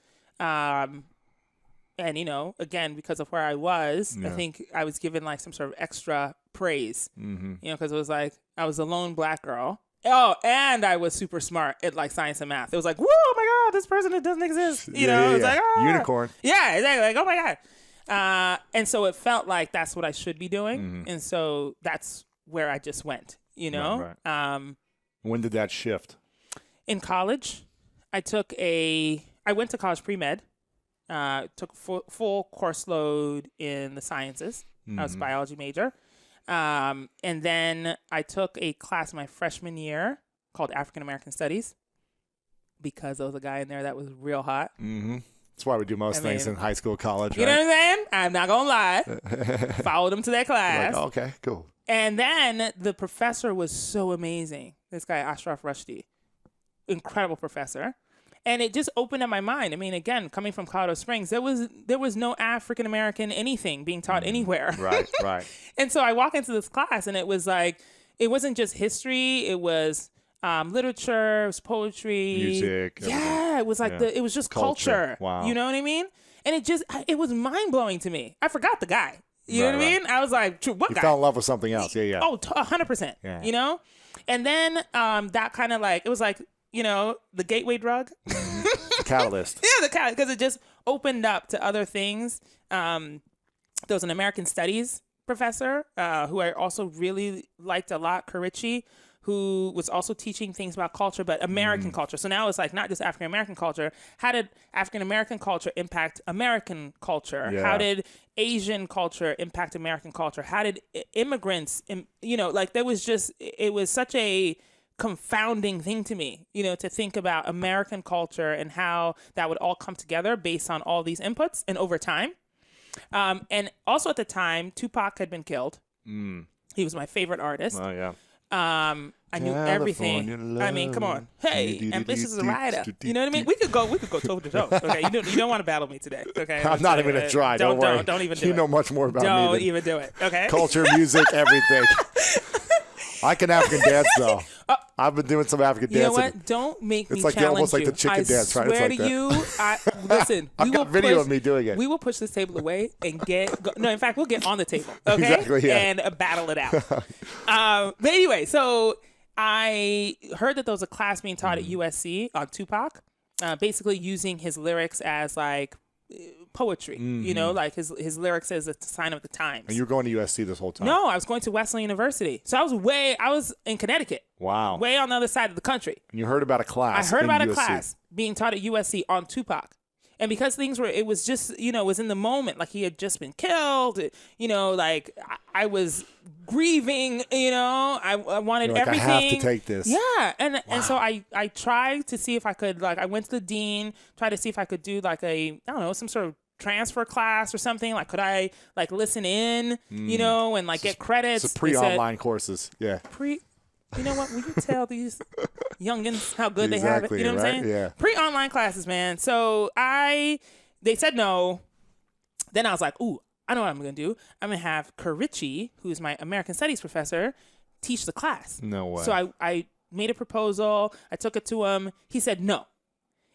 And, again, because of where I was, I think I was given like some sort of extra praise, because it was like I was a lone black girl. Oh, and I was super smart at like science and math. It was like, whoa, oh my God, this person that doesn't exist. You know, it's like, ah. Unicorn. Yeah, exactly. Like, oh my God. And so it felt like that's what I should be doing. And so that's where I just went, Right. When did that shift? In college, I went to college pre-med, took full course load in the sciences. I was a biology major. And then I took a class my freshman year called African American Studies because there was a guy in there that was real hot. Mm-hmm. That's why we do most things in high school, college. You know what I'm saying? I'm not going to lie. Followed him to that class. Like, okay, cool. And then the professor was so amazing. This guy, Ashraf Rushdie, incredible professor. And it just opened up my mind. I mean, again, coming from Colorado Springs, there was no African American anything being taught anywhere. Right. And so I walk into this class, and it was like, it wasn't just history. It was literature, it was poetry, Music. Yeah, everything. it was like it was just culture. Wow. You know what I mean? And it was mind blowing to me. I forgot the guy. You know what I mean? I was like, what You guy? fell in love with something else. Yeah. Oh, 100%. Yeah. You know? And then that kind of like, it was like, the gateway drug. The catalyst. Yeah, because it just opened up to other things. There was an American Studies professor who I also really liked a lot, Karichi, who was also teaching things about culture, but American culture. So now it's like not just African American culture. How did African American culture impact American culture? Yeah. How did Asian culture impact American culture? How did immigrants, there was just, it was such a confounding thing to me, to think about American culture and how that would all come together based on all these inputs and over time. And also at the time, Tupac had been killed. He was my favorite artist. Oh, yeah. I knew everything. I mean, come on. Hey, ambitious as a rider. You know what I mean? We could go toe to toe. Okay, you don't want to battle me today. Okay, I'm not even gonna try. Don't worry. Don't even do it. You know much more about me. Don't than even do it. Okay. Culture, music, everything. I can African dance though. I've been doing some African You know dancing. what? Don't make me It's like challenge almost like you. the chicken dance, right? I It's swear like to that. you. Listen. I've got video of me doing it. We will push this table away and no, in fact, we'll get on the table. Okay. Exactly, yeah. And battle it out. But anyway, so I heard that there was a class being taught at USC on Tupac, basically using his lyrics as like poetry, like his lyrics as a sign of the times. And you were going to USC this whole time? No, I was going to Wesleyan University. So I was in Connecticut. Wow. Way on the other side of the country. And you heard about a class. I heard about in a USC. class being taught at USC on Tupac. And because it was just, it was in the moment, like he had just been killed, like I was grieving, I wanted You're like, everything. I have to take this. Yeah. And so I tried to see if I could, I went to the dean, tried to see if I could do some sort of transfer class or something. Like, could I listen in, and get credits? It's pre-online courses. Yeah. You know what? Will you tell these youngins how good they have it? You know what I'm saying? Yeah. Pre-online classes, man. So they said no. Then I was like, ooh, I know what I'm going to do. I'm going to have Karichi, who's my American Studies professor, teach the class. No way. So I made a proposal. I took it to him. He said no.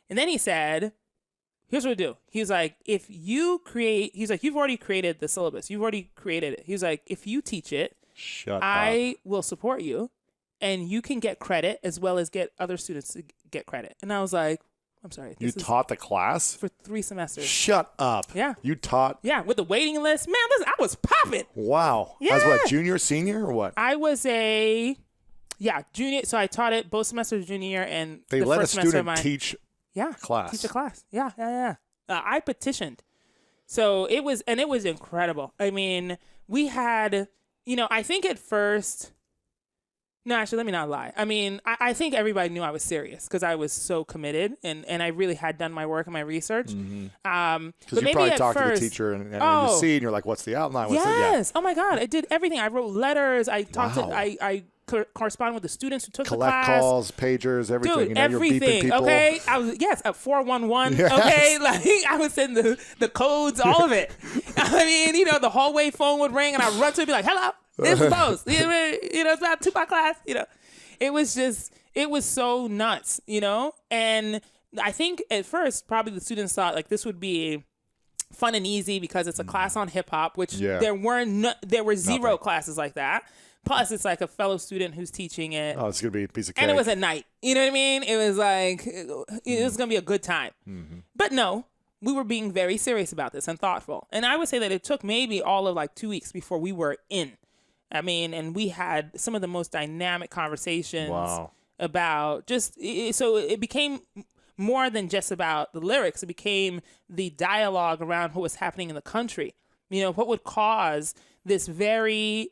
And then he said, here's what we do. He was like, you've already created the syllabus. You've already created it. He was like, if you teach it, I will support you. And you can get credit as well as get other students to get credit. And I was like, I'm sorry. You taught the class? For 3 semesters. Shut up. Yeah. You taught? Yeah, with the waiting list. Man, listen, I was popping. Wow. Yeah. As what, junior, senior, or what? I was junior. So I taught it both semesters junior year and they the let first a student semester teach class. Teach a class. Yeah. I petitioned. So it was incredible. I mean, we had, I think at first... No, actually, let me not lie. I mean, I think everybody knew I was serious because I was so committed and I really had done my work and my research. Mm-hmm. But you maybe probably at talked first, to the teacher and the seat, and you're like, what's the outline? Yes. Oh, my God. I did everything. I wrote letters. I talked to, I corresponded with the students who took the class. Collect calls, pagers, everything. Dude, everything. You're beeping people. Okay? I was, at 411. Yes. Okay? I was sending the codes, all of it. I mean, the hallway phone would ring and I'd run to it and be like, hello, this is Bose. It's about 2 o'clock class, It was so nuts, And I think at first, probably the students thought this would be fun and easy because it's a class on hip hop, which there were zero classes like that. Plus, it's like a fellow student who's teaching it. Oh, it's going to be a piece of cake. And it was at night. You know what I mean? It was like, it was going to be a good time. Mm-hmm. But no, we were being very serious about this and thoughtful. And I would say that it took maybe all of 2 weeks before we were in. I mean, and we had some of the most dynamic conversations about so it became more than just about the lyrics. It became the dialogue around what was happening in the country. What would cause this very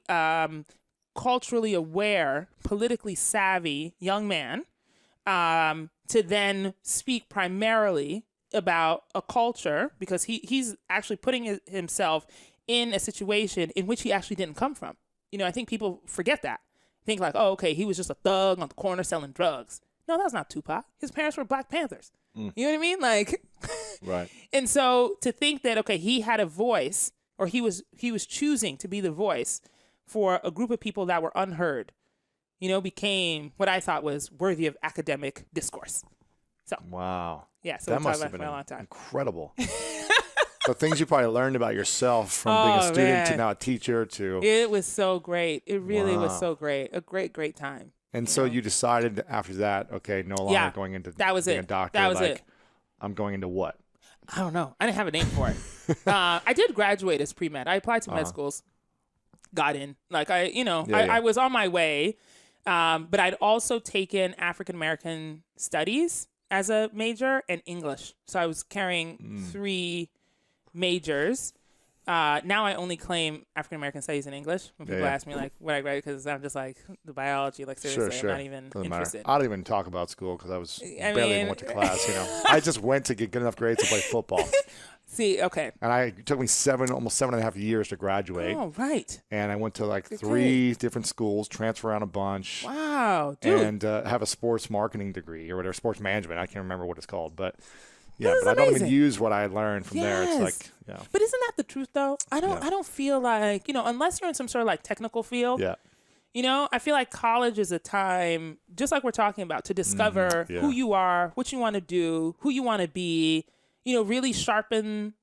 culturally aware, politically savvy young man to then speak primarily about a culture because he's actually putting himself in a situation in which he actually didn't come from. I think people forget that. Think oh, okay, he was just a thug on the corner selling drugs. No, that's not Tupac. His parents were Black Panthers. You know what I mean? Right. And so to think that, okay, he had a voice or he was choosing to be the voice for a group of people that were unheard, became what I thought was worthy of academic discourse. So. Wow. Yeah. So that must have been incredible. The things you probably learned about yourself from being a student to now a teacher to... It was so great. It really was so great. A great, great time. And so you decided after that, okay, no longer going into being a doctor. That was it. I'm going into what? I don't know. I didn't have a name for it. I did graduate as pre-med. I applied to med schools. Got in. I was on my way. But I'd also taken African-American studies as a major and English. So I was carrying 3 majors. Now I only claim African American studies and English when people ask me what I graduated because I'm just the biology seriously sure. I'm not even Doesn't interested. Matter. I don't even talk about school because I barely even went to class. I just went to get good enough grades to play football. See, okay. And it took me almost 7.5 years to graduate. Oh, right. And I went to 3 different schools, transfer around a bunch. Wow, dude. And have a sports marketing degree or whatever, sports management. I can't remember what it's called, but. Yeah, but I don't even use what I learned from there. It's But isn't that the truth, though? I don't feel unless you're in some sort of technical field. Yeah. I feel like college is a time, just like we're talking about, to discover who you are, what you want to do, who you want to be. Really sharpen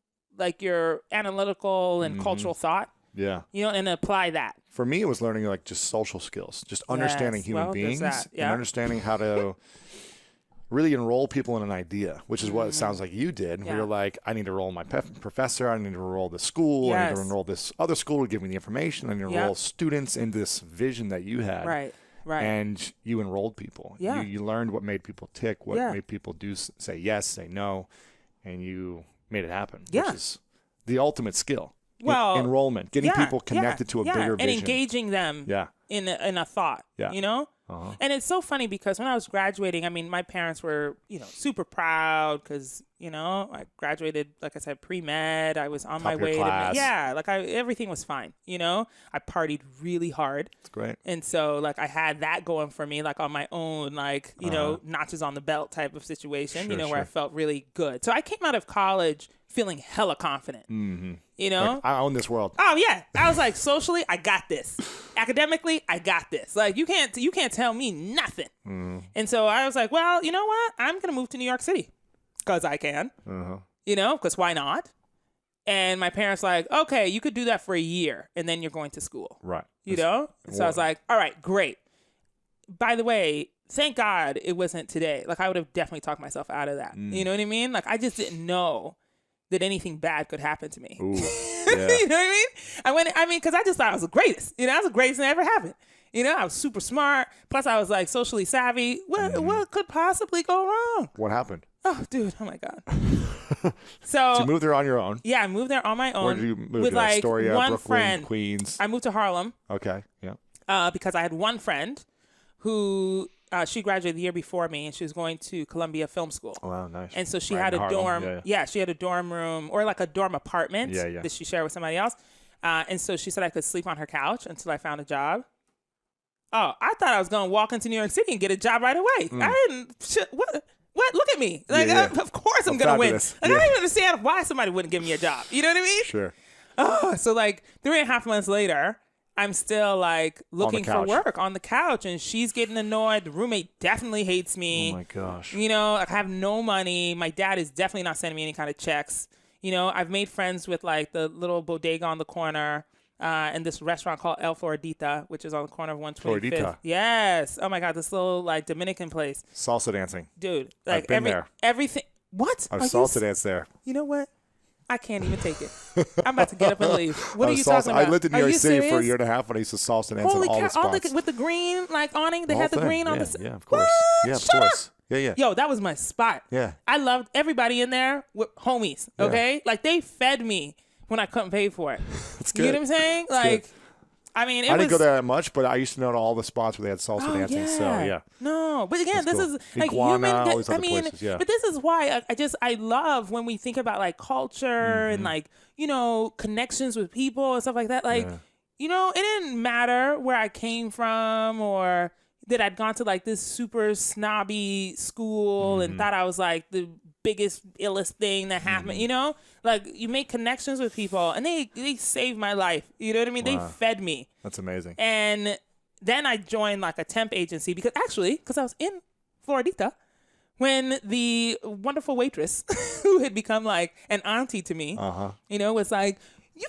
your analytical and cultural thought. Yeah. And apply that. For me, it was learning just social skills, just understanding human beings and understanding how to. Really enroll people in an idea, which is what it sounds like you did. Yeah. Where you're like, I need to enroll my professor. I need to enroll this school. I need to enroll this other school to give me the information. I need to enroll students in this vision that you had. Right. And you enrolled people. Yeah. You learned what made people tick, what made people say yes, say no. and you made it happen. Yeah. Which is the ultimate skill. Well, Enrollment, getting people connected to a bigger and vision. engaging them Yeah. in a thought, Yeah. you know? And it's so funny because when I was graduating, I mean, my parents were, super proud because, I graduated, like I said, pre-med. I was on my Top of your way class. everything was fine, I partied really hard. It's great. And so, like, I had that going for me, like, on my own, like, notches on the belt type of situation, Sure, where I felt really good. So I came out of college feeling hella confident, Like, I own this world. Oh yeah, I was like, socially, I got this. Academically, I got this. Like, you can't tell me nothing. And so I was like, well, you know what? I'm gonna move to New York City because I can. Because why not? And my parents like, okay, you could do that for a year, and then you're going to school. Right. So I was like, all right, great. By the way, thank God it wasn't today. Like, I would have definitely talked myself out of that. You know what I mean? Like, I just didn't know that anything bad could happen to me. Ooh, yeah. You know what I mean? Because I just thought I was the greatest. I was the greatest thing that ever happened. I was super smart. Plus, I was like socially savvy. What could possibly go wrong? What happened? Oh, dude. Oh my God. So you moved there on your own. Yeah, I moved there on my own. Where did you move with to? like Astoria, one Brooklyn, friend. Queens. I moved to Harlem. Okay. Yeah. Because I had one friend who she graduated the year before me, and she was going to Columbia Film School. Oh, wow, nice. And so she Right had in a Harlem. dorm. Yeah. She had a dorm room or like a dorm apartment Yeah. that she shared with somebody else. And so she said I could sleep on her couch until I found a job. Oh, I thought I was going to walk into New York City and get a job right away. I didn't. What? Look at me. Like, Yeah. of course I'm going to win. Like, fabulous. I don't even understand why somebody wouldn't give me a job. You know what I mean? Sure. Oh, so like 3.5 months later, I'm still like looking for couch. work on the couch, and she's getting annoyed. The roommate definitely hates me. Oh my gosh. Like, I have no money. My dad is definitely not sending me any kind of checks. I've made friends with like the little bodega on the corner and this restaurant called El Floridita, which is on the corner of 125th. Floridita. Yes. Oh my God, this little like Dominican place. Salsa dancing. Dude, like I've been there. everything. What? I've Are you salsa danced there. You know what? I can't even take it. I'm about to get up and leave. What are you talking about? I lived in New Are York you City for a serious? year and a half when I used to salsa dance Holy in all cow! the spots. With the green like awning, they The had the whole green thing. on Yeah, the. yeah, of course. What? Yeah, of Shut course. Up. Yeah. Yo, that was my spot. Yeah. I loved everybody in there with homies. Okay, like they fed me when I couldn't pay for it. That's You good. know what I'm saying? Like, good. I mean, I didn't go there that much, but I used to know all the spots where they had salsa dancing. Yeah. So yeah. No, but again, That's this cool. is like Iguana, human. all these other places, yeah. But this is why I love when we think about like culture and like connections with people and stuff like that. Like it didn't matter where I came from or that I'd gone to like this super snobby school and thought I was like the biggest illest thing that happened. Like you make connections with people and they saved my life. You know what I mean? Wow. They fed me. That's amazing. And then I joined like a temp agency because I was in Floridita when the wonderful waitress who had become like an auntie to me, was like, you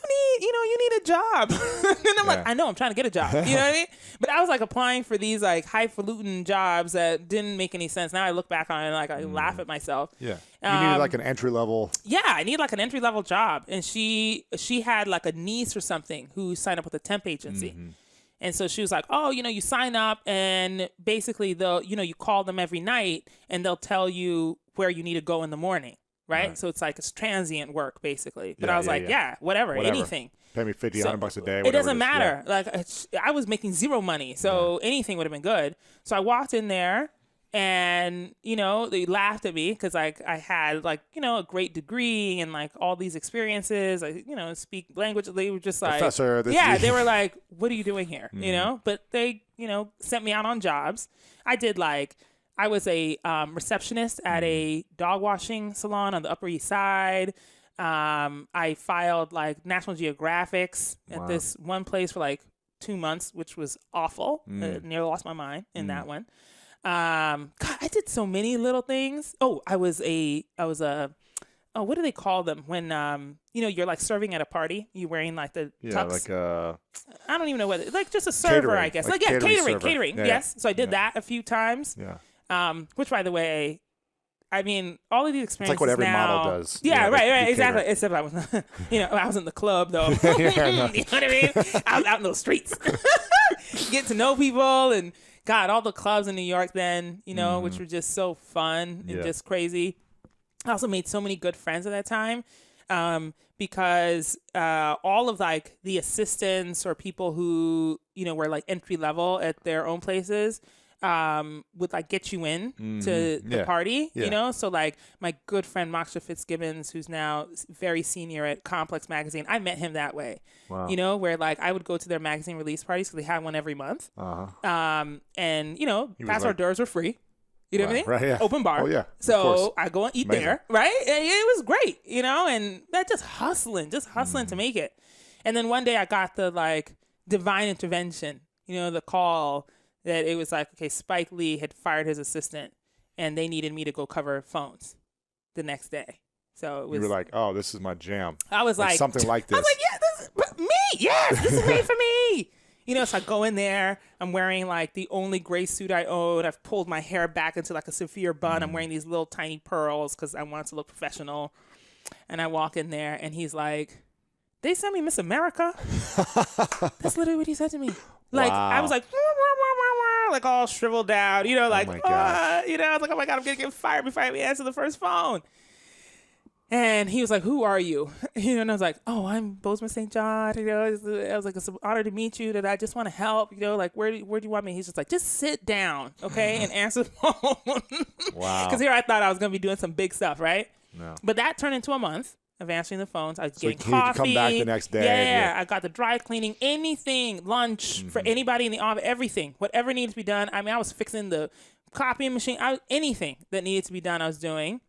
need a job. And I'm like, I know, I'm trying to get a job. You know what I mean? But I was like applying for these like highfalutin jobs that didn't make any sense. Now I look back on it and like I laugh at myself. Yeah. You needed like an entry level. Yeah, I need like an entry level job. And she had like a niece or something who signed up with a temp agency. And so she was like, oh, you sign up and basically they'll, you call them every night and they'll tell you where you need to go in the morning. Right? So it's like it's transient work basically. But I was like, whatever, anything. Pay me $50, $100 a day. It doesn't is. matter. Yeah. Like I was making zero money. So anything would have been good. So I walked in there and, they laughed at me because like I had like, a great degree and like all these experiences. I, speak language. They were just like, Professor, they were like, what are you doing here? But they, sent me out on jobs. I was a receptionist at a dog washing salon on the Upper East Side. I filed like National Geographics at this one place for like 2 months, which was awful. Nearly lost my mind in that one. God, I did so many little things. Oh, I was a what do they call them when you're like serving at a party? You're wearing like the tux. I don't even know whether like just a server, catering, I guess. like Catering. Yeah, yes. So I did that a few times. Yeah. Which, by the way, I mean, all of these experiences. It's like what every now, model does. Yeah, right, exactly. Catering. Except I was, I was in the club though. You know what I mean? I was out in those streets, get to know people, and God, all the clubs in New York then, which were just so fun and just crazy. I also made so many good friends at that time because all of like the assistants or people who, were like entry level at their own places would like get you in to the party, So like my good friend Moksha Fitzgibbons, who's now very senior at Complex Magazine, I met him that way. Wow. Where like I would go to their magazine release parties because they had one every month. And pass hors d'oeuvres were free. You know what I mean? Right, yeah. Open bar. Oh, yeah. So I go and eat Amazing. there, right? And it was great, and that just hustling to make it. And then one day I got the like divine intervention, the call that it was like, okay, Spike Lee had fired his assistant and they needed me to go cover phones the next day. So it was. You were like, oh, this is my jam. I was like something like this. I was like, yeah, this is me. Yes, this is made for me. So I go in there, I'm wearing like the only gray suit I own. I've pulled my hair back into like a severe bun. I'm wearing these little tiny pearls because I want to look professional. And I walk in there and he's like, they sent me Miss America. That's literally what he said to me. Like, Wow. I was like, like all shriveled down, like, my gosh. I was like, oh my God, I'm going to get fired before I even answer the first phone. And he was like, who are you? And I was like, oh, I'm Bozoma St. John. I was like, it's an honor to meet you, that I just want to help. Like, where do you want me? He's just like, just sit down, okay, and answer the phone. Wow. Because here I thought I was going to be doing some big stuff, right? No. But that turned into a month of answering the phones. I was getting he could coffee. come back the next day. Yeah, Yeah. I got the dry cleaning, anything, lunch for anybody in the office, everything. Whatever needed to be done. I mean, I was fixing the copying machine. Anything that needed to be done, I was doing.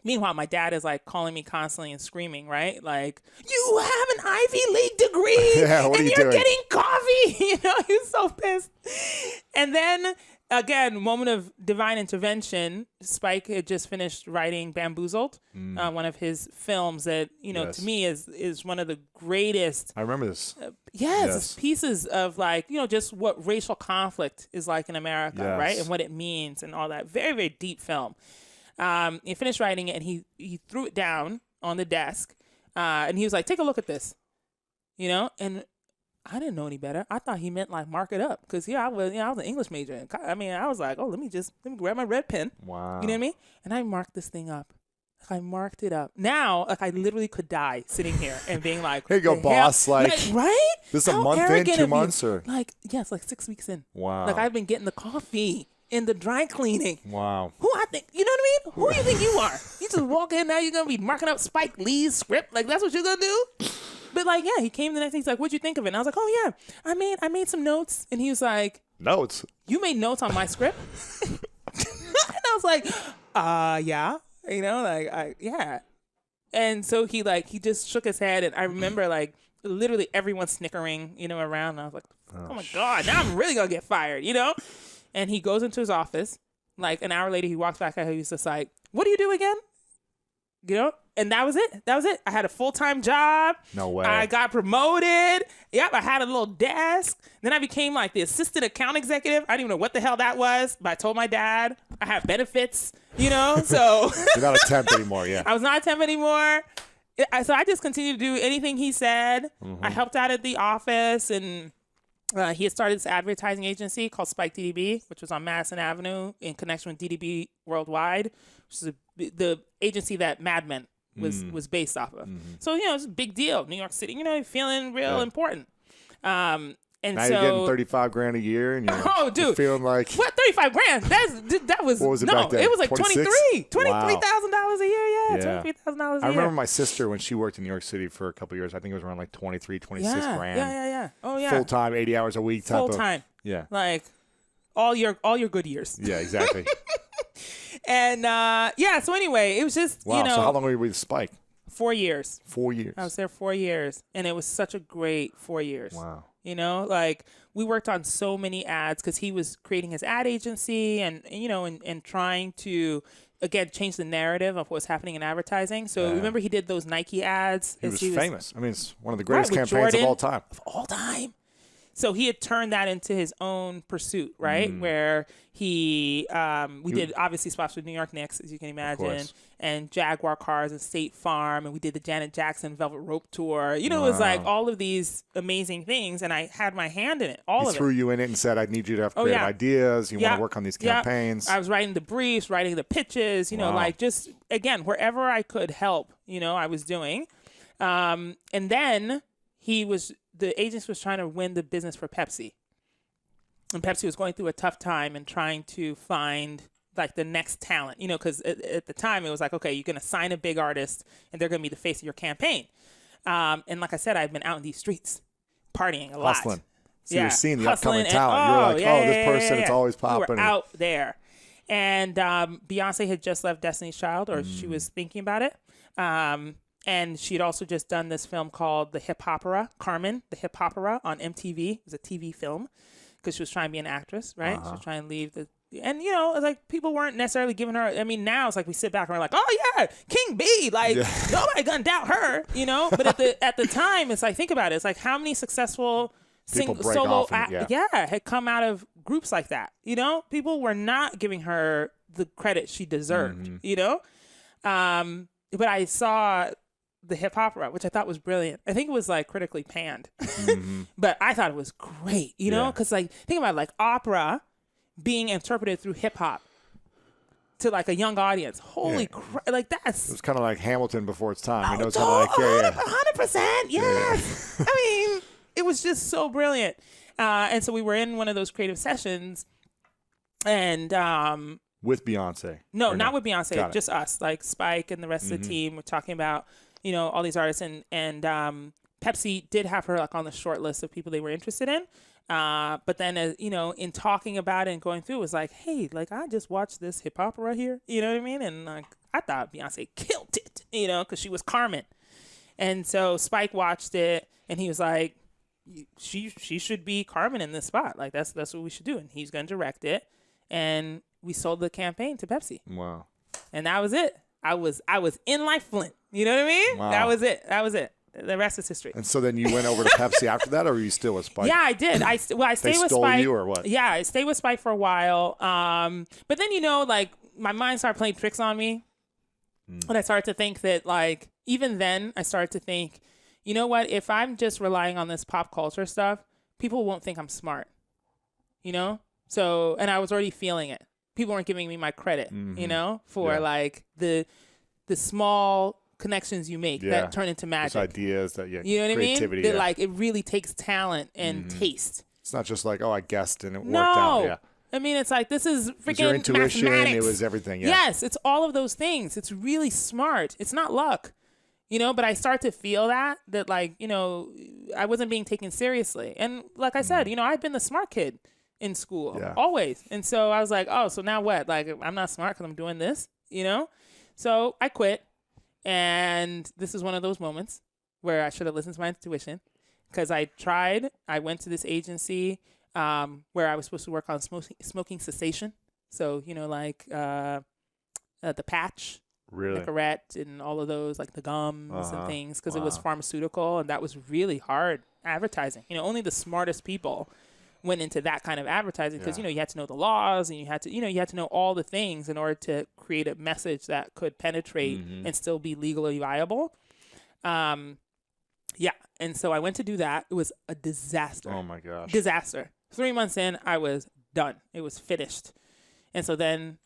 Meanwhile, my dad is like calling me constantly and screaming, right? Like, you have an Ivy League degree Yeah, what are and you you're doing? getting coffee. He was so pissed. And then again, moment of divine intervention. Spike had just finished writing Bamboozled, one of his films that, Yes. to me is one of the greatest I remember this. Yes, pieces of like, just what racial conflict is like in America, Yes. right? And what it means and all that. Very, very deep film. He finished writing it and he threw it down on the desk. And he was like, take a look at this, and I didn't know any better. I thought he meant like mark it up. Cause I was an English major. And I was like, oh, let me grab my red pen. Wow. You know what I mean? And I marked this thing up. I marked it up. Now, like, I literally could die sitting here and being like, Here you go, "The hell?" boss, like, right? this is a How month in, arrogant 2 of you. months, or? Like, yes, like 6 weeks in. Wow. Like, I've been getting the coffee in the dry cleaning. Wow. Who I think, you know what I mean? Who do you think you are? You just walk in now, you're going to be marking up Spike Lee's script? Like, that's what you're going to do? But, like, yeah, he came the next day. He's like, what'd you think of it? And I was like, oh, yeah, I made some notes. And he was like, Notes. you made notes on my script? And I was like, yeah. Yeah. And so he just shook his head. And I remember, like, literally everyone snickering, around. And I was like, oh my God, now I'm really going to get fired, And he goes into his office. Like, an hour later, he walks back out. He was just like, what do you do again? And that was it. I had a full-time job. No way. I got promoted. Yep, I had a little desk. Then I became like the assistant account executive. I didn't even know what the hell that was, but I told my dad I have benefits, so. You're not a temp anymore, yeah. I was not a temp anymore. So I just continued to do anything he said. Mm-hmm. I helped out at the office, and he had started this advertising agency called Spike DDB, which was on Madison Avenue in connection with DDB Worldwide, which is the agency that Mad Men was based off of. So, it's a big deal. New York City, feeling real important. And Now so you're getting 35 grand a year, and you're dude, feeling like, what, 35 grand? That was, What was it no, back then? it was like 26? $23,000 a year. Yeah, Yeah. $23,000 a year. I remember my sister when she worked in New York City for a couple of years. I think it was around like 23, 26 grand. Yeah. Oh yeah. Full time, 80 hours a week type Full of. time. Yeah. Like all your good years. Yeah, exactly. And so anyway, it was just Wow. So how long were you with Spike? 4 years. 4 years. I was there 4 years, and it was such a great 4 years. Wow. Like we worked on so many ads because he was creating his ad agency and trying to, again, change the narrative of what's happening in advertising. So remember he did those Nike ads. He was famous. I mean, it's one of the greatest with campaigns Jordan, of all time. Of all time. So he had turned that into his own pursuit, right? Where we did obviously spots with New York Knicks, as you can imagine, and Jaguar cars and State Farm, and we did the Janet Jackson Velvet Rope tour. You know, it was like all of these amazing things, and I had my hand in it, all He of it. threw you in it and said, I need you to have creative ideas. You want to work on these campaigns. I was writing the briefs, writing the pitches, you know, like just, again, wherever I could help, you know, I was doing. And then the agents was trying to win the business for Pepsi. And Pepsi was going through a tough time and trying to find like the next talent, you know, because at the time it was like, okay, you're going to sign a big artist and they're going to be the face of your campaign. And like I said, I've been out in these streets partying a lot. Hustling. So you're seeing the Hustling upcoming talent. You're like, this person, it's always We popping. were out there. And Beyonce had just left Destiny's Child, or she was thinking about it. And she'd also just done this film called The Hip Opera, Carmen, The Hip Opera on MTV. It was a TV film because she was trying to be an actress, right? She was trying to leave the... And, you know, like people weren't necessarily giving her... I mean, now it's like we sit back and we're like, oh, yeah, King B. Like, nobody gonna doubt her, you know? But at the time, it's like, think about it. It's like how many successful solo had come out of groups like that, you know? People were not giving her the credit she deserved, you know? But I saw... the hip opera, which I thought was brilliant. I think it was like critically panned, but I thought it was great, you know, because like think about it, like opera being interpreted through hip hop to like a young audience. Holy crap! Like that's It was kind of like Hamilton before its time. You know, it's oh, kind of like 100%. Yes, I mean it was just so brilliant. And so we were in one of those creative sessions, and with Beyonce. no, not with Beyonce, Got it. just us, like Spike and the rest of the team. We're talking about, you know, all these artists, and Pepsi did have her like on the short list of people they were interested in. But then, you know, in talking about it and going through, it was like, hey, like I just watched this hip opera here, you know what I mean? And like I thought Beyonce killed it, you know, because she was Carmen. And so Spike watched it, and he was like, she should be Carmen in this spot. Like that's what we should do, and he's gonna direct it. And we sold the campaign to Pepsi. Wow. And that was it. I was in like Flint. You know what I mean? Wow. That was it. The rest is history. And so then you went over to Pepsi after that, or were you still with Spike? Yeah, I did. I stayed with stole Spike. you or what? Yeah, I stayed with Spike for a while. But then, you know, like my mind started playing tricks on me. And I started to think that, like, even then I started to think, you know what? If I'm just relying on this pop culture stuff, people won't think I'm smart. You know? So, and I was already feeling it. People weren't giving me my credit, you know, for like the small connections you make that turn into magic. Those ideas that, you know what creativity, I mean? That like it really takes talent and taste. It's not just like, oh, I guessed and it worked No. out. Yeah. I mean, it's like, this is It was freaking your intuition. mathematics. It was everything. Yeah. Yes, it's all of those things. It's really smart. It's not luck, you know, but I start to feel that like, you know, I wasn't being taken seriously. And like I said, you know, I've been the smart kid in school, always. And so I was like, oh, so now what? Like, I'm not smart because I'm doing this, you know? So I quit. And this is one of those moments where I should have listened to my intuition, because I went to this agency where I was supposed to work on smoking cessation. So, you know, like the patch, Nicorette, and all of those, like the gums and things, because it was pharmaceutical, and that was really hard advertising. You know, only the smartest people went into that kind of advertising, because you know, you had to know the laws, and you had to know all the things in order to create a message that could penetrate and still be legally viable. And so I went to do that. It was a disaster. Oh my gosh. Disaster. 3 months in, I was done. It was finished. And so then,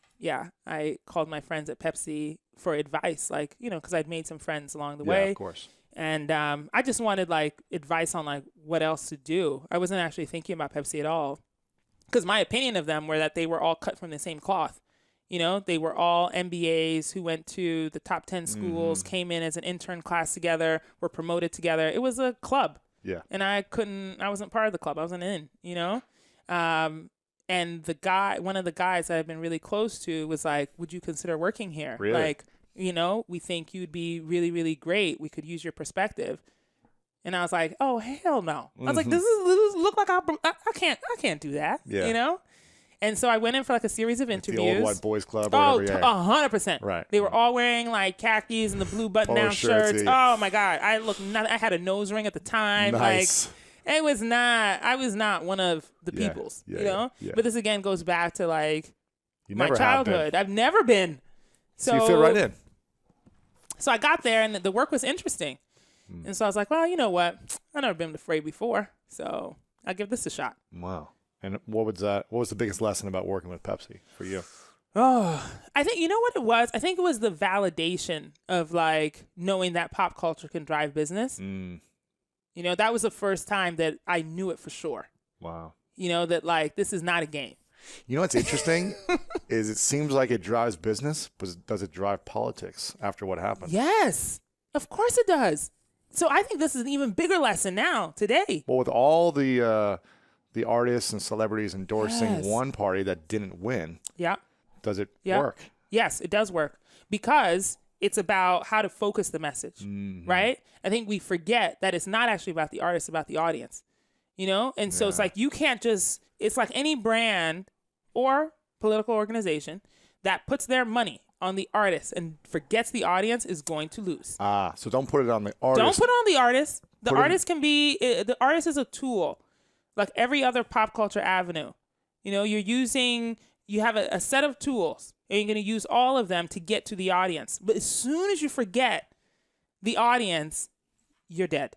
I called my friends at Pepsi for advice, like, you know, because I'd made some friends along the way. Yeah, of course. And I just wanted like advice on like what else to do. I wasn't actually thinking about Pepsi at all, because my opinion of them were that they were all cut from the same cloth. You know, they were all MBAs who went to the top 10 schools, came in as an intern class together, were promoted together. It was a club. Yeah. And I wasn't part of the club. I wasn't in, you know? And one of the guys that I've been really close to was like, would you consider working here? Really? Like, you know, we think you'd be really, really great. We could use your perspective. And I was like, oh, hell no. I was like, this look like I can't do that, you know? And so I went in for like a series of interviews. The old white boys club or Oh, whatever. 100%. Right. They were all wearing like khakis and the blue button-down Polo shirts, shirts. yeah. Oh my God. I had a nose ring at the time. Nice. It was not. I was not one of the peoples, you know. But this again goes back to like my childhood. I've never been. So you fit right in. So I got there, and the work was interesting, and so I was like, well, you know what? I've never been afraid before, so I'll give this a shot. Wow. And what was the biggest lesson about working with Pepsi for you? Oh, I think, you know what it was? I think it was the validation of like knowing that pop culture can drive business. You know, that was the first time that I knew it for sure. Wow. You know, that like, this is not a game. You know what's interesting is it seems like it drives business, but does it drive politics after what happened? Yes, of course it does. So I think this is an even bigger lesson now, today. Well, with all the artists and celebrities endorsing one party that didn't win, does it work? Yes, it does work, because it's about how to focus the message, right? I think we forget that it's not actually about the artist, about the audience, you know? And so it's like, you can't just, it's like any brand or political organization that puts their money on the artist and forgets the audience is going to lose. So don't put it on the artist. Don't put it on the artist. The artist can be, the artist is a tool, like every other pop culture avenue. You know, you have a set of tools, and you're going to use all of them to get to the audience. But as soon as you forget the audience, you're dead,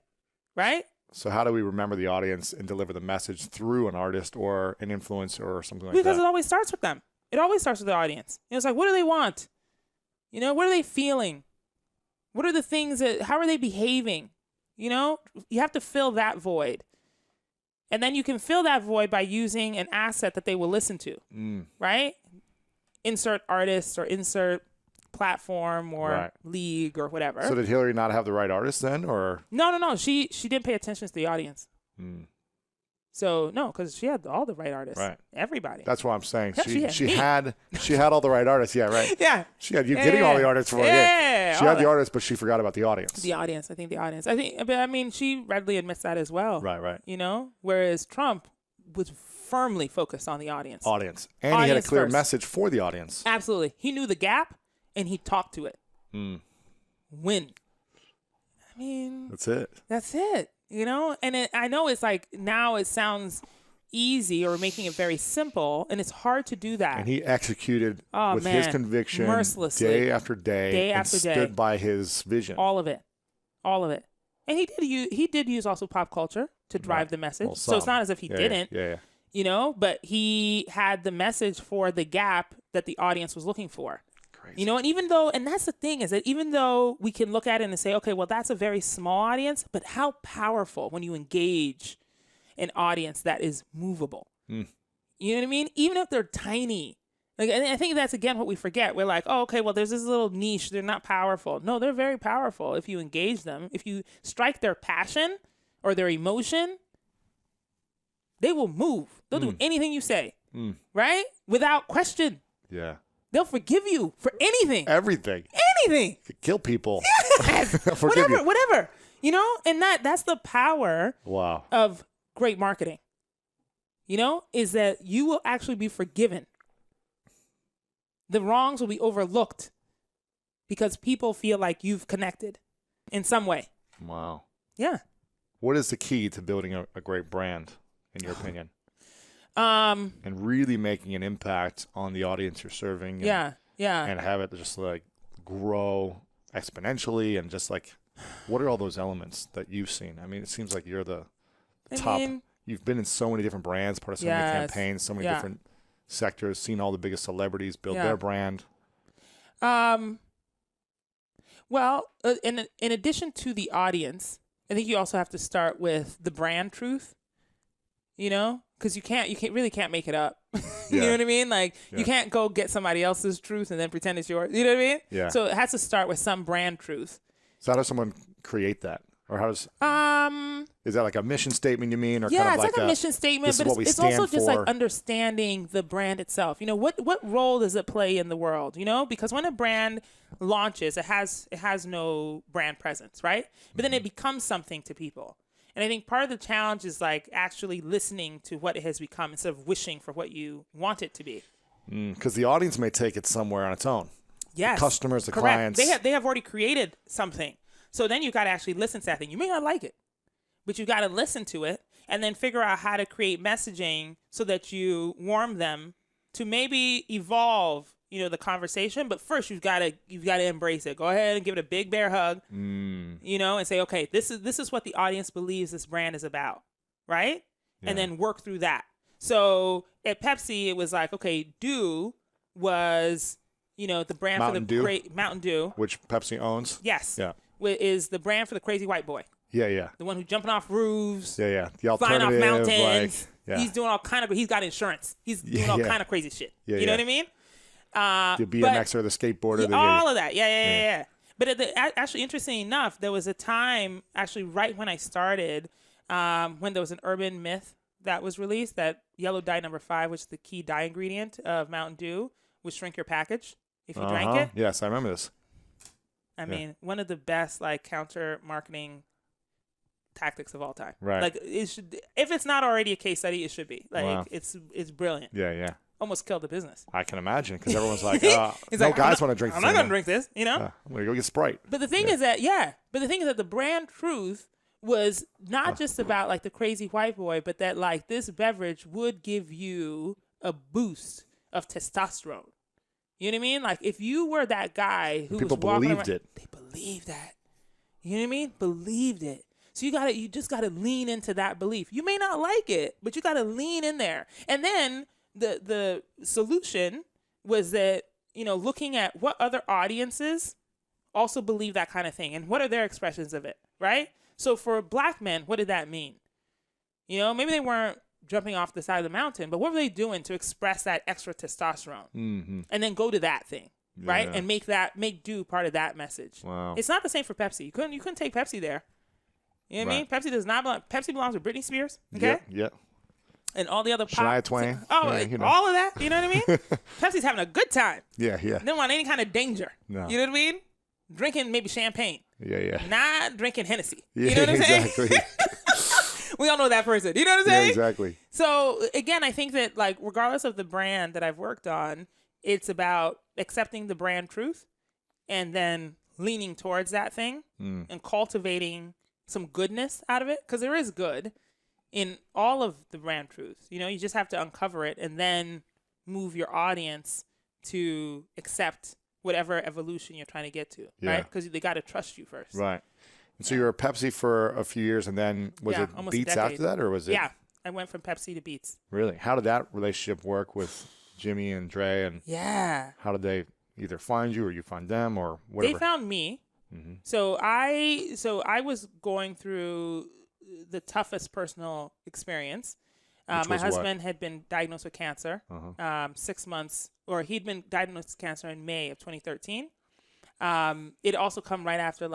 right? So how do we remember the audience and deliver the message through an artist or an influencer or something like that? Because it always starts with them. It always starts with the audience. You know, it's like, what do they want? You know, what are they feeling? What are the things how are they behaving? You know, you have to fill that void. And then you can fill that void by using an asset that they will listen to, right? Insert artist or insert platform or league or whatever. So did Hillary not have the right artist then, or? No. She didn't pay attention to the audience. So no, because she had all the right artists. Right. Everybody. That's what I'm saying. Yeah, she had all the right artists. Yeah, right. Yeah. She had you getting all the artists for it. She had the artists, but she forgot about the audience. The audience. I think the audience. I mean, she readily admits that as well. Right. You know, whereas Trump was firmly focused on the audience. And he had a clear message for the audience. Absolutely. He knew the gap, and he talked to it. Win. I mean, That's it. You know, and I know it's like now it sounds easy or making it very simple, and it's hard to do that. And he executed with his conviction mercilessly, day after day, and stood by his vision. All of it. And he did use also pop culture to drive the message. Well, so it's not as if he didn't. Yeah. You know, but he had the message for the gap that the audience was looking for. You know, and that's the thing, is that even though we can look at it and say, okay, well, that's a very small audience, but how powerful when you engage an audience that is movable. You know what I mean? Even if they're tiny. Like, and I think that's, again, what we forget. We're like, oh, okay, well, there's this little niche. They're not powerful. No, they're very powerful if you engage them. If you strike their passion or their emotion, they will move. They'll do anything you say, right? Without question. Yeah. They'll forgive you for anything. Everything. Kill people. Yes. Whatever. You know, and that's the power of great marketing. You know, is that you will actually be forgiven. The wrongs will be overlooked because people feel like you've connected in some way. Wow. Yeah. What is the key to building a great brand, in your opinion? And really making an impact on the audience you're serving. And have it just like grow exponentially, and just like, what are all those elements that you've seen? I mean, it seems like you're the top. You've been in so many different brands, part of so many campaigns, so many different sectors, seen all the biggest celebrities build their brand. Well, in addition to the audience, I think you also have to start with the brand truth. You know, because you really can't make it up. You know what I mean? Like, you can't go get somebody else's truth and then pretend it's yours. You know what I mean? Yeah. So it has to start with some brand truth. So how does someone create that? Or how does is that like a mission statement, you mean? Or kind of it's like a mission statement, but it's also just like understanding the brand itself. You know, what role does it play in the world? You know, because when a brand launches, it has no brand presence, right? But then it becomes something to people. And I think part of the challenge is like actually listening to what it has become instead of wishing for what you want it to be. Because the audience may take it somewhere on its own. Yes. The customers, the correct. clients. They have already created something. So then you got to actually listen to that thing. You may not like it, but you got to listen to it. and then figure out how to create messaging so that you warm them to maybe evolve, the conversation. But first, you've got to embrace it. Go ahead and give it a big bear hug, and say, okay, this is what the audience believes this brand is about, right? Yeah. And then work through that. So at Pepsi, it was like, okay, Dew was, the brand Mountain for the Dew? Mountain Dew, Which Pepsi owns. yes, Yeah. is the brand for the crazy white boy, Yeah. the one who's jumping off roofs. Yeah. The Flying off alternative, mountains. like, He's doing all kind of. He's got insurance. He's doing all kind of crazy shit. Yeah, you know what I mean? The BMX or the skateboarder. All of that. Yeah. But actually, interesting enough, there was a time actually right when I started, when there was an urban myth that was released that yellow dye number 5, which is the key dye ingredient of Mountain Dew, would shrink your package if you drank it. Yes, I remember this. I mean, one of the best counter marketing tactics of all time. Right. Like it should, if it's not already a case study, it should be. Like Wow. it's brilliant. Yeah. Almost killed the business. I can imagine because everyone's like, He's no like, guys want to drink this. I'm not gonna anymore. drink this, I'm gonna go get Sprite. But the thing is that the brand truth was not just about like the crazy white boy, but that like this beverage would give you a boost of testosterone. You know what I mean? Like if you were that guy who People was walking believed around, it. they believed that. You know what I mean? Believed it. So you just gotta lean into that belief. You may not like it, but you gotta lean in there. And then the solution was that, looking at what other audiences also believe that kind of thing and what are their expressions of it, right? So for black men, what did that mean? Maybe they weren't jumping off the side of the mountain, but what were they doing to express that extra testosterone? Mm-hmm. And then go to that thing, right? And make Dew part of that message. Wow. It's not the same for Pepsi. You couldn't take Pepsi there. You know what I mean? Pepsi does not belong. Pepsi belongs with Britney Spears, okay? Yeah. And all the other pop. Shania Twain. Oh, Yeah, all of that. You know what I mean? Pepsi's having a good time. Yeah. They don't want any kind of danger. No. You know what I mean? Drinking maybe champagne. Yeah. Not drinking Hennessy. Yeah, You know what I'm saying? exactly. We all know that person. You know what I'm Yeah, saying? exactly. So again, I think that like regardless of the brand that I've worked on, it's about accepting the brand truth and then leaning towards that thing and cultivating some goodness out of it, because there is good in all of the brand truths. You just have to uncover it and then move your audience to accept whatever evolution you're trying to get to, right? Because they got to trust you first. Right. And so you were at Pepsi for a few years, and then was it almost a Beats decade. after that, or was it? Yeah, I went from Pepsi to Beats. Really? How did that relationship work with Jimmy and Dre, and how did they either find you or you find them or whatever? They found me. Mm-hmm. So I was going through the toughest personal experience. My husband had been diagnosed with cancer 6 months, or he'd been diagnosed with cancer in May of 2013. It also come right after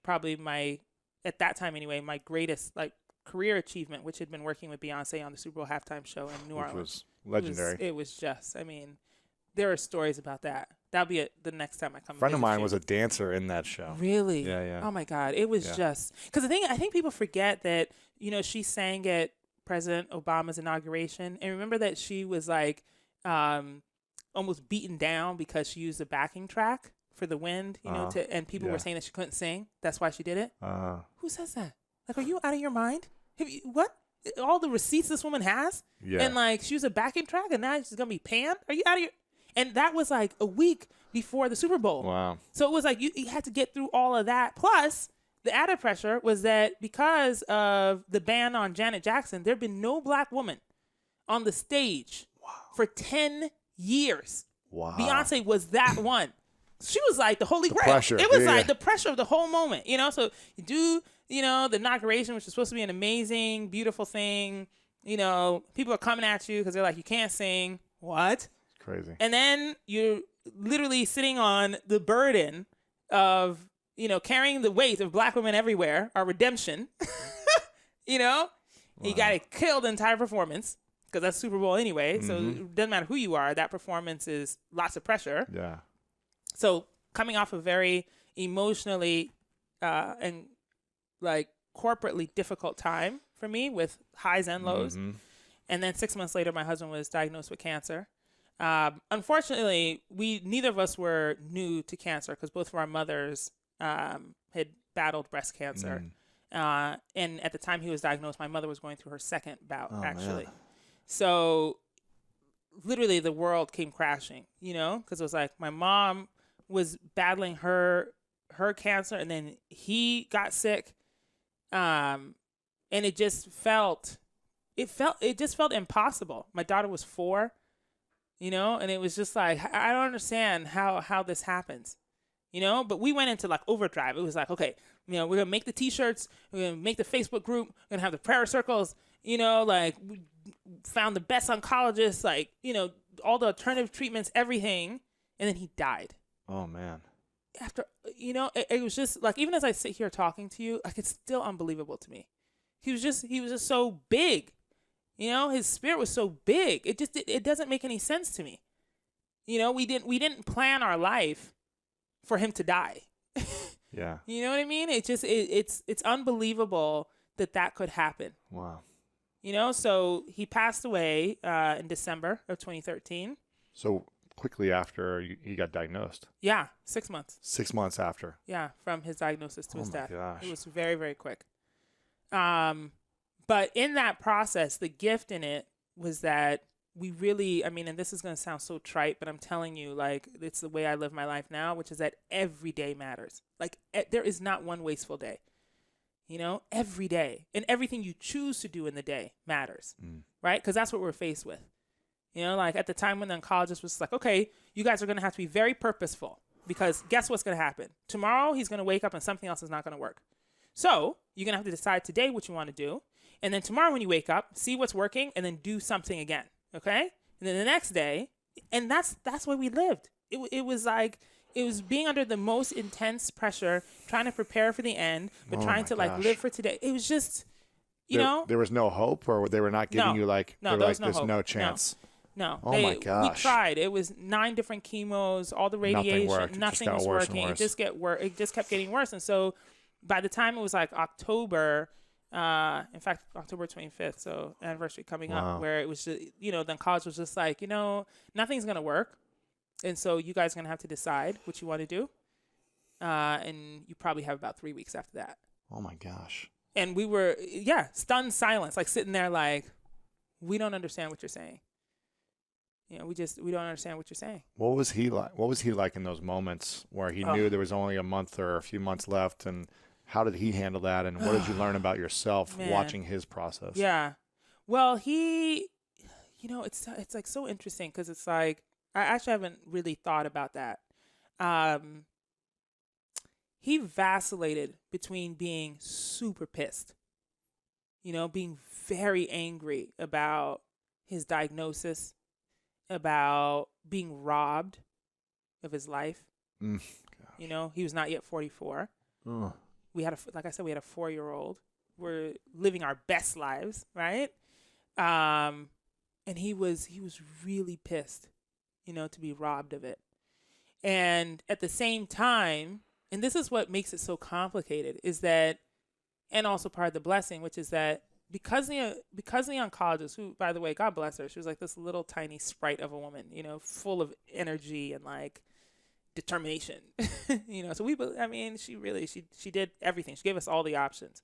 probably at that time anyway, my greatest career achievement, which had been working with Beyonce on the Super Bowl halftime show in New Orleans. Was legendary. It was just, there are stories about that. That'll be the next time I come. A friend of mine was a dancer in that show. Really? Yeah. Oh my God. It was just, because I think people forget that, she sang at President Obama's inauguration. And remember that she was almost beaten down because she used a backing track for the wind, and people were saying that she couldn't sing. That's why she did it. Who says that? Are you out of your mind? What? All the receipts this woman has? Yeah. And she was a backing track and now she's going to be panned? Are you out of your... And that was a week before the Super Bowl. Wow. So it was you had to get through all of that. Plus, the added pressure was that because of the ban on Janet Jackson, there had been no black woman on the stage for 10 years. Wow. Beyonce was that one. She was the holy grail. Pressure. It was the pressure of the whole moment, So you do, the inauguration, which is supposed to be an amazing, beautiful thing. People are coming at you because they're you can't sing. What? Crazy. And then you're literally sitting on the burden of, carrying the weight of black women everywhere, our redemption. Wow. You got to kill the entire performance because that's Super Bowl anyway. So it doesn't matter who you are. That performance is lots of pressure. Yeah. So coming off a very emotionally and corporately difficult time for me with highs and lows. And then 6 months later, my husband was diagnosed with cancer. Unfortunately, neither of us were new to cancer because both of our mothers had battled breast cancer. And at the time he was diagnosed, my mother was going through her second bout, actually. man. So literally the world came crashing, you know, because it was like my mom was battling her cancer, and then he got sick. And it just felt impossible. My daughter was 4, you know, and it was just like, I don't understand how this happens, you know, but we went into like overdrive. It was like, okay, you know, we're going to make the t-shirts, we're going to make the Facebook group, we're going to have the prayer circles, you know, like we found the best oncologists, like, you know, all the alternative treatments, everything. And then he died. Oh man. After, you know, it was just like, even as I sit here talking to you, like, it's still unbelievable to me. He was just so big, you know, his spirit was so big. It doesn't make any sense to me. You know, we didn't plan our life for him to die. Yeah. You know what I mean? It's unbelievable that could happen. Wow. You know, so he passed away in December of 2013. So quickly after he got diagnosed. Yeah, 6 months. 6 months after. Yeah, from his diagnosis to his my death. gosh. It was very, very quick. But in that process, the gift in it was that we really, I mean, and this is going to sound so trite, but I'm telling you, like, it's the way I live my life now, which is that every day matters. Like, there is not one wasteful day. You know, every day. And everything you choose to do in the day matters, right? Because that's what we're faced with. You know, like at the time when the oncologist was like, okay, you guys are going to have to be very purposeful, because guess what's going to happen? Tomorrow, he's going to wake up and something else is not going to work. So you're going to have to decide today what you want to do. And then tomorrow when you wake up, see what's working and then do something again. Okay? And then the next day, and that's where we lived. It was like, it was being under the most intense pressure, trying to prepare for the end, but trying to like live for today. It was just, you know. There was no hope, or they were not giving you like, no, they were there like, was no there's hope. no chance. No. Oh my gosh. We tried. It was 9 different chemos, all the radiation, worked. It just nothing got was worse and working. worse. It just kept getting worse. And so by the time it was like October, in fact, October 25th, so anniversary coming up, where it was just, you know, then college was just like, you know, nothing's going to work. And so you guys are going to have to decide what you want to do. And you probably have about 3 weeks after that. Oh my gosh. And we were, stunned silence, like sitting there like, we don't understand what you're saying. You know, we don't understand what you're saying. What was he like? What was he like in those moments where he knew there was only a month or a few months left, and how did he handle that? And what did you learn about yourself watching his process? Yeah. Well, he, you know, it's like so interesting, because it's like, I actually haven't really thought about that. He vacillated between being super pissed, you know, being very angry about his diagnosis, about being robbed of his life. You know, he was not yet 44. We had like I said, we had a 4-year-old. We're living our best lives, right? And he was really pissed, you know, to be robbed of it. And at the same time, and this is what makes it so complicated, is that, and also part of the blessing, which is that because the oncologist, who, by the way, God bless her, she was like this little tiny sprite of a woman, you know, full of energy and like determination, you know. So she did everything. She gave us all the options.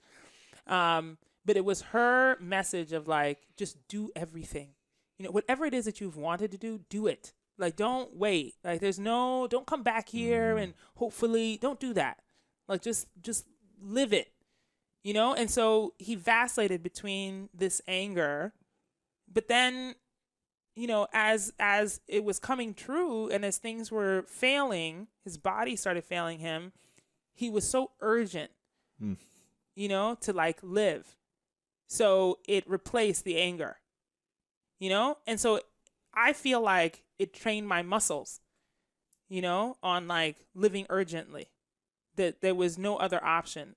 But it was her message of like, just do everything, you know, whatever it is that you've wanted to do, do it. Like, don't wait. Like, don't come back here and hopefully don't do that. Like, just live it. You know, and so he vacillated between this anger, but then, you know, as it was coming true and as things were failing, his body started failing him. He was so urgent, you know, to like live. So it replaced the anger, you know? And so I feel like it trained my muscles, you know, on like living urgently. That there was no other option.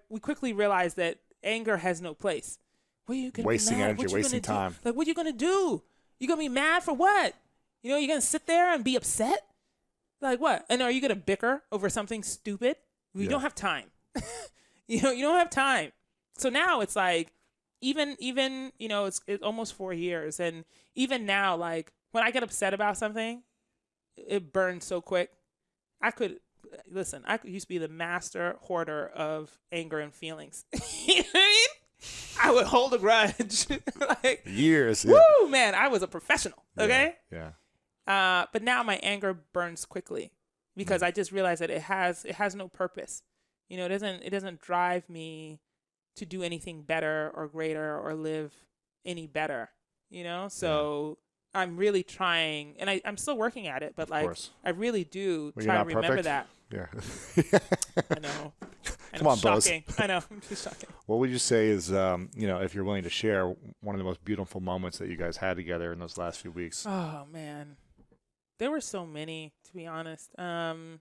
We quickly realized that anger has no place. What are you gonna wasting be mad? energy, wasting time. Like, what are you gonna do? You gonna be mad for what? You know, you're gonna sit there and be upset? Like what? And are you gonna bicker over something stupid? You don't have time. You know, you don't have time. So now it's like, even you know, it's almost 4 years, and even now, like when I get upset about something, it burns so quick. I could listen, I used to be the master hoarder of anger and feelings. You know what I mean? I would hold a grudge. Like, Years. woo, man, I was a professional. Okay. Yeah. But now my anger burns quickly because I just realized that it has no purpose. You know, it doesn't drive me to do anything better or greater or live any better. You know, so I'm really trying, and I'm still working at it. But Of like, course. I really do Well, try you're to not remember perfect. that. Yeah. I know. I Come know, on, Boz. shocking. I know. It's shocking. What would you say is, if you're willing to share, one of the most beautiful moments that you guys had together in those last few weeks? Oh man, there were so many, to be honest. November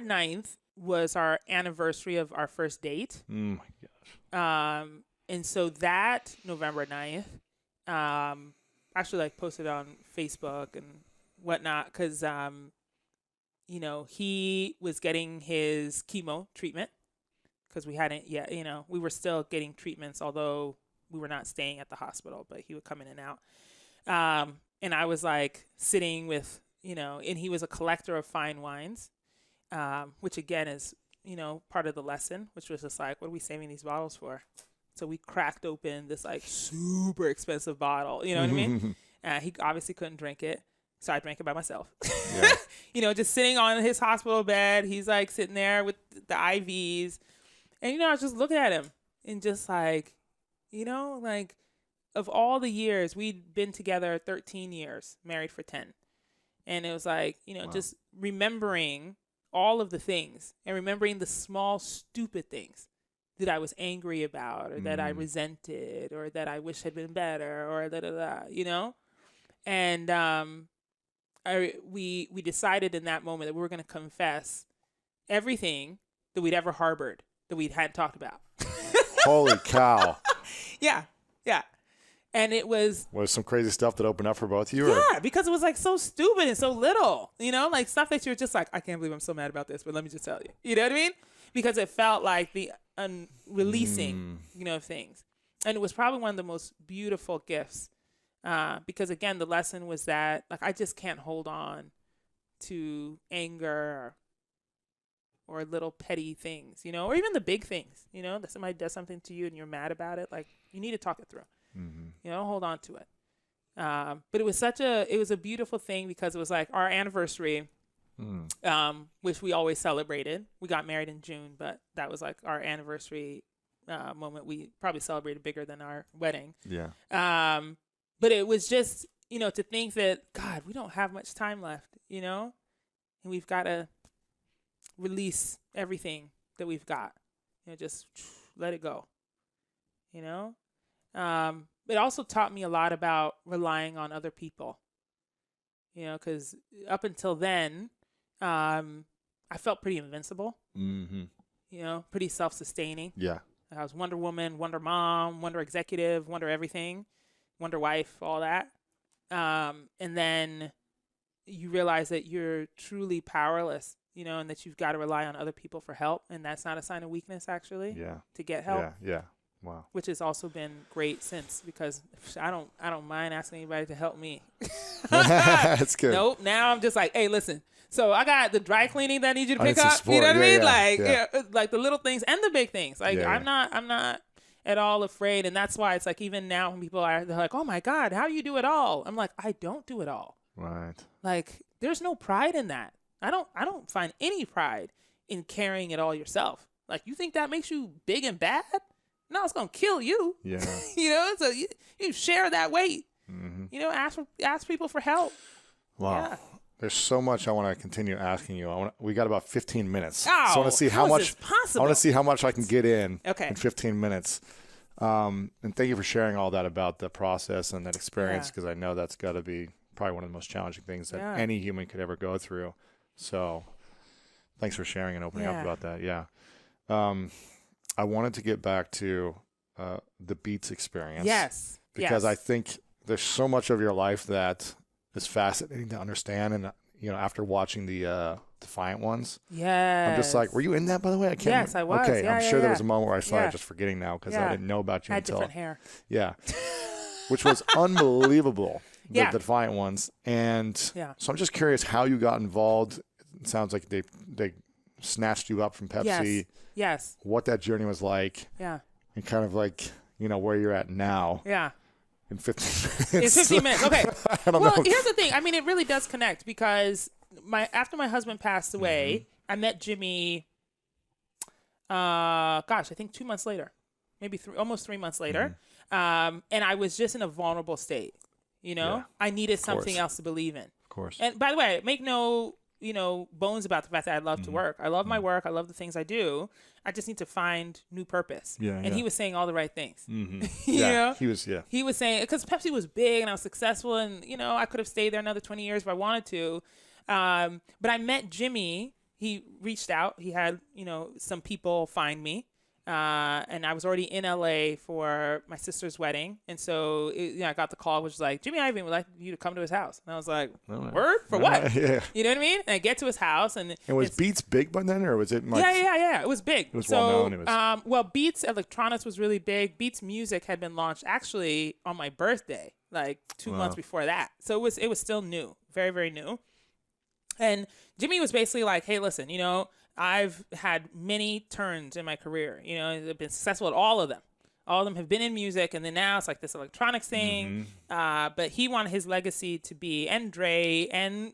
9th was our anniversary of our first date. My gosh. And so that November 9th, actually like posted on Facebook and whatnot, because he was getting his chemo treatment because we hadn't yet, we were still getting treatments, although we were not staying at the hospital, but he would come in and out. And I was like sitting with, and he was a collector of fine wines, which again is, part of the lesson, which was just like, what are we saving these bottles for? So we cracked open this like super expensive bottle, you know what I mean? He obviously couldn't drink it. So I drank it by myself. Yeah. Just sitting on his hospital bed. He's like sitting there with the IVs. And, I was just looking at him and just like, like of all the years, we'd been together 13 years, married for 10. And it was like, Wow. just remembering all of the things and remembering the small, stupid things that I was angry about or that I resented or that I wish had been better or And we decided in that moment that we were going to confess everything that we'd ever harbored that we hadn't talked about. Holy cow. Yeah. And it was Some crazy stuff that opened up for both of you? Or? yeah, because it was like so stupid and so little, like stuff that you're just like, I can't believe I'm so mad about this, but let me just tell you. You know what I mean? Because it felt like the releasing, of things. And it was probably one of the most beautiful gifts. Because again, the lesson was that like I just can't hold on to anger or little petty things, or even the big things, that somebody does something to you and you're mad about it. Like you need to talk it through. Don't hold on to it. But it was a beautiful thing because it was like our anniversary, which we always celebrated. We got married in June, but that was like our anniversary moment. We probably celebrated bigger than our wedding. Yeah. But it was just, to think that, God, we don't have much time left, and we've got to release everything that we've got, just let it go, It also taught me a lot about relying on other people, because up until then, I felt pretty invincible, pretty self-sustaining. Yeah. I was Wonder Woman, Wonder Mom, Wonder Executive, Wonder Everything. Wonder Wife, all that. And then you realize that you're truly powerless, and that you've got to rely on other people for help. And that's not a sign of weakness, actually. Yeah. To get help. Yeah. Wow. Which has also been great since, because I don't mind asking anybody to help me. That's good. Nope. Now I'm just like, hey, listen. So I got the dry cleaning that I need you to I need pick some up. support. You know what I mean? Yeah. Like the little things and the big things. Like Yeah. I'm not at all afraid. And that's why it's like, even now when people they're like, oh my God, how do you do it all? I'm like, I don't do it all. Right. Like there's no pride in that. I don't find any pride in carrying it all yourself. Like you think that makes you big and bad? No, it's going to kill you. Yeah. So you share that weight. Ask people for help. Wow. Yeah. There's so much I want to continue asking you. We got about 15 minutes. Oh, so I want to see how is much this possible? I want to see how much I can get in Okay. in 15 minutes. And thank you for sharing all that about the process and that experience, Yeah. because I know that's got to be probably one of the most challenging things that Yeah. any human could ever go through. So thanks for sharing and opening up Yeah. about that. Yeah. I wanted to get back to the Beats experience. Yes. Because yes. I think there's so much of your life that is fascinating to understand. And, after watching the Defiant ones, Yes. I'm just like, were you in that, by the way? I can't Yes, remember. I was. Okay, Yeah, I'm yeah, sure there yeah. was a moment where I started Yeah. just forgetting now because I Yeah. didn't know about you I had until. different hair. Yeah. Which was unbelievable. Yeah. the Defiant ones. And Yeah. so I'm just curious how you got involved. It sounds like they snatched you up from Pepsi. Yes. What that journey was like, Yeah. and kind of like, where you're at now Yeah. in 15 minutes. In 15 minutes. Okay. I don't Well, know. here's the thing. I mean, it really does connect because after my husband passed away, I met Jimmy. I think 2 months later, maybe almost 3 months later, and I was just in a vulnerable state. Yeah, I needed something course. else to believe in. Of course. And by the way, make no bones about the fact that I love to work. I love my work. I love the things I do. I just need to find new purpose. Yeah, and yeah. he was saying all the right things. Yeah, he was, yeah. He was saying, because Pepsi was big and I was successful and, I could have stayed there another 20 years if I wanted to. But I met Jimmy. He reached out. He had, some people find me. And I was already in LA for my sister's wedding. And so I got the call, which was like, Jimmy Iovine would like you to come to his house. And I was like, word? For what? Yeah. You know what I mean? And I get to his house. And was Beats big by then, or was it like... Yeah. It was big. It was so, well known. Well, Beats Electronics was really big. Beats Music had been launched actually on my birthday, like 2 months before that. So it was still new, very, very new. And Jimmy was basically like, hey, listen, I've had many turns in my career. I've been successful at all of them. All of them have been in music, and then now it's like this electronics thing. But he wanted his legacy to be, and Dre and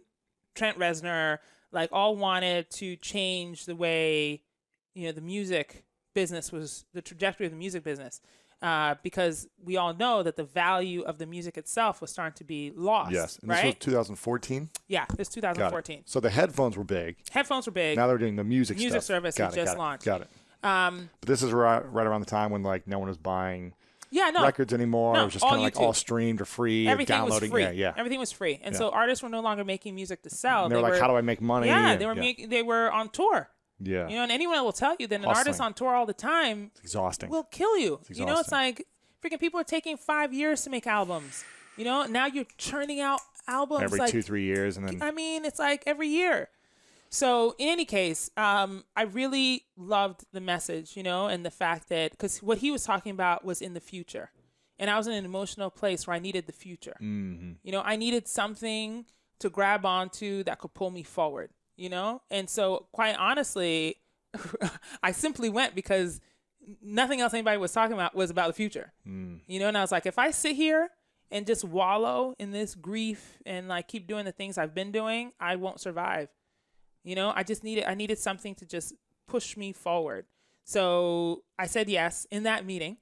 Trent Reznor, like all wanted to change the way, the music business was, the trajectory of the music business. Because we all know that the value of the music itself was starting to be lost. Yes. And right? this was 2014? Yeah, it's 2014. So the headphones were big. Headphones were big. Now they're doing the music stuff. Service had just launched. Got it. But this is right around the time when like no one was buying records anymore. No, it was just kind of like all streamed or free. Everything or downloading. was free. Yeah. Everything was free. And so artists were no longer making music to sell. And they were like, how do I make money? Yeah, And, they were on tour. Yeah. And anyone will tell you that an artist on tour all the time exhausting. will kill you. It's It's like freaking people are taking 5 years to make albums. Now you're churning out albums every like 2-3 years, and then I mean, it's like every year. So in any case, I really loved the message, and the fact that, because what he was talking about was in the future. And I was in an emotional place where I needed the future. I needed something to grab onto that could pull me forward, And so quite honestly, I simply went because nothing else anybody was talking about was about the future. And I was like, if I sit here and just wallow in this grief and like keep doing the things I've been doing, I won't survive. I needed something to just push me forward. So I said yes in that meeting.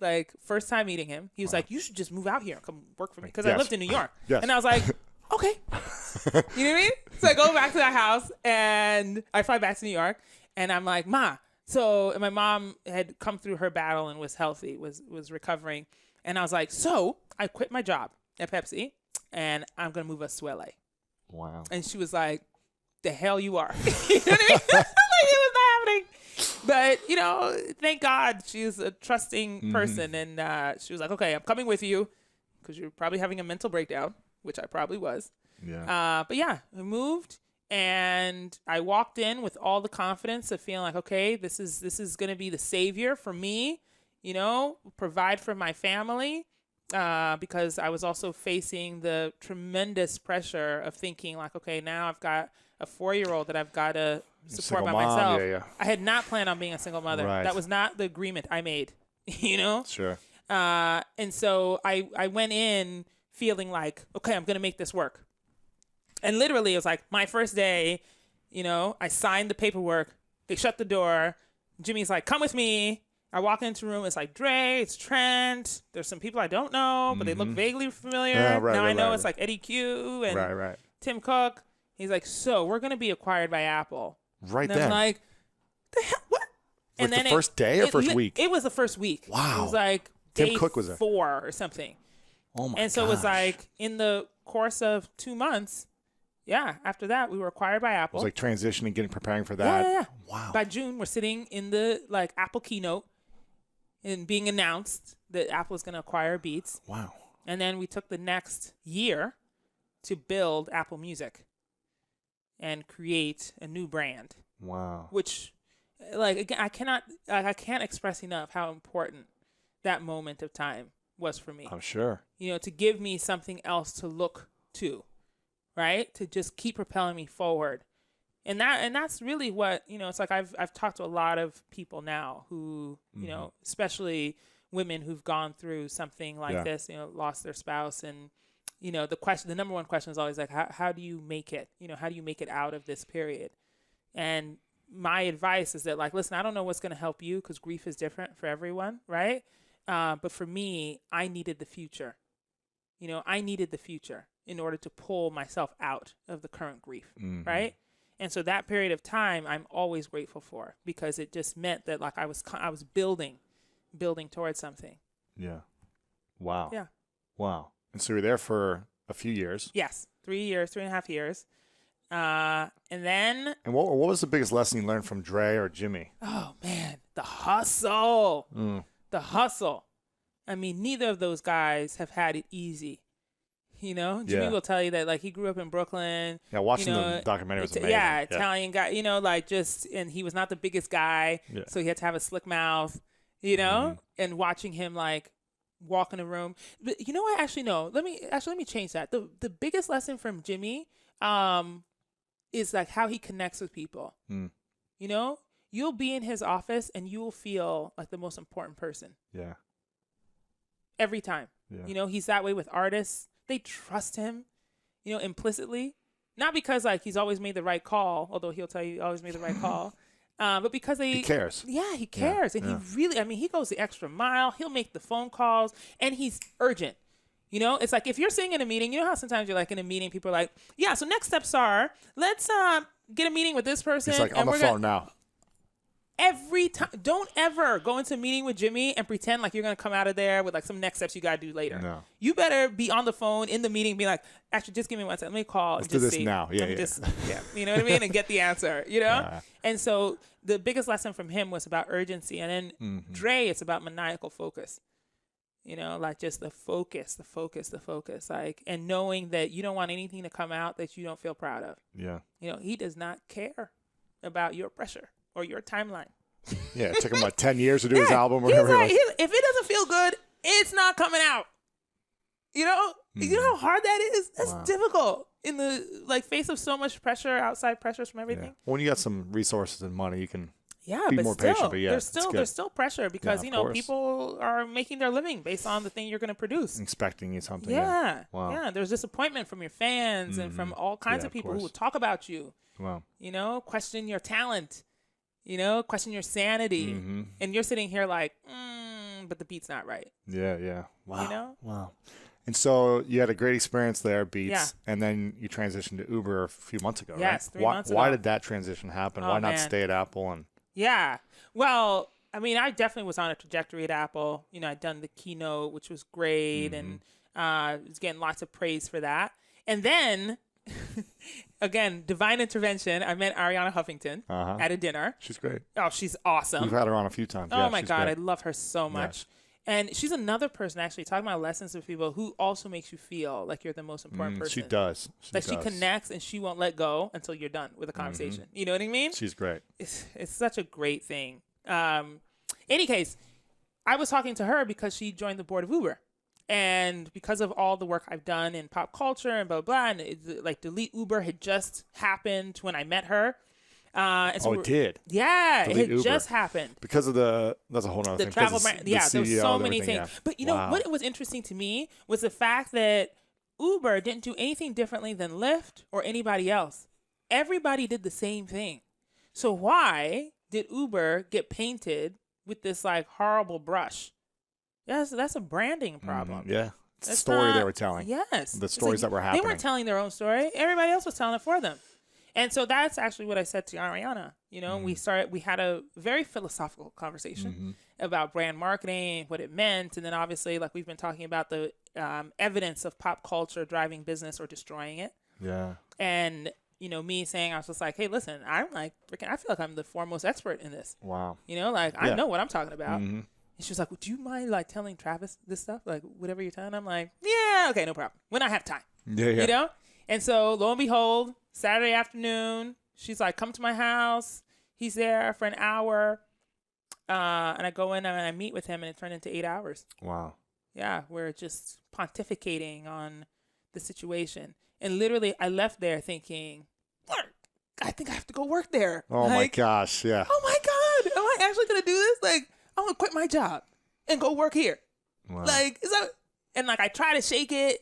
Like, first time meeting him, he was like, you should just move out here and come work for me. Because I lived in New York. Yes. And I was like, okay. You know what I mean? So I go back to that house and I fly back to New York and I'm like, Ma. So and my mom had come through her battle and was healthy, was recovering. And I was like, so I quit my job at Pepsi and I'm going to move us to LA. wow. And she was like, the hell you are. You know what I mean? Like, it was not happening. But, thank God she's a trusting person. And she was like, okay, I'm coming with you because you're probably having a mental breakdown, which I probably was. Yeah. But yeah, I moved and I walked in with all the confidence of feeling like, okay, this is going to be the savior for me, provide for my family. Because I was also facing the tremendous pressure of thinking like, okay, now I've got a 4-year-old that I've got to support by myself. Yeah. I had not planned on being a single mother. Right. That was not the agreement I made, Sure. And so I went in feeling like, okay, I'm going to make this work. And literally it was like my first day, I signed the paperwork. They shut the door. Jimmy's like, come with me. I walk into the room. It's like Dre, it's Trent. There's some people I don't know, but they look vaguely familiar. Yeah, right, now right, I know right, it's like Eddie Q and Right. Tim Cook. He's like, so we're going to be acquired by Apple. Right and then. I'm like, the hell? What? Like the first day or first week? It was the first week. Wow. It was like Tim day Cook was there. 4 or something. Oh my And so it was gosh. like in the course of 2 months, after that, we were acquired by It Apple. was like transitioning, preparing for that. Yeah. Wow. By June, we're sitting in the like Apple keynote and being announced that Apple is going to acquire Beats. Wow. And then we took the next year to build Apple Music and create a new brand, Wow. which like again, I can't express enough how important that moment of time was for me. I'm sure. You know, to give me something else to look to, right? To just keep propelling me forward. And that's really what, you know, it's like I've talked to a lot of people now who, you know, especially women who've gone through something like this, you know, lost their spouse. And, you know, the number one question is always like, how do you make it? You know, how do you make it out of this period? And my advice is that, like, listen, I don't know what's going to help you because grief is different for everyone, right? But for me, I needed the future. You know, I needed the future in order to pull myself out of the current grief, right? And so that period of time, I'm always grateful for because it just meant that, like, I was building towards something. Yeah. Wow. Yeah. Wow. And so you were there for a few years. Yes, 3.5 years. And then... And what was the biggest lesson you learned from Dre or Jimmy? Oh, man, the hustle. The hustle. I mean, neither of those guys have had it easy. You know, Jimmy will tell you that, like, he grew up in Brooklyn. Yeah, watching the documentary was amazing. Yeah, Italian guy, you know, like and he was not the biggest guy, so he had to have a slick mouth, you know, and watching him, like, walk in the room. But you know what? Actually, no. Let me change that. The biggest lesson from Jimmy is, like, how he connects with people. You know, you'll be in his office and you will feel like the most important person. Yeah. Every time. Yeah. You know, he's that way with artists. They trust him, you know, implicitly. Not because, like, he's always made the right call, although he'll tell you he always made the right call. But because he cares. Yeah, he cares. And he really, I mean, he goes the extra mile. He'll make the phone calls and he's urgent. You know, it's like if you're sitting in a meeting, you know how sometimes you're like in a meeting, people are like, yeah, so next steps are, let's get a meeting with this person. He's like, on the phone now. Every time, don't ever go into a meeting with Jimmy and pretend like you're going to come out of there with, like, some next steps you got to do later. No. You better be on the phone in the meeting, be like, actually, just give me 1 second. Let me call. Let's and just do this see. now. Yeah, You know what I mean? And get the answer, you know? And so the biggest lesson from him was about urgency. And then Dre, it's about maniacal focus. You know, like, just the focus, like, and knowing that you don't want anything to come out that you don't feel proud of. Yeah. You know, he does not care about your pressure or your timeline. Yeah, it took him, what, 10 years to do his album or whatever. Like, if it doesn't feel good, it's not coming out. You know? You know how hard that is? That's difficult in the, like, face of so much pressure, outside pressures from everything. Yeah. When you got some resources and money, you can be but more still, patient. But yeah, there's still pressure because, you know, course. people are making their living based on the thing you're going to produce. Expecting you something. Yeah. Wow. Yeah. There's disappointment from your fans and from all kinds of people who will talk about you. Wow. You know, question your talent. You know, question your sanity. And you're sitting here like, but the beat's not right. Yeah, yeah. Wow. You know? Wow. And so you had a great experience there, Beats, Yeah. and then you transitioned to Uber a few months ago, Yes, right? 3 months ago. Why did that transition happen? Why not man. stay at Apple? And Yeah. Well, I mean, I definitely was on a trajectory at Apple. You know, I'd done the keynote, which was great, and was getting lots of praise for that. And then, again, divine intervention. I met Ariana Huffington at a dinner. she's great. Oh, she's awesome. We've had her on a few times. Oh, Yeah, my she's God. great. I love her so much. And she's another person, actually, talking about lessons with people who also makes you feel like you're the most important person. She does. She connects and she won't let go until you're done with the conversation. You know what I mean? She's great. It's such a great thing. Any case, I was talking to her because she joined the board of Uber. And because of all the work I've done in pop culture and blah, blah, and like Delete Uber had just happened when I met her. And so it did? Yeah, Delete it had Uber. just happened. Because of that's a whole other The thing. travel Because brand. the Yeah, there was CEO so and many everything, things. yeah. But you know what was interesting to me was the fact that Uber didn't do anything differently than Lyft or anybody else. Everybody did the same thing. So why did Uber get painted with this, like, horrible brush? That's a branding problem. Yeah. It's the That's story they not- were telling. Yes. The It's stories that were happening. They weren't telling their own story. Everybody else was telling it for them. And so that's actually what I said to Ariana. You know, we had a very philosophical conversation about brand marketing, what it meant. And then obviously, like, we've been talking about the evidence of pop culture driving business or destroying it. Yeah. And, you know, me saying, I was just like, hey, listen, I'm like, I feel like I'm the foremost expert in this. Wow. You know, like, I Yeah. know what I'm talking about. And she was like, well, do you mind, like, telling Travis this stuff? Like, whatever you're telling? I'm like, yeah, okay, no problem. When I have time. Yeah, yeah. You know? And so, lo and behold, Saturday afternoon, she's like, come to my house. He's there for an hour. And I go in and I meet with him, and it turned into 8 hours. Wow. Yeah, we're just pontificating on the situation. And literally, I left there thinking, I think I have to go work there. Oh my gosh, yeah. Oh my God, am I actually gonna do this? Like, I'm gonna quit my job and go work here. Wow. Like, is that? And like, I try to shake it.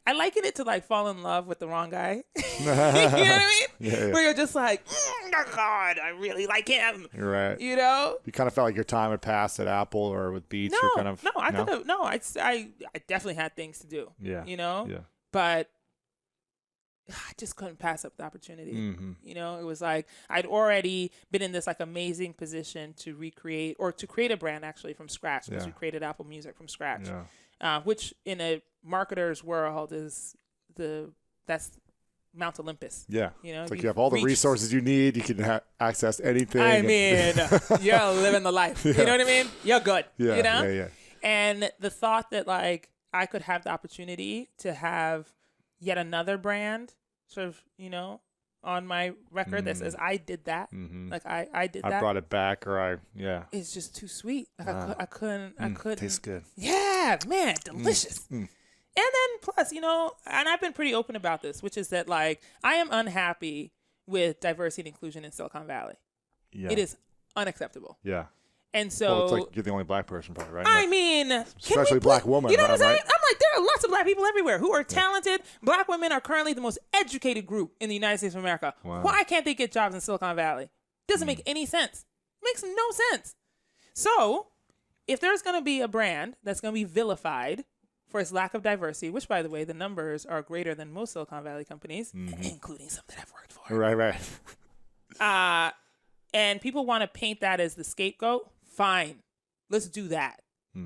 I liken it to like fall in love with the wrong guy. You know what I mean? Yeah. Where you're just like, oh God, I really like him. You're right. You know? You kind of felt like your time had passed at Apple or with Beats. You're kind of I definitely had things to do. Yeah. You know? Yeah. But I just couldn't pass up the opportunity. Mm-hmm. You know, it was like I'd already been in this like amazing position to recreate or to create a brand actually from scratch because we created Apple Music from scratch, which in a marketer's world is that's Mount Olympus. Yeah. You know, it's like you have all the resources you need. You can access anything. I mean, you're living the life. You know what I mean? You're good. Yeah. You know? Yeah. And the thought that like I could have the opportunity to have yet another brand sort of, you know, on my record that says I did that. Mm-hmm. Like I did that. I brought it back It's just too sweet. Like I couldn't. Tastes good. Yeah, man, delicious. And then plus, you know, and I've been pretty open about this, which is that like I am unhappy with diversity and inclusion in Silicon Valley. Yeah. It is unacceptable. Yeah. And so Well, it's like you're the only black person probably, right? I mean, especially black woman. You know what I'm saying? Right? I'm like, there are lots of black people everywhere who are talented. Black women are currently the most educated group in the United States of America. Wow. Why can't they get jobs in Silicon Valley? Doesn't make any sense. Makes no sense. So, if there's going to be a brand that's going to be vilified for its lack of diversity, which, by the way, the numbers are greater than most Silicon Valley companies, including some that I've worked for. Right. And people want to paint that as the scapegoat. Fine. Let's do that.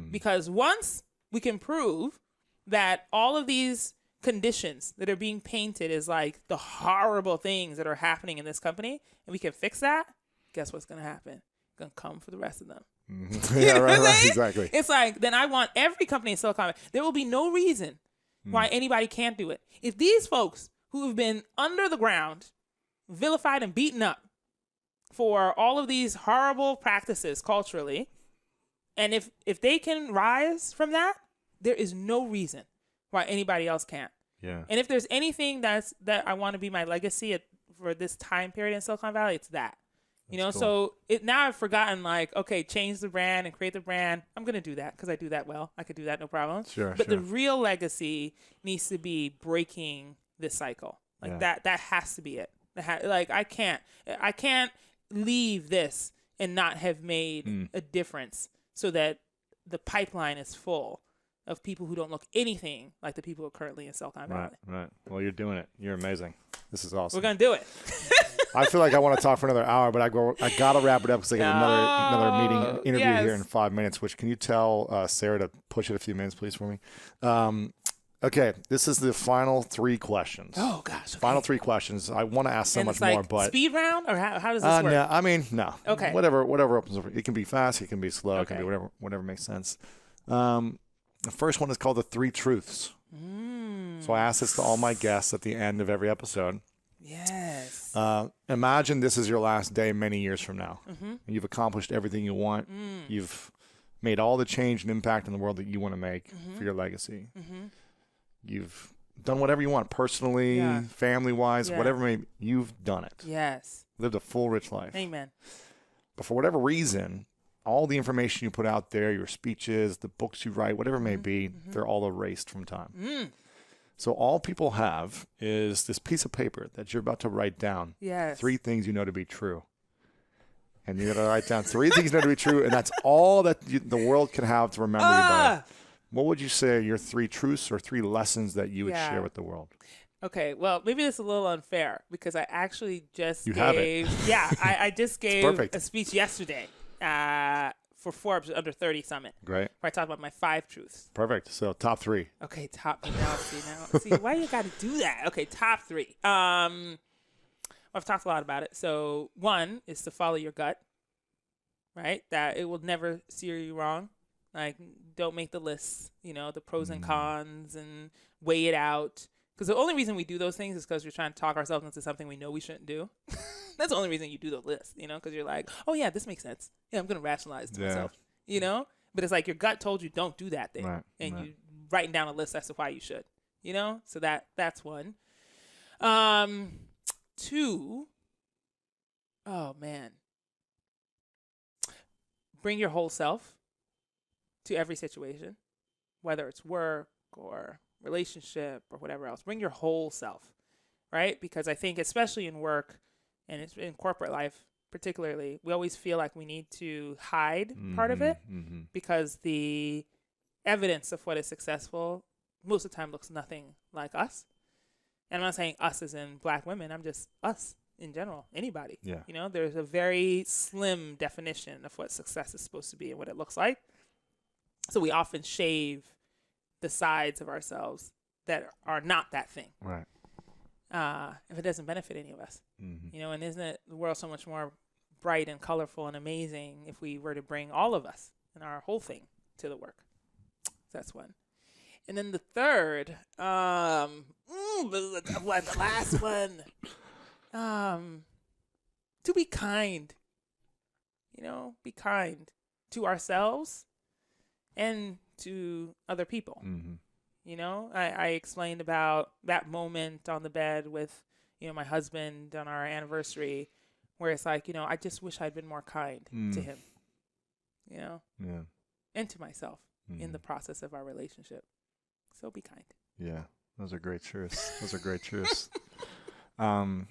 Because once we can prove that all of these conditions that are being painted as like the horrible things that are happening in this company, and we can fix that, guess what's going to happen? It's going to come for the rest of them. Yeah, right, exactly. It's like, then I want every company in Silicon Valley. There will be no reason why anybody can't do it. If these folks who have been under the ground, vilified and beaten up for all of these horrible practices culturally, and if they can rise from that, there is no reason why anybody else can't. Yeah. And if there's anything that I want to be my legacy for this time period in Silicon Valley, it's that. You know, cool. so now I've forgotten like, okay, change the brand and create the brand. I'm going to do that because I do that well. I could do that, no problem. Sure. But the real legacy needs to be breaking this cycle. Like that has to be it. Like I can't leave this and not have made a difference so that the pipeline is full of people who don't look anything like the people who are currently in Silicon Valley. Right. Well, you're doing it. You're amazing. This is awesome. We're going to do it. I feel like I want to talk for another hour, but I got to wrap it up because I got another interview here in 5 minutes, which can you tell Sarah to push it a few minutes, please, for me? Okay, this is the final 3 questions. Oh, gosh. Okay. Final 3 questions. I want to ask so much more, but speed round, or how does this work? No, I mean, no. Okay. Whatever opens up. It can be fast. It can be slow. It can Okay. be whatever makes sense. The first one is called the 3 truths. So I ask this to all my guests at the end of every episode. Yes. Imagine this is your last day many years from now. You've accomplished everything you want. You've made all the change and impact in the world that you want to make for your legacy. You've done whatever you want personally, family-wise, whatever may be. You've done it. Yes. Lived a full, rich life. Amen. But for whatever reason, all the information you put out there, your speeches, the books you write, whatever it may be, they're all erased from time. So all people have is this piece of paper that you're about to write down. Yes. 3 things you know to be true. And you got to write down 3 things you know to be true, and that's all that the world can have to remember you by. What would you say are your 3 truths or 3 lessons that you would share with the world? Okay, well, maybe this is a little unfair because I actually just have it. I just gave perfect. a speech yesterday for Forbes Under 30 Summit. Great. Where I talked about my 5 truths. Perfect. So top 3. Okay, see, why you got to do that? Okay, top 3. I've talked a lot about it. So 1 is to follow your gut, right? That it will never steer you wrong. Like, don't make the lists, the pros and cons, and weigh it out. Because the only reason we do those things is because we're trying to talk ourselves into something we know we shouldn't do. That's the only reason you do the list, because you're like, oh, yeah, this makes sense. Yeah, I'm going to rationalize to myself, But it's like your gut told you don't do that thing. Right, And right. you writing down a list as to why you should. You know? So that's one. 2, oh man. Bring your whole self to every situation, whether it's work or relationship or whatever else. Bring your whole self, right? Because I think especially in work and it's in corporate life particularly, we always feel like we need to hide part of it because the evidence of what is successful most of the time looks nothing like us. And I'm not saying us as in Black women. I'm just us in general, anybody. Yeah. You know, there's a very slim definition of what success is supposed to be and what it looks like. So we often shave the sides of ourselves that are not that thing. Right. If it doesn't benefit any of us. You know, and isn't it the world so much more bright and colorful and amazing if we were to bring all of us and our whole thing to the work? So that's one. And then the third, this is a tough one, the last one. To be kind. You know, be kind to ourselves and to other people. You know, I explained about that moment on the bed with, you know, my husband on our anniversary where it's like, you know, I just wish I'd been more kind to him, you know, and to myself in the process of our relationship. So be kind. Yeah, those are great truths. Those are great truths. I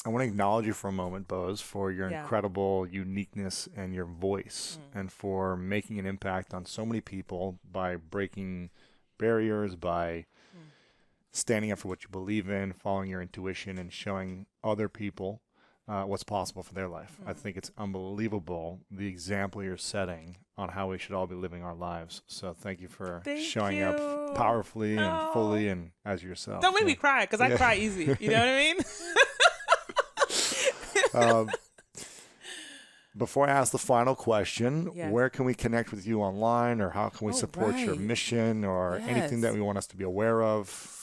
want to acknowledge you for a moment, Boz, for your incredible uniqueness and your voice and for making an impact on so many people by breaking barriers, by standing up for what you believe in, following your intuition, and showing other people what's possible for their life. I think it's unbelievable the example you're setting on how we should all be living our lives. So thank you for showing up powerfully and fully and as yourself. Don't make me cry because I cry easy. You know what I mean? Before I ask the final question, where can we connect with you online, or how can we support your mission, or anything that we want us to be aware of?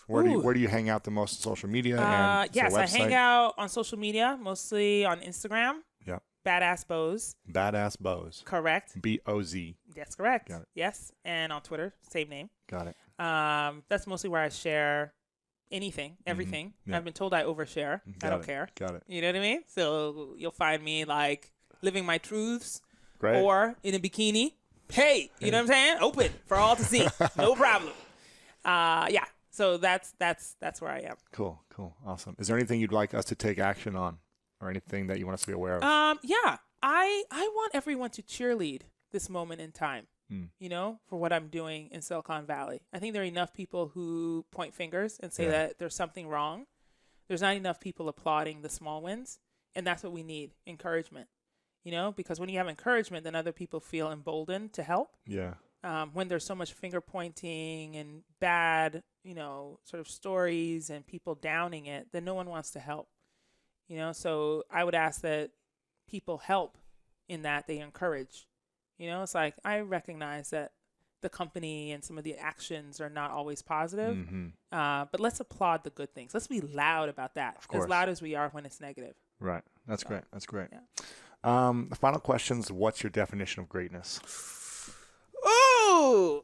Where do you hang out the most on social media? And yes, I hang out on social media, mostly on Instagram. Yeah. Badass Boz. Badass Boz. Correct. B-O-Z. That's correct. Got it. Yes. And on Twitter, same name. Got it. That's mostly where I share anything, everything. I've been told I overshare. I don't care. Got it. You know what I mean? So you'll find me like living my truths or in a bikini. Hey, you know what I'm saying? Open for all to see. No problem. Yeah. So that's where I am. Cool. Awesome. Is there anything you'd like us to take action on, or anything that you want us to be aware of? Yeah. I want everyone to cheerlead this moment in time, you know, for what I'm doing in Silicon Valley. I think there are enough people who point fingers and say that there's something wrong. There's not enough people applauding the small wins. And that's what we need, encouragement, you know, because when you have encouragement, then other people feel emboldened to help. Yeah. When there's so much finger pointing and bad, you know, sort of stories and people downing it, then no one wants to help, you know? So I would ask that people help in that they encourage, you know? It's like, I recognize that the company and some of the actions are not always positive, but let's applaud the good things. Let's be loud about that. As loud as we are when it's negative. Right. That's great. Yeah. The final question's, what's your definition of greatness? Oh,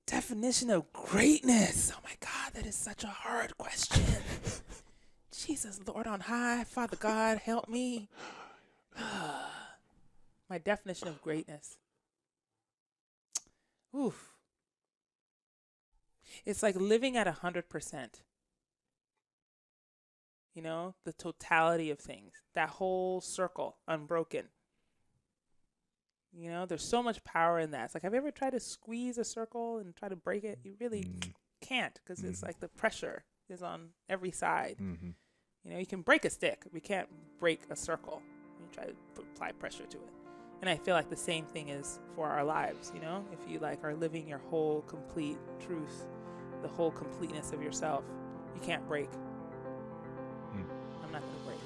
definition of greatness. Oh my God, that is such a hard question. Jesus, Lord on high, Father God, help me. My definition of greatness. Oof. It's like living at 100%. You know, the totality of things, that whole circle, unbroken. You know, there's so much power in that. It's like, have you ever tried to squeeze a circle and try to break it? You really can't, because it's like the pressure is on every side. You know, you can break a stick. We can't break a circle. You try to apply pressure to it. And I feel like the same thing is for our lives, you know? If you like are living your whole complete truth, the whole completeness of yourself, you can't break. I'm not going to break.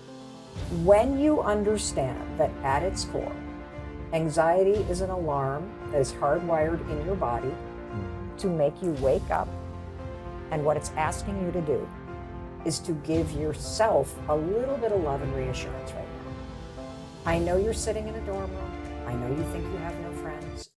When you understand that at its core, anxiety is an alarm that is hardwired in your body to make you wake up, and what it's asking you to do is to give yourself a little bit of love and reassurance right now. I know you're sitting in a dorm room. I know you think you have no